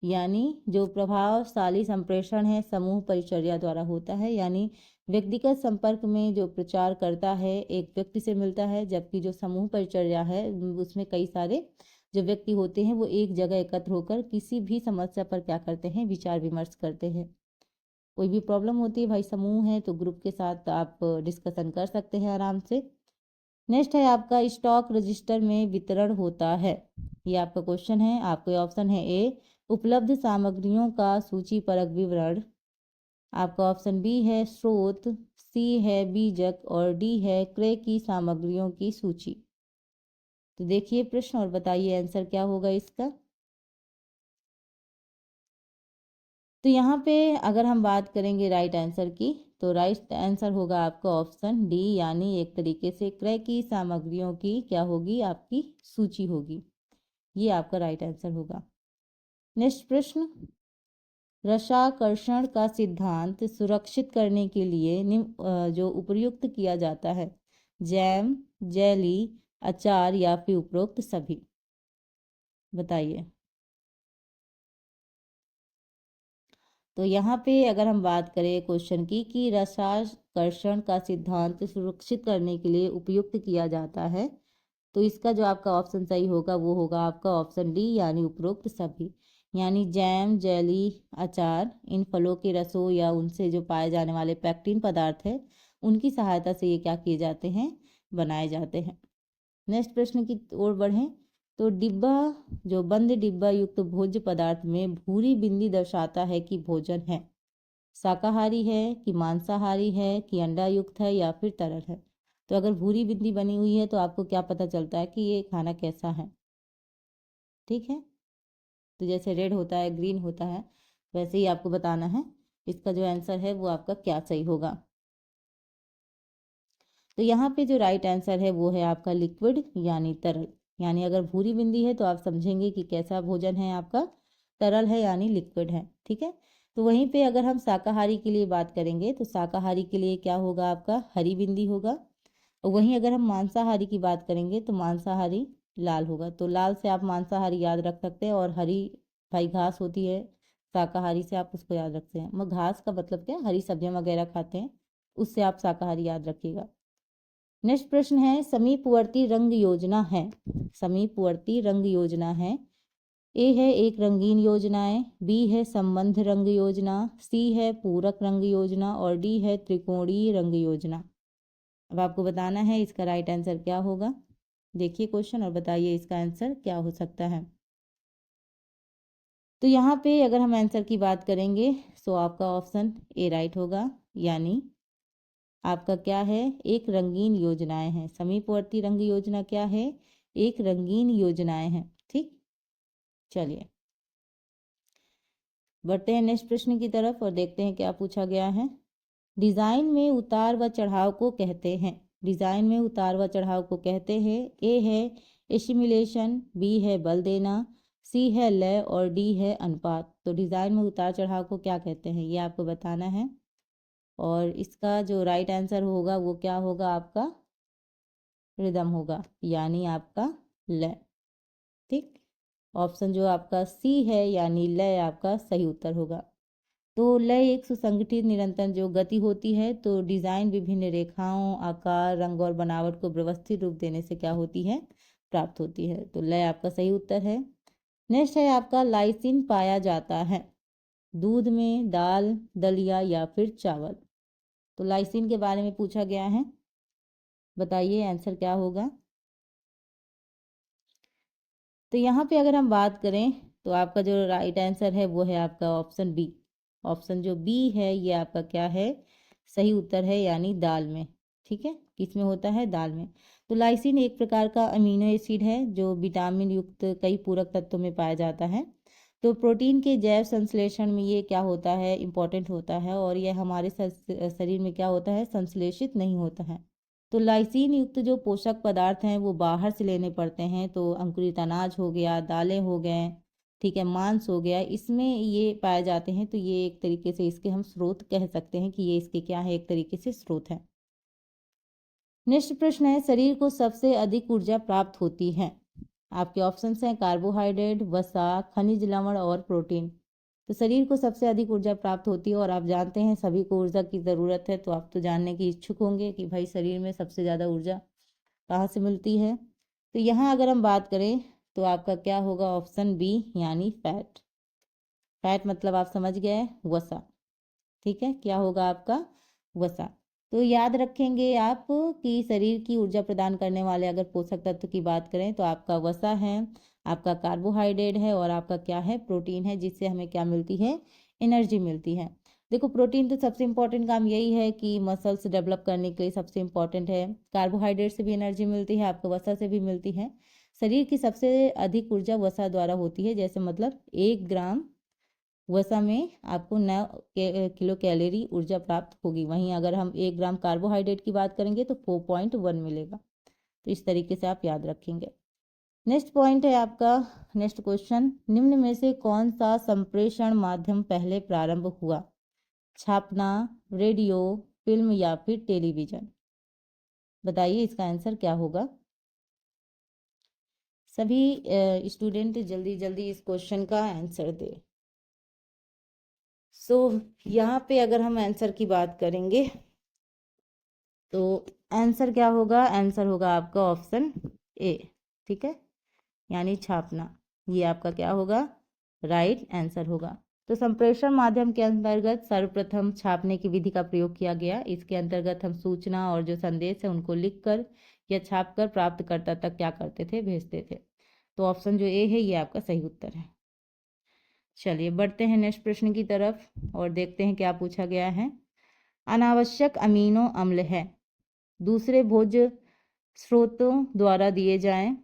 यानी जो प्रभावशाली संप्रेषण है समूह परिचर्या द्वारा होता है, यानी व्यक्तिगत संपर्क में जो प्रचार करता है एक व्यक्ति से मिलता है, जबकि जो समूह परिचर्या है उसमें कई सारे जो व्यक्ति होते हैं वो एक जगह एकत्र होकर किसी भी समस्या पर क्या करते हैं, विचार विमर्श करते हैं। कोई भी प्रॉब्लम होती है भाई, समूह है तो ग्रुप के साथ आप डिस्कशन कर सकते हैं आराम से। नेक्स्ट है आपका, स्टॉक रजिस्टर में वितरण होता है। ये आपका क्वेश्चन है। आपके ऑप्शन है ए, उपलब्ध सामग्रियों का सूचीपरक विवरण। आपका ऑप्शन बी है स्रोत, सी है बीजक और डी है क्रय की सामग्रियों की सूची। तो देखिए प्रश्न और बताइए आंसर क्या होगा इसका। तो यहाँ पे अगर हम बात करेंगे राइट आंसर की, तो राइट आंसर होगा आपका ऑप्शन डी, यानी एक तरीके से क्रय की सामग्रियों की क्या होगी, आपकी सूची होगी। ये आपका राइट आंसर होगा। नेक्स्ट प्रश्न, रसाकर्षण का सिद्धांत सुरक्षित करने के लिए जो उपयुक्त किया जाता है, जैम, जेली, अचार या फिर उपरोक्त सभी। बताइए। तो यहाँ पे अगर हम बात करें क्वेश्चन की कि रसाकर्षण का सिद्धांत सुरक्षित करने के लिए उपयुक्त किया जाता है, तो इसका जो आपका ऑप्शन सही होगा वो होगा आपका ऑप्शन डी, यानी उपरोक्त सभी। यानी जैम, जेली, अचार, इन फलों के रसों या उनसे जो पाए जाने वाले पैक्टिन पदार्थ है उनकी सहायता से ये क्या किए जाते हैं, बनाए जाते हैं। नेक्स्ट प्रश्न की ओर बढ़ें। तो डिब्बा, जो बंद डिब्बा युक्त भोज्य पदार्थ में भूरी बिंदी दर्शाता है कि भोजन है, शाकाहारी है कि मांसाहारी है कि अंडा युक्त है या फिर तरल है। तो अगर भूरी बिंदी बनी हुई है तो आपको क्या पता चलता है कि ये खाना कैसा है। ठीक है, तो जैसे रेड होता है, ग्रीन होता है, वैसे ही आपको बताना है इसका जो आंसर है वो आपका क्या सही होगा। तो यहाँ पे जो राइट आंसर है वो है आपका लिक्विड, यानी तरल। यानी अगर भूरी बिंदी है तो आप समझेंगे कि कैसा भोजन है आपका, तरल है यानी लिक्विड है। ठीक है, तो वहीं पे अगर हम शाकाहारी के लिए बात करेंगे तो शाकाहारी के लिए क्या होगा, आपका हरी बिंदी होगा। और वहीं अगर हम मांसाहारी की बात करेंगे तो मांसाहारी लाल होगा। तो लाल से आप मांसाहारी याद रख सकते हैं, और हरी भाई घास होती है, शाकाहारी से आप उसको याद रखते हैं। मगर घास का मतलब क्या है, हरी सब्जियां वगैरह खाते हैं, उससे आप शाकाहारी याद रखिएगा। नेक्स्ट प्रश्न है, समीपवर्ती रंग योजना है। समीपवर्ती रंग योजना है। ए है एक रंगीन योजनाएं, बी है संबंध रंग योजना, सी है पूरक रंग योजना और डी है त्रिकोणीय रंग योजना। अब आपको बताना है इसका राइट आंसर क्या होगा। देखिए क्वेश्चन और बताइए इसका आंसर क्या हो सकता है। तो यहाँ पे अगर हम आंसर की बात करेंगे तो आपका ऑप्शन ए राइट होगा, यानी आपका क्या है, एक रंगीन योजनाएं हैं। समीपवर्ती रंग योजना क्या है, एक रंगीन योजनाएं हैं। ठीक, चलिए बढ़ते हैं नेक्स्ट प्रश्न की तरफ और देखते हैं क्या पूछा गया है। डिजाइन में उतार व चढ़ाव को कहते हैं। डिजाइन में उतार व चढ़ाव को कहते हैं। ए है एसिमिलेशन, बी है बल देना, सी है लय और डी है अनुपात। तो डिजाइन में उतार चढ़ाव को क्या कहते हैं ये आपको बताना है, और इसका जो राइट आंसर होगा वो क्या होगा, आपका रिदम होगा, यानी आपका लय। ठीक, ऑप्शन जो आपका सी है यानी लय आपका सही उत्तर होगा। तो लय एक सुसंगठित निरंतर जो गति होती है, तो डिजाइन विभिन्न रेखाओं, आकार, रंग और बनावट को व्यवस्थित रूप देने से क्या होती है, प्राप्त होती है। तो लय आपका सही उत्तर है। नेक्स्ट है आपका, लाइसिन पाया जाता है दूध में, दाल, दलिया या फिर चावल। तो लाइसिन के बारे में पूछा गया है, बताइए आंसर क्या होगा। तो यहाँ पे अगर हम बात करें तो आपका जो राइट आंसर है वो है आपका ऑप्शन बी। ऑप्शन जो बी है ये आपका क्या है, सही उत्तर है, यानी दाल में। ठीक है, किस में होता है, दाल में। तो लाइसिन एक प्रकार का अमीनो एसिड है जो विटामिन युक्त कई पूरक तत्वों में पाया जाता है। तो प्रोटीन के जैव संश्लेषण में ये क्या होता है, इंपॉर्टेंट होता है, और यह हमारे शरीर में क्या होता है, संश्लेषित नहीं होता है। तो लाइसिन युक्त जो पोषक पदार्थ हैं वो बाहर से लेने पड़ते हैं। तो अंकुरित अनाज हो गया, दालें हो गए, ठीक है, मांस हो गया, इसमें ये पाए जाते हैं। तो ये एक तरीके से इसके हम स्रोत कह सकते हैं कि ये इसके क्या है, एक तरीके से स्रोत है। नेक्स्ट प्रश्न है, शरीर को सबसे अधिक ऊर्जा प्राप्त होती है। आपके ऑप्शंस हैं कार्बोहाइड्रेट, वसा, खनिज लवण और प्रोटीन। तो शरीर को सबसे अधिक ऊर्जा प्राप्त होती है, और आप जानते हैं सभी को ऊर्जा की ज़रूरत है, तो आप तो जानने की इच्छुक होंगे कि भाई शरीर में सबसे ज़्यादा ऊर्जा कहाँ से मिलती है। तो यहाँ अगर हम बात करें तो आपका क्या होगा, ऑप्शन बी, यानी फैट। फैट मतलब आप समझ गए, वसा। ठीक है, क्या होगा आपका, वसा। तो याद रखेंगे आप कि शरीर की ऊर्जा प्रदान करने वाले अगर पोषक तत्व की बात करें तो आपका वसा है, आपका कार्बोहाइड्रेट है, और आपका क्या है, प्रोटीन है, जिससे हमें क्या मिलती है, एनर्जी मिलती है। देखो प्रोटीन तो सबसे इंपॉर्टेंट काम यही है कि मसल्स डेवलप करने के लिए सबसे इंपॉर्टेंट है। कार्बोहाइड्रेट से भी एनर्जी मिलती है, आपको वसा से भी मिलती है। शरीर की सबसे अधिक ऊर्जा वसा द्वारा होती है, जैसे मतलब 1 ग्राम वसा में आपको 9 किलो कैलोरी ऊर्जा प्राप्त होगी। वहीं अगर हम 1 ग्राम कार्बोहाइड्रेट की बात करेंगे तो 4.1 मिलेगा। तो इस तरीके से आप याद रखेंगे। नेक्स्ट पॉइंट है आपका, नेक्स्ट क्वेश्चन, निम्न में से कौन सा संप्रेषण माध्यम पहले प्रारंभ हुआ, छापना, रेडियो, फिल्म या फिर टेलीविजन। बताइए इसका आंसर क्या होगा। सभी स्टूडेंट जल्दी जल्दी इस क्वेश्चन का आंसर दे। सो यहाँ पे अगर हम आंसर की बात करेंगे तो आंसर क्या होगा, आंसर होगा आपका ऑप्शन ए। ठीक है, यानी छापना, ये आपका क्या होगा, राइट आंसर होगा। तो संप्रेषण माध्यम के अंतर्गत सर्वप्रथम छापने की विधि का प्रयोग किया गया। इसके अंतर्गत हम सूचना और जो संदेश है उनको लिखकर या छापकर प्राप्तकर्ता तक क्या करते थे, भेजते थे। तो ऑप्शन जो ए है ये आपका सही उत्तर है। चलिए बढ़ते हैं नेक्स्ट प्रश्न की तरफ और देखते हैं क्या पूछा गया है। अनावश्यक अमीनो अम्ल है, दूसरे भोज्य स्रोतों द्वारा दिए जाएं।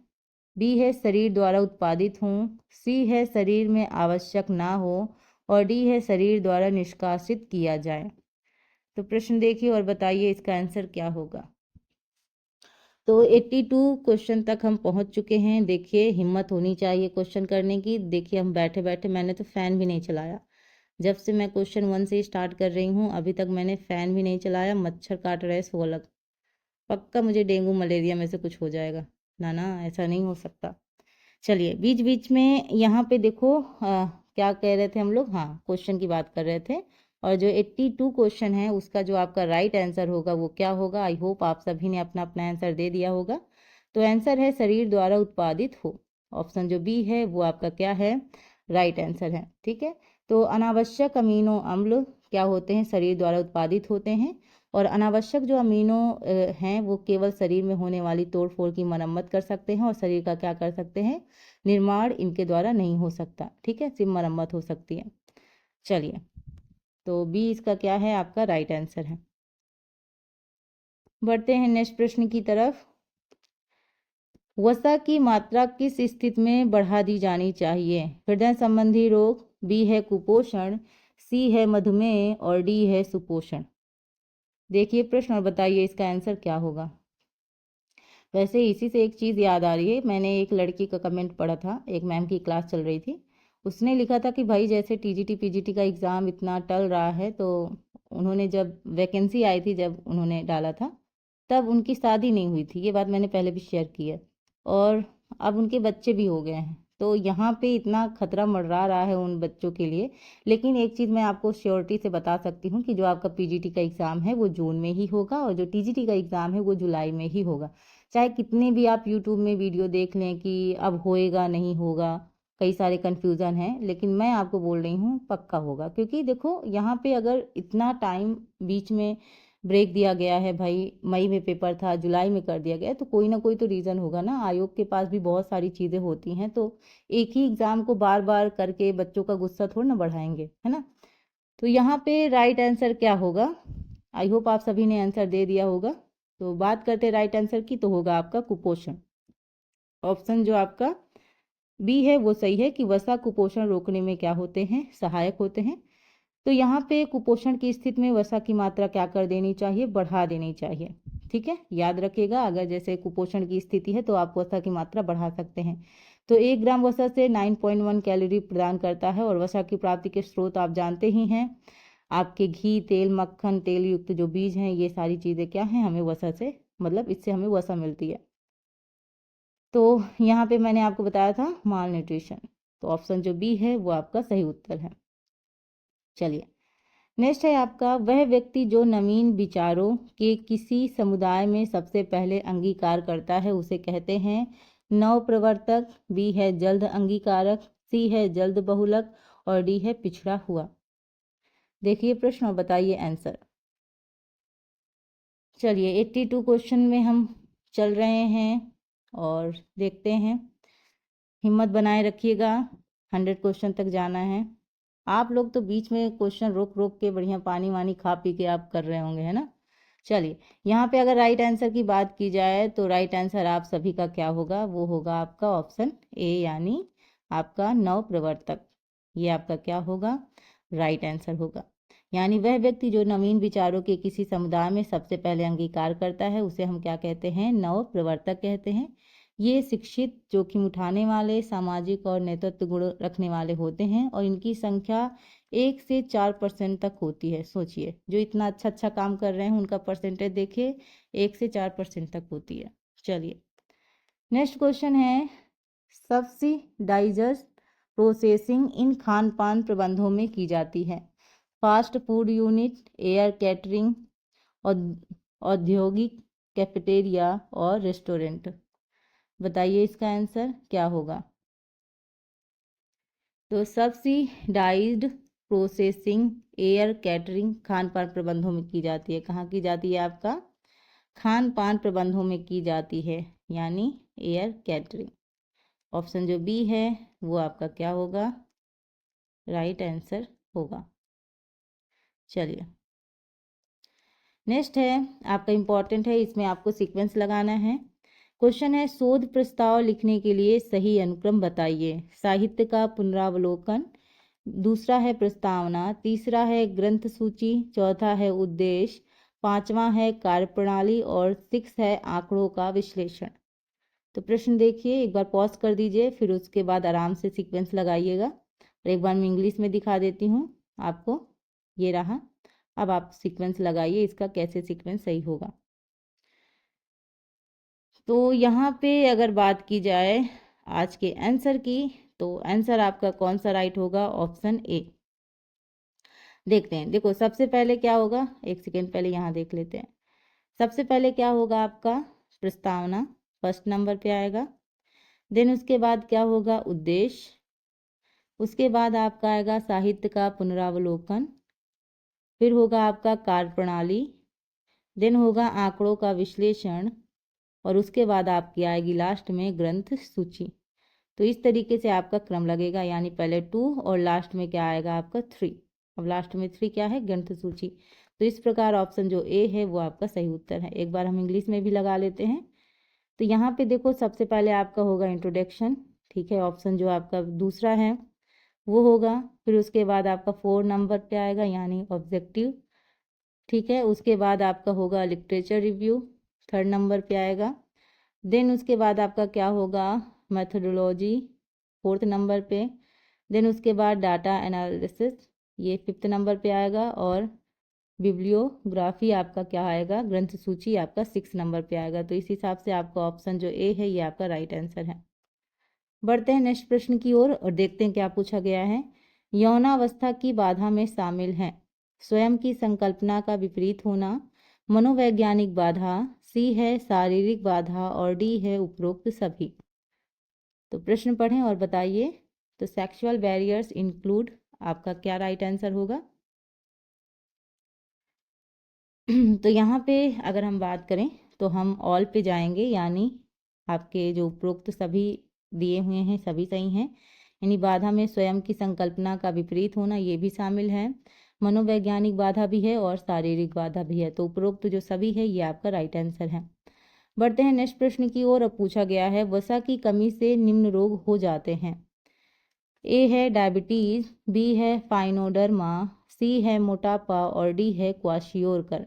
बी है शरीर द्वारा उत्पादित हों, सी है शरीर में आवश्यक ना हो, और डी है शरीर द्वारा निष्कासित किया जाए। तो प्रश्न देखिए और बताइए इसका आंसर क्या होगा। तो 82 क्वेश्चन तक हम पहुंच चुके हैं। देखिए हिम्मत होनी चाहिए क्वेश्चन करने की। देखिए हम बैठे बैठे, मैंने तो फ़ैन भी नहीं चलाया, जब से मैं क्वेश्चन 1 से स्टार्ट कर रही हूँ अभी तक मैंने फ़ैन भी नहीं चलाया। मच्छर काट रहे सो अलग, पक्का मुझे डेंगू मलेरिया में से कुछ हो जाएगा। ना ना, ऐसा नहीं हो सकता। चलिए बीच बीच में यहाँ पे देखो क्या कह रहे थे हम लोग, हाँ क्वेश्चन की बात कर रहे थे। और जो 82 क्वेश्चन है उसका जो आपका राइट आंसर होगा वो क्या होगा। आई होप आप सभी ने अपना अपना आंसर दे दिया होगा। तो आंसर है शरीर द्वारा उत्पादित हो। ऑप्शन जो बी है वो आपका क्या है, राइट आंसर है। ठीक है, तो अनावश्यक अमीनो अम्ल क्या होते हैं, शरीर द्वारा उत्पादित होते हैं। और अनावश्यक जो अमीनो हैं वो केवल शरीर में होने वाली तोड़फोड़ की मरम्मत कर सकते हैं और शरीर का क्या कर सकते हैं, निर्माण इनके द्वारा नहीं हो सकता। ठीक है, सिर्फ मरम्मत हो सकती है। चलिए, तो बी इसका क्या है, आपका राइट आंसर है। बढ़ते हैं नेक्स्ट प्रश्न की तरफ। वसा की मात्रा किस स्थिति में बढ़ा दी जानी चाहिए। हृदय संबंधी रोग, बी है कुपोषण, सी है मधुमेह और डी है सुपोषण। देखिए प्रश्न और बताइए इसका आंसर क्या होगा। वैसे इसी से एक चीज़ याद आ रही है, मैंने एक लड़की का कमेंट पढ़ा था, एक मैम की क्लास चल रही थी, उसने लिखा था कि भाई जैसे टीजीटी पीजीटी का एग्ज़ाम इतना टल रहा है, तो उन्होंने जब वैकेंसी आई थी, जब उन्होंने डाला था तब उनकी शादी नहीं हुई थी। ये बात मैंने पहले भी शेयर की है। और अब उनके बच्चे भी हो गए हैं, तो यहाँ पे इतना खतरा मंडरा रहा है उन बच्चों के लिए। लेकिन एक चीज़ मैं आपको श्योरिटी से बता सकती हूँ कि जो आपका पीजीटी का एग्ज़ाम है वो जून में ही होगा और जो टीजीटी का एग्ज़ाम है वो जुलाई में ही होगा। चाहे कितने भी आप यूट्यूब में वीडियो देख लें कि अब होएगा नहीं होगा, कई सारे कन्फ्यूज़न हैं, लेकिन मैं आपको बोल रही हूँ पक्का होगा। क्योंकि देखो यहाँ पे अगर इतना टाइम बीच में ब्रेक दिया गया है, भाई मई में पेपर था, जुलाई में कर दिया गया है, तो कोई ना कोई तो रीज़न होगा ना। आयोग के पास भी बहुत सारी चीज़ें होती हैं, तो एक ही एग्ज़ाम को बार बार करके बच्चों का गुस्सा थोड़ा ना बढ़ाएंगे, है ना। तो यहाँ पे राइट आंसर क्या होगा, आई होप आप सभी ने आंसर दे दिया होगा। तो बात करते हैं राइट आंसर की, तो होगा आपका कुपोषण। ऑप्शन जो आपका बी है वो सही है कि वसा कुपोषण रोकने में क्या होते हैं, सहायक होते हैं। तो यहाँ पे कुपोषण की स्थिति में वसा की मात्रा क्या कर देनी चाहिए, बढ़ा देनी चाहिए। ठीक है, याद रखिएगा, अगर जैसे कुपोषण की स्थिति है तो आप वसा की मात्रा बढ़ा सकते हैं। तो 1 ग्राम वसा से 9.1 कैलोरी प्रदान करता है। और वसा की प्राप्ति के स्रोत आप जानते ही हैं, आपके घी, तेल, मक्खन, तेल युक्त जो बीज हैं, ये सारी चीज़ें क्या हैं, हमें वसा से, मतलब इससे हमें वसा मिलती है। तो यहाँ पे मैंने आपको बताया था माल न्यूट्रिशन, तो ऑप्शन जो बी है वो आपका सही उत्तर है। चलिए, नेक्स्ट है आपका, वह व्यक्ति जो नवीन विचारों के किसी समुदाय में सबसे पहले अंगीकार करता है उसे कहते हैं नव प्रवर्तक, बी है जल्द अंगीकारक, सी है जल्द बहुलक और डी है पिछड़ा हुआ। देखिए प्रश्न और बताइए आंसर। चलिए 82 क्वेश्चन में हम चल रहे हैं और देखते हैं, हिम्मत बनाए रखिएगा, 100 क्वेश्चन तक जाना है। आप लोग तो बीच में क्वेश्चन रोक रोक के बढ़िया पानी वानी खा पी के आप कर रहे होंगे, है ना। चलिए, यहाँ पे अगर राइट आंसर की बात की जाए तो राइट आंसर आप सभी का क्या होगा, वो होगा आपका ऑप्शन ए, यानी आपका नव प्रवर्तक। ये आपका क्या होगा, राइट आंसर होगा। यानी वह व्यक्ति जो नवीन विचारों के किसी समुदाय में सबसे पहले अंगीकार करता है उसे हम क्या कहते हैं, नव प्रवर्तक कहते हैं। ये शिक्षित, जोखिम उठाने वाले, सामाजिक और नेतृत्व गुण रखने वाले होते हैं और इनकी संख्या 1 से 4% तक होती है। सोचिए, जो इतना अच्छा अच्छा काम कर रहे हैं उनका परसेंटेज देखिए 1 से 4% तक होती है। चलिए, नेक्स्ट क्वेश्चन है, सब्सिडाइज्ड प्रोसेसिंग इन खान पान प्रबंधों में की जाती है। Fast food unit, air catering, औद्योगिक कैफेटेरिया और रेस्टोरेंट। बताइए इसका आंसर क्या होगा। तो subsidised processing, air catering Khan पान प्रबंधों में की जाती है। कहाँ की जाती है, आपका खान पान प्रबंधों में की जाती है, यानी एयर कैटरिंग। ऑप्शन जो बी है वो आपका क्या होगा, राइट आंसर होगा। चलिए, नेक्स्ट है आपका इम्पॉर्टेंट है, इसमें आपको सीक्वेंस लगाना है। क्वेश्चन है, शोध प्रस्ताव लिखने के लिए सही अनुक्रम बताइए। साहित्य का पुनरावलोकन, दूसरा है प्रस्तावना, तीसरा है ग्रंथ सूची, चौथा है उद्देश्य, पांचवा है कार्यप्रणाली और 6 है आंकड़ों का विश्लेषण। तो प्रश्न देखिए, एक बार पॉज कर दीजिए, फिर उसके बाद आराम से सीक्वेंस लगाइएगा। और एक बार मैं इंग्लिश में दिखा देती हूँ आपको, ये रहा। अब आप सीक्वेंस लगाइए, इसका कैसे सीक्वेंस सही होगा। तो यहाँ पे अगर बात की जाए आज के आंसर की, तो आंसर आपका कौन सा राइट होगा? Option A. देखते हैं, देखो सबसे पहले क्या होगा, एक सेकेंड पहले यहाँ देख लेते हैं। सबसे पहले क्या होगा आपका? प्रस्तावना फर्स्ट नंबर पे आएगा। देन उसके बाद क्या होगा? उद्देश्य। उसके बाद आपका आएगा साहित्य का पुनरावलोकन। फिर होगा आपका कार्यप्रणाली। देन होगा आंकड़ों का विश्लेषण। और उसके बाद आपकी आएगी लास्ट में ग्रंथ सूची। तो इस तरीके से आपका क्रम लगेगा, यानी पहले 2 और लास्ट में क्या आएगा आपका 3। अब लास्ट में 3 क्या है? ग्रंथ सूची। तो इस प्रकार ऑप्शन जो ए है वो आपका सही उत्तर है। एक बार हम इंग्लिश में भी लगा लेते हैं। तो यहाँ पे देखो सबसे पहले आपका होगा इंट्रोडक्शन, ठीक है। ऑप्शन जो आपका दूसरा है वो होगा। फिर उसके बाद आपका 4 नंबर पे आएगा यानी ऑब्जेक्टिव, ठीक है। उसके बाद आपका होगा लिटरेचर रिव्यू, 3rd नंबर पे आएगा। देन उसके बाद आपका क्या होगा? मेथोडोलॉजी, 4th नंबर पे। देन उसके बाद डाटा एनालिसिस, ये 5th नंबर पे आएगा। और बिब्लियोग्राफी आपका क्या आएगा? ग्रंथ सूची आपका 6 नंबर पे आएगा। तो इस हिसाब से आपका ऑप्शन जो ए है ये आपका राइट आंसर है। बढ़ते हैं नेक्स्ट प्रश्न की ओर और देखते हैं क्या पूछा गया है। यौनावस्था की बाधा में शामिल है स्वयं की संकल्पना का विपरीत होना, मनोवैज्ञानिक बाधा, सी है शारीरिक बाधा और डी है उपरोक्त सभी। तो प्रश्न पढ़ें और बताइए। तो सेक्सुअल बैरियर्स इंक्लूड आपका क्या राइट आंसर होगा? तो यहाँ पे अगर हम बात करें तो हम ऑल पे जाएंगे, यानी आपके जो उपरोक्त सभी दिए हुए हैं सभी सही हैं। यानी बाधा में स्वयं की संकल्पना का विपरीत होना ये भी शामिल है, मनोवैज्ञानिक बाधा भी है और शारीरिक बाधा भी है। तो उपरोक्त जो सभी है ये आपका राइट आंसर है। बढ़ते हैं नेक्स्ट प्रश्न की ओर। अब पूछा गया है वसा की कमी से निम्न रोग हो जाते हैं। ए है डायबिटीज, बी है फाइनोडर्मा, सी है मोटापा और डी है क्वाशियोरकर।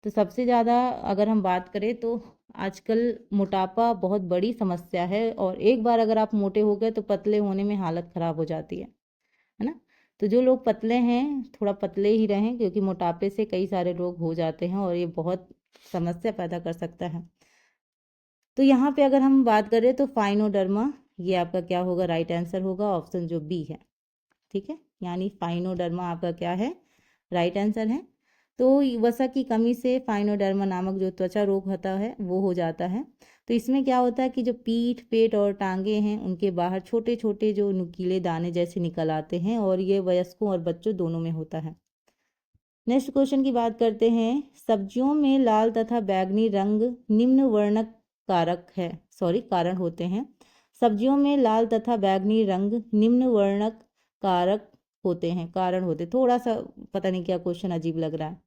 तो सबसे ज़्यादा अगर हम बात करें तो आजकल मोटापा बहुत बड़ी समस्या है, और एक बार अगर आप मोटे हो गए तो पतले होने में हालत ख़राब हो जाती है ना। तो जो लोग पतले हैं थोड़ा पतले ही रहें, क्योंकि मोटापे से कई सारे रोग हो जाते हैं और ये बहुत समस्या पैदा कर सकता है। तो यहाँ पे अगर हम बात करें तो फाइनोडर्मा ये आपका क्या होगा? राइट आंसर होगा ऑप्शन जो बी है, ठीक है। यानी फाइनोडर्मा आपका क्या है? राइट आंसर है। तो वसा की कमी से फाइनोडर्मा नामक जो त्वचा रोग होता है वो हो जाता है। तो इसमें क्या होता है कि जो पीठ, पेट और टांगे हैं उनके बाहर छोटे छोटे जो नुकीले दाने जैसे निकल आते हैं, और ये वयस्कों और बच्चों दोनों में होता है। नेक्स्ट क्वेश्चन की बात करते हैं। सब्जियों में लाल तथा बैंगनी रंग निम्न वर्णक कारण होते हैं। सब्जियों में लाल तथा बैंगनी रंग निम्न वर्णक कारक होते हैं, कारण होते। थोड़ा सा पता नहीं क्या क्वेश्चन अजीब लग रहा है।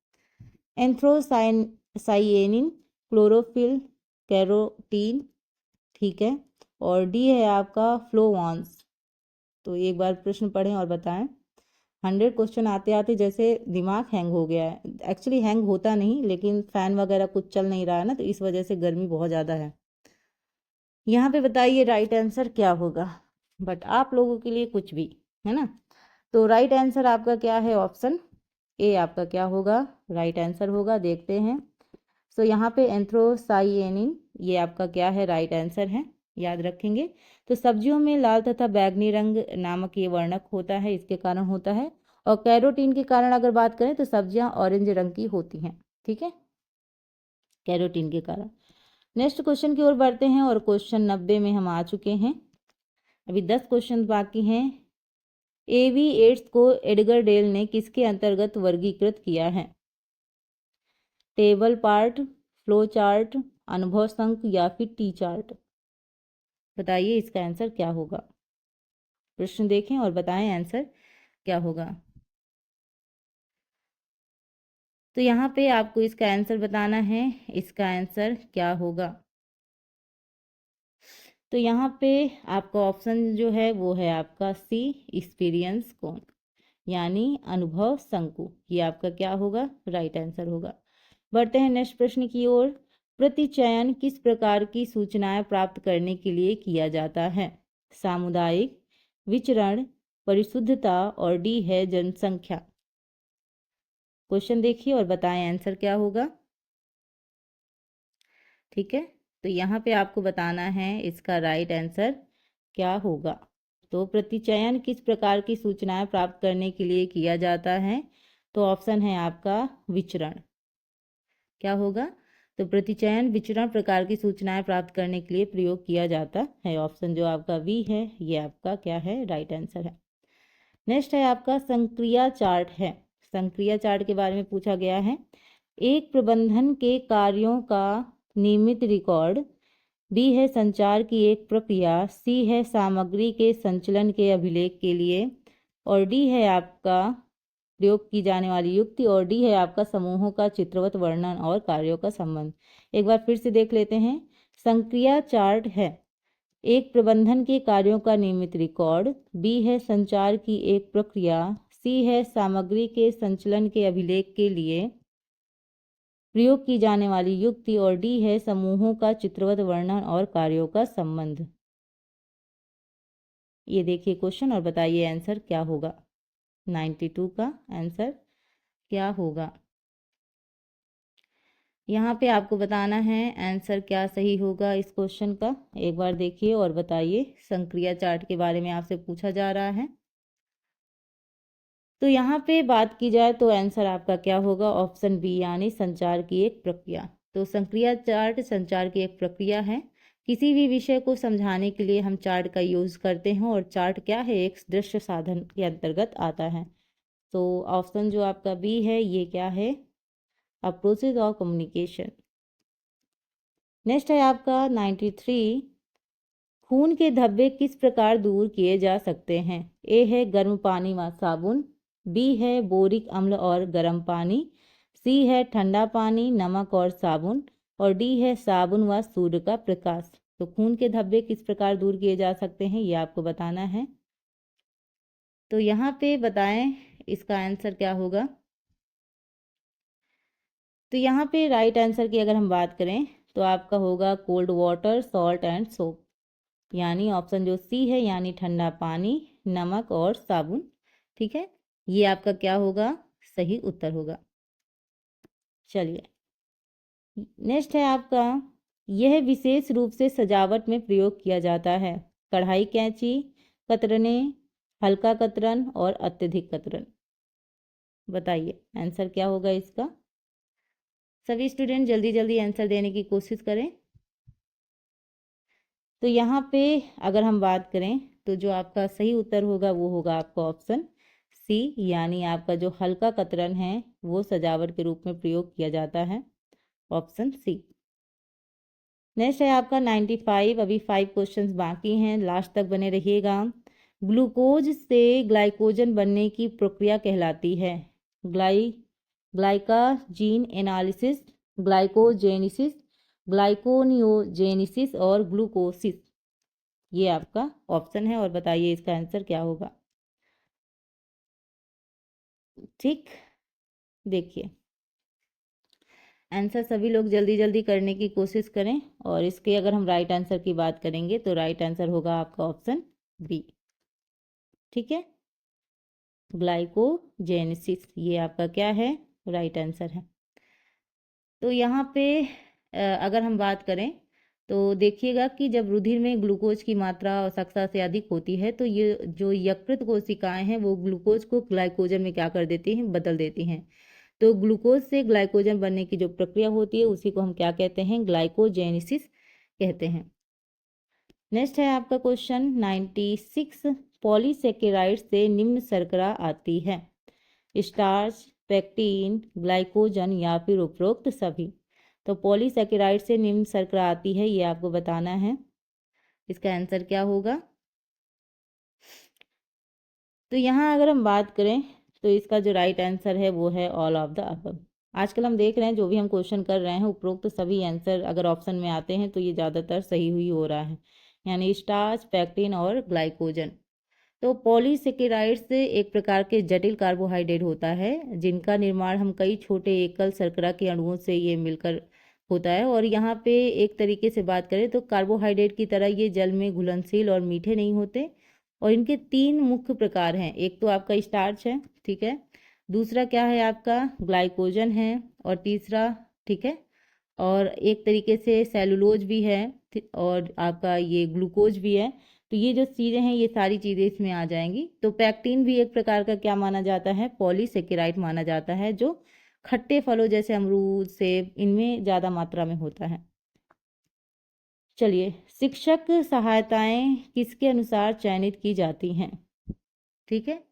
एंथ्रोसाइएनिन, क्लोरोफिल, कैरोटीन, ठीक है। और डी है आपका फ्लोवांस। तो एक बार प्रश्न पढ़ें और बताएं। 100 क्वेश्चन आते आते जैसे दिमाग हैंग हो गया है। एक्चुअली हैंग होता नहीं, लेकिन फैन वगैरह कुछ चल नहीं रहा है ना, तो इस वजह से गर्मी बहुत ज़्यादा है। यहाँ पे बताइए राइट आंसर क्या होगा। बट आप लोगों के लिए कुछ भी है ना। तो राइट आंसर आपका क्या है? ऑप्शन ए आपका क्या होगा? राइट आंसर होगा। देखते हैं। सो यहाँ पे एंथ्रोसाइएनिन ये आपका क्या है? राइट आंसर है, याद रखेंगे। तो सब्जियों में लाल तथा बैंगनी रंग नामक ये वर्णक होता है, इसके कारण होता है। और कैरोटीन के कारण अगर बात करें तो सब्जियां ऑरेंज रंग की होती हैं, ठीक है, कैरोटीन के कारण। नेक्स्ट क्वेश्चन की ओर बढ़ते हैं और क्वेश्चन 90 में हम आ चुके हैं। अभी 10 क्वेश्चन बाकी हैं। एवी एड्स को एडगर डेल ने किसके अंतर्गत वर्गीकृत किया है? टेबल पार्ट, फ्लो चार्ट, अनुभव संक या फिर टी चार्ट? बताइए इसका आंसर क्या होगा। प्रश्न देखें और बताएं आंसर क्या होगा। तो यहाँ पे आपको इसका आंसर बताना है। इसका आंसर क्या होगा? तो यहाँ पे आपका ऑप्शन जो है वो है आपका सी, एक्सपीरियंस कौन, यानी अनुभव शंकु। ये आपका क्या होगा? राइट आंसर होगा। बढ़ते हैं नेक्स्ट प्रश्न की ओर। प्रतिचयन किस प्रकार की सूचनाएं प्राप्त करने के लिए किया जाता है? सामुदायिक, विचरण, परिशुद्धता और डी है जनसंख्या। क्वेश्चन देखिए और बताएं आंसर क्या होगा, ठीक है। तो यहाँ पे आपको बताना है इसका राइट आंसर क्या होगा। तो प्रतिचयन किस प्रकार की सूचनाएं प्राप्त करने के लिए किया जाता है? तो ऑप्शन है आपका विचरण। क्या होगा? तो प्रतिचयन विचरण प्रकार की सूचनाएं प्राप्त करने के लिए प्रयोग किया जाता है। ऑप्शन जो आपका बी है ये आपका क्या है? राइट आंसर है। नेक्स्ट है आपका संक्रिया चार्ट है। संक्रिया चार्ट के बारे में पूछा गया है। एक प्रबंधन के कार्यों का नियमित रिकॉर्ड, बी है संचार की एक प्रक्रिया, सी है सामग्री के संचलन के अभिलेख के लिए, और डी है आपका प्रयोग की जाने वाली युक्ति, और डी है आपका समूहों का चित्रवत वर्णन और कार्यों का संबंध। एक बार फिर से देख लेते हैं। संक्रिया चार्ट है एक प्रबंधन के कार्यों का नियमित रिकॉर्ड, बी है संचार की एक प्रक्रिया, सी है सामग्री के संचलन के अभिलेख के लिए प्रयोग की जाने वाली युक्ति, और डी है समूहों का चित्रवत वर्णन और कार्यों का संबंध। ये देखिए क्वेश्चन और बताइए आंसर क्या होगा। 92 का आंसर क्या होगा? यहाँ पे आपको बताना है आंसर क्या सही होगा इस क्वेश्चन का। एक बार देखिए और बताइए। संक्रिया चार्ट के बारे में आपसे पूछा जा रहा है। तो यहाँ पे बात की जाए तो आंसर आपका क्या होगा? ऑप्शन बी यानी संचार की एक प्रक्रिया। तो संक्रिया चार्ट संचार की एक प्रक्रिया है। किसी भी विषय को समझाने के लिए हम चार्ट का यूज करते हैं, और चार्ट क्या है? एक दृश्य साधन के अंतर्गत आता है। तो ऑप्शन जो आपका बी है ये क्या है? A process of communication. Next है आपका 93। खून के धब्बे किस प्रकार दूर किए जा सकते हैं? ए है गर्म पानी व साबुन, बी है बोरिक अम्ल और गर्म पानी, सी है ठंडा पानी, नमक और साबुन, और डी है साबुन व सूर्य का प्रकाश। तो खून के धब्बे किस प्रकार दूर किए जा सकते हैं ये आपको बताना है। तो यहाँ पे बताएं इसका आंसर क्या होगा। तो यहाँ पे राइट आंसर की अगर हम बात करें तो आपका होगा cold water, salt and soap, यानी ऑप्शन जो सी है यानी ठंडा पानी, नमक और साबुन। ठीक है, ये आपका क्या होगा? सही उत्तर होगा। चलिए नेक्स्ट है आपका, यह विशेष रूप से सजावट में प्रयोग किया जाता है। कढ़ाई कैंची, कतरने, हल्का कतरन और अत्यधिक कतरन। बताइए आंसर क्या होगा इसका। सभी स्टूडेंट जल्दी जल्दी आंसर देने की कोशिश करें। तो यहाँ पे अगर हम बात करें तो जो आपका सही उत्तर होगा वो होगा आपका ऑप्शन सी, यानी आपका जो हल्का कतरन है वो सजावट के रूप में प्रयोग किया जाता है। Option C. नेक्स्ट है आपका 95। अभी 5 क्वेश्चंस बाकी हैं, लास्ट तक बने रहिएगा। ग्लूकोज से ग्लाइकोजन बनने की प्रक्रिया कहलाती है ग्लाइकाजीन एनालिसिस, ग्लाइकोजेनेसिस, ग्लाइकोनियोजेनेसिस और ग्लूकोसिस। ये आपका ऑप्शन है, और बताइए इसका आंसर क्या होगा। ठीक, देखिए आंसर सभी लोग जल्दी जल्दी करने की कोशिश करें, और इसके अगर हम राइट आंसर की बात करेंगे तो राइट आंसर होगा आपका ऑप्शन बी। ठीक है, ग्लाइकोजेनेसिस ये आपका क्या है? राइट आंसर है। तो यहाँ पे अगर हम बात करें तो देखिएगा कि जब रुधिर में ग्लूकोज की मात्रा आवश्यकता से अधिक होती है तो ये जो यकृत कोशिकाएं हैं वो ग्लूकोज को ग्लाइकोजन में क्या कर देती हैं? बदल देती हैं। तो ग्लूकोज से ग्लाइकोजन बनने की जो प्रक्रिया होती है उसी को हम क्या कहते हैं? ग्लाइकोजेनेसिस कहते हैं। नेक्स्ट है आपका क्वेश्चन 96। पॉलीसेकेराइड से निम्न शर्करा आती है, स्टार्च, पेक्टिन, ग्लाइकोजन या फिर उपरोक्त सभी। तो पॉलीसेकेराइड से निम्न शर्करा आती है, ये आपको बताना है। इसका आंसर क्या होगा। तो यहाँ अगर हम बात करें तो इसका जो राइट आंसर है वो है ऑल ऑफ द अबव। आजकल हम देख रहे हैं जो भी हम क्वेश्चन कर रहे हैं उपरोक्त सभी आंसर अगर ऑप्शन में आते हैं तो ये ज़्यादातर सही हुई हो रहा है, यानी स्टार्च, पेक्टिन और ग्लाइकोजन। तो पॉलीसेकेराइड से एक प्रकार के जटिल कार्बोहाइड्रेट होता है जिनका निर्माण हम कई छोटे एकल शर्करा के अणुओं से ये मिलकर होता है। और यहाँ पे एक तरीके से बात करें तो कार्बोहाइड्रेट की तरह ये जल में घुलनशील और मीठे नहीं होते। और इनके 3 मुख्य प्रकार हैं। एक तो आपका स्टार्च है, ठीक है, दूसरा क्या है आपका ग्लाइकोजन है, और तीसरा, ठीक है, और एक तरीके से सेलुलोज भी है, और आपका ये ग्लूकोज भी है। तो ये जो चीज़ें हैं ये सारी चीज़ें इसमें आ जाएंगी। तो पैक्टिन भी एक प्रकार का क्या माना जाता है, पॉलीसेकेराइड माना जाता है, जो खट्टे फलों जैसे अमरूद, सेब, इनमें ज़्यादा मात्रा में होता है। चलिए, शिक्षक सहायताएं किसके अनुसार चयनित की जाती हैं? ठीक है,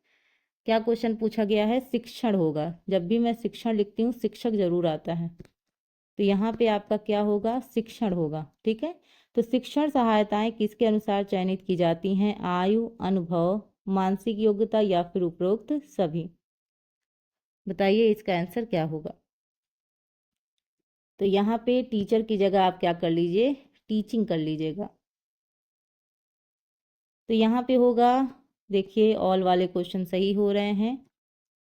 क्या क्वेश्चन पूछा गया है, शिक्षण होगा। जब भी मैं शिक्षण लिखती हूँ शिक्षक जरूर आता है, तो यहाँ पे आपका क्या होगा, शिक्षण होगा। ठीक है, तो शिक्षण सहायताएं किसके अनुसार चयनित की जाती हैं? आयु, अनुभव, मानसिक योग्यता या फिर उपरोक्त सभी। बताइए इसका आंसर क्या होगा। तो यहाँ पे टीचर की जगह आप क्या कर लीजिए, टीचिंग कर लीजिएगा। तो यहाँ पे होगा, देखिए ऑल वाले क्वेश्चन सही हो रहे हैं।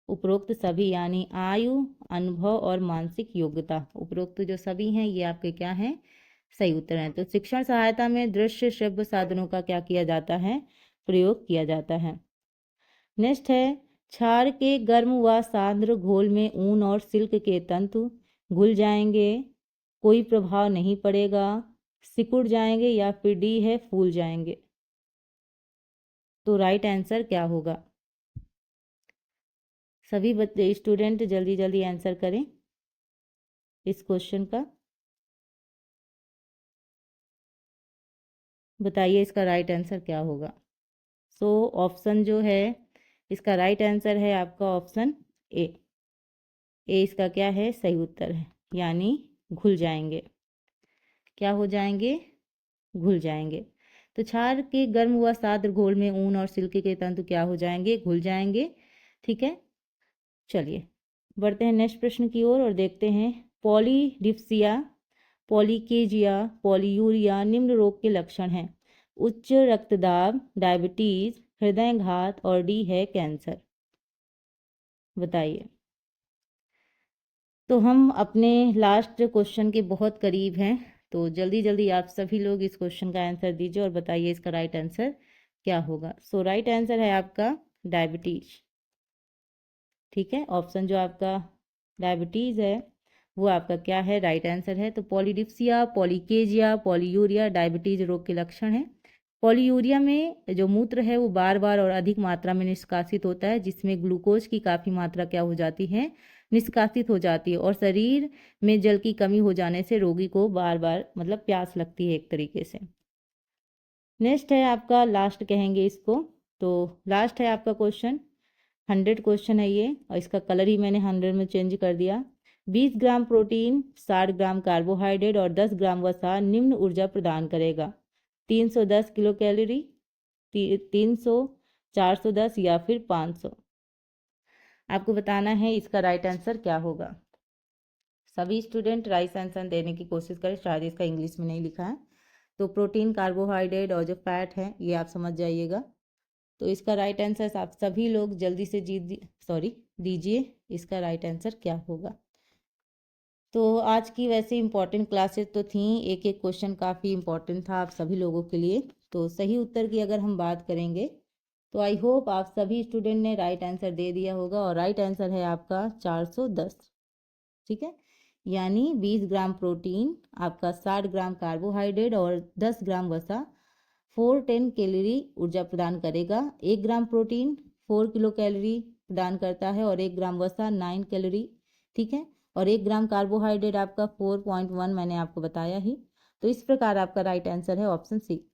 उपरोक्त सभी यानी आयु, अनुभव और मानसिक योग्यता, उपरोक्त जो सभी हैं ये आपके क्या हैं, सही उत्तर हैं। तो शिक्षण सहायता में दृश्य श्रव्य साधनों का क्या किया जाता है, प्रयोग किया जाता है। नेक्स्ट है, क्षार के गर्म व सांद्र घोल में ऊन और सिल्क के तंतु घुल जाएंगे, कोई प्रभाव नहीं पड़ेगा, सिकुड़ जाएंगे या फिर डी है फूल जाएंगे। तो राइट आंसर क्या होगा? सभी बच्चे स्टूडेंट जल्दी जल्दी आंसर करें इस क्वेश्चन का। बताइए इसका राइट आंसर क्या होगा। सो ऑप्शन जो है, इसका राइट आंसर है आपका ऑप्शन ए। ए इसका क्या है, सही उत्तर है, यानी घुल जाएंगे। क्या हो जाएंगे, घुल जाएंगे। तो क्षार के गर्म व साद्र घोल में ऊन और सिल्क के तंतु क्या हो जाएंगे, घुल जाएंगे। ठीक है, चलिए बढ़ते हैं नेक्स्ट प्रश्न की ओर और देखते हैं, पॉलीडिप्सिया, पॉलीकेजिया, पॉलीयूरिया निम्न रोग के लक्षण हैं। उच्च रक्तदाब, डायबिटीज, हृदयघात और डी है कैंसर। बताइए। तो हम अपने लास्ट क्वेश्चन के बहुत करीब हैं, तो जल्दी जल्दी आप सभी लोग इस क्वेश्चन का आंसर दीजिए और बताइए इसका राइट आंसर क्या होगा। सो राइट आंसर है आपका डायबिटीज। ठीक है, ऑप्शन जो आपका डायबिटीज है वो आपका क्या है, राइट आंसर है। तो पॉलीडिप्सिया, पॉलीकेजिया, पॉलीयूरिया डायबिटीज रोग के लक्षण है। पॉलीयूरिया में जो मूत्र है वो बार बार और अधिक मात्रा में निष्कासित होता है, जिसमें ग्लूकोज की काफ़ी मात्रा क्या हो जाती है, निष्कासित हो जाती है, और शरीर में जल की कमी हो जाने से रोगी को बार बार मतलब प्यास लगती है एक तरीके से। नेक्स्ट है आपका लास्ट कहेंगे इसको, तो लास्ट है आपका क्वेश्चन 100 क्वेश्चन है ये, और इसका कलर ही मैंने 100 में चेंज कर दिया। 20 ग्राम प्रोटीन, 60 ग्राम कार्बोहाइड्रेट और 10 ग्राम वसा निम्न ऊर्जा प्रदान करेगा। 310 किलो कैलोरी, 300, 410 या फिर 500। आपको बताना है इसका राइट आंसर क्या होगा। सभी स्टूडेंट राइट आंसर देने की कोशिश करें, शायद इसका इंग्लिश में नहीं लिखा है। तो प्रोटीन, कार्बोहाइड्रेट और जो फैट है ये आप समझ जाइएगा। तो इसका राइट आंसर आप सभी लोग जल्दी से दीजिए इसका राइट आंसर क्या होगा। तो आज की वैसे इंपॉर्टेंट क्लासेस तो थी, एक एक क्वेश्चन काफ़ी इंपॉर्टेंट था आप सभी लोगों के लिए। तो सही उत्तर की अगर हम बात करेंगे तो आई होप आप सभी स्टूडेंट ने राइट आंसर दे दिया होगा, और राइट आंसर है आपका 410। ठीक है, यानी 20 ग्राम प्रोटीन, आपका 60 ग्राम कार्बोहाइड्रेट और 10 ग्राम वसा 410 कैलोरी ऊर्जा प्रदान करेगा। 1 ग्राम प्रोटीन 4 किलो कैलोरी प्रदान करता है और 1 ग्राम वसा 9 कैलोरी। ठीक है, और 1 ग्राम कार्बोहाइड्रेट आपका 4.1 मैंने आपको बताया ही। तो इस प्रकार आपका राइट आंसर है ऑप्शन सी।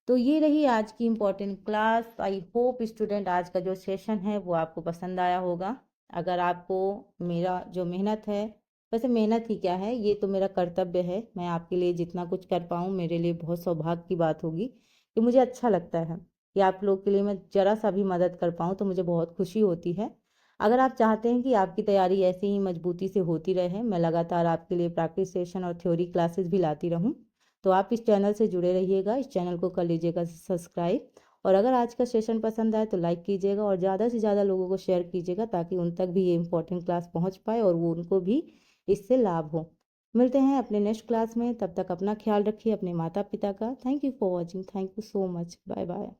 तो ये रही आज की important class. I hope student आज का जो सेशन है वो आपको पसंद आया होगा। अगर आपको मेरा जो मेहनत है, वैसे मेहनत ही क्या है, ये तो मेरा कर्तव्य है, मैं आपके लिए जितना कुछ कर पाऊँ मेरे लिए बहुत सौभाग्य की बात होगी, कि मुझे अच्छा लगता है कि आप लोग के लिए मैं ज़रा सा भी मदद कर पाऊँ तो मुझे बहुत खुशी होती है। अगर आप चाहते हैं कि आपकी तैयारी ऐसे ही मजबूती से होती रहे, मैं लगातार आपके लिए प्रैक्टिस सेशन और थ्योरी क्लासेस भी लाती रहूँ, तो आप इस चैनल से जुड़े रहिएगा। इस चैनल को कर लीजिएगा सब्सक्राइब, और अगर आज का सेशन पसंद आए तो लाइक कीजिएगा और ज़्यादा से ज़्यादा लोगों को शेयर कीजिएगा, ताकि उन तक भी ये इंपॉर्टेंट क्लास पहुँच पाए और वो उनको भी इससे लाभ हो। मिलते हैं अपने नेक्स्ट क्लास में, तब तक अपना ख्याल रखिए, अपने माता पिता का। Thank you for watching, thank you so much, bye bye.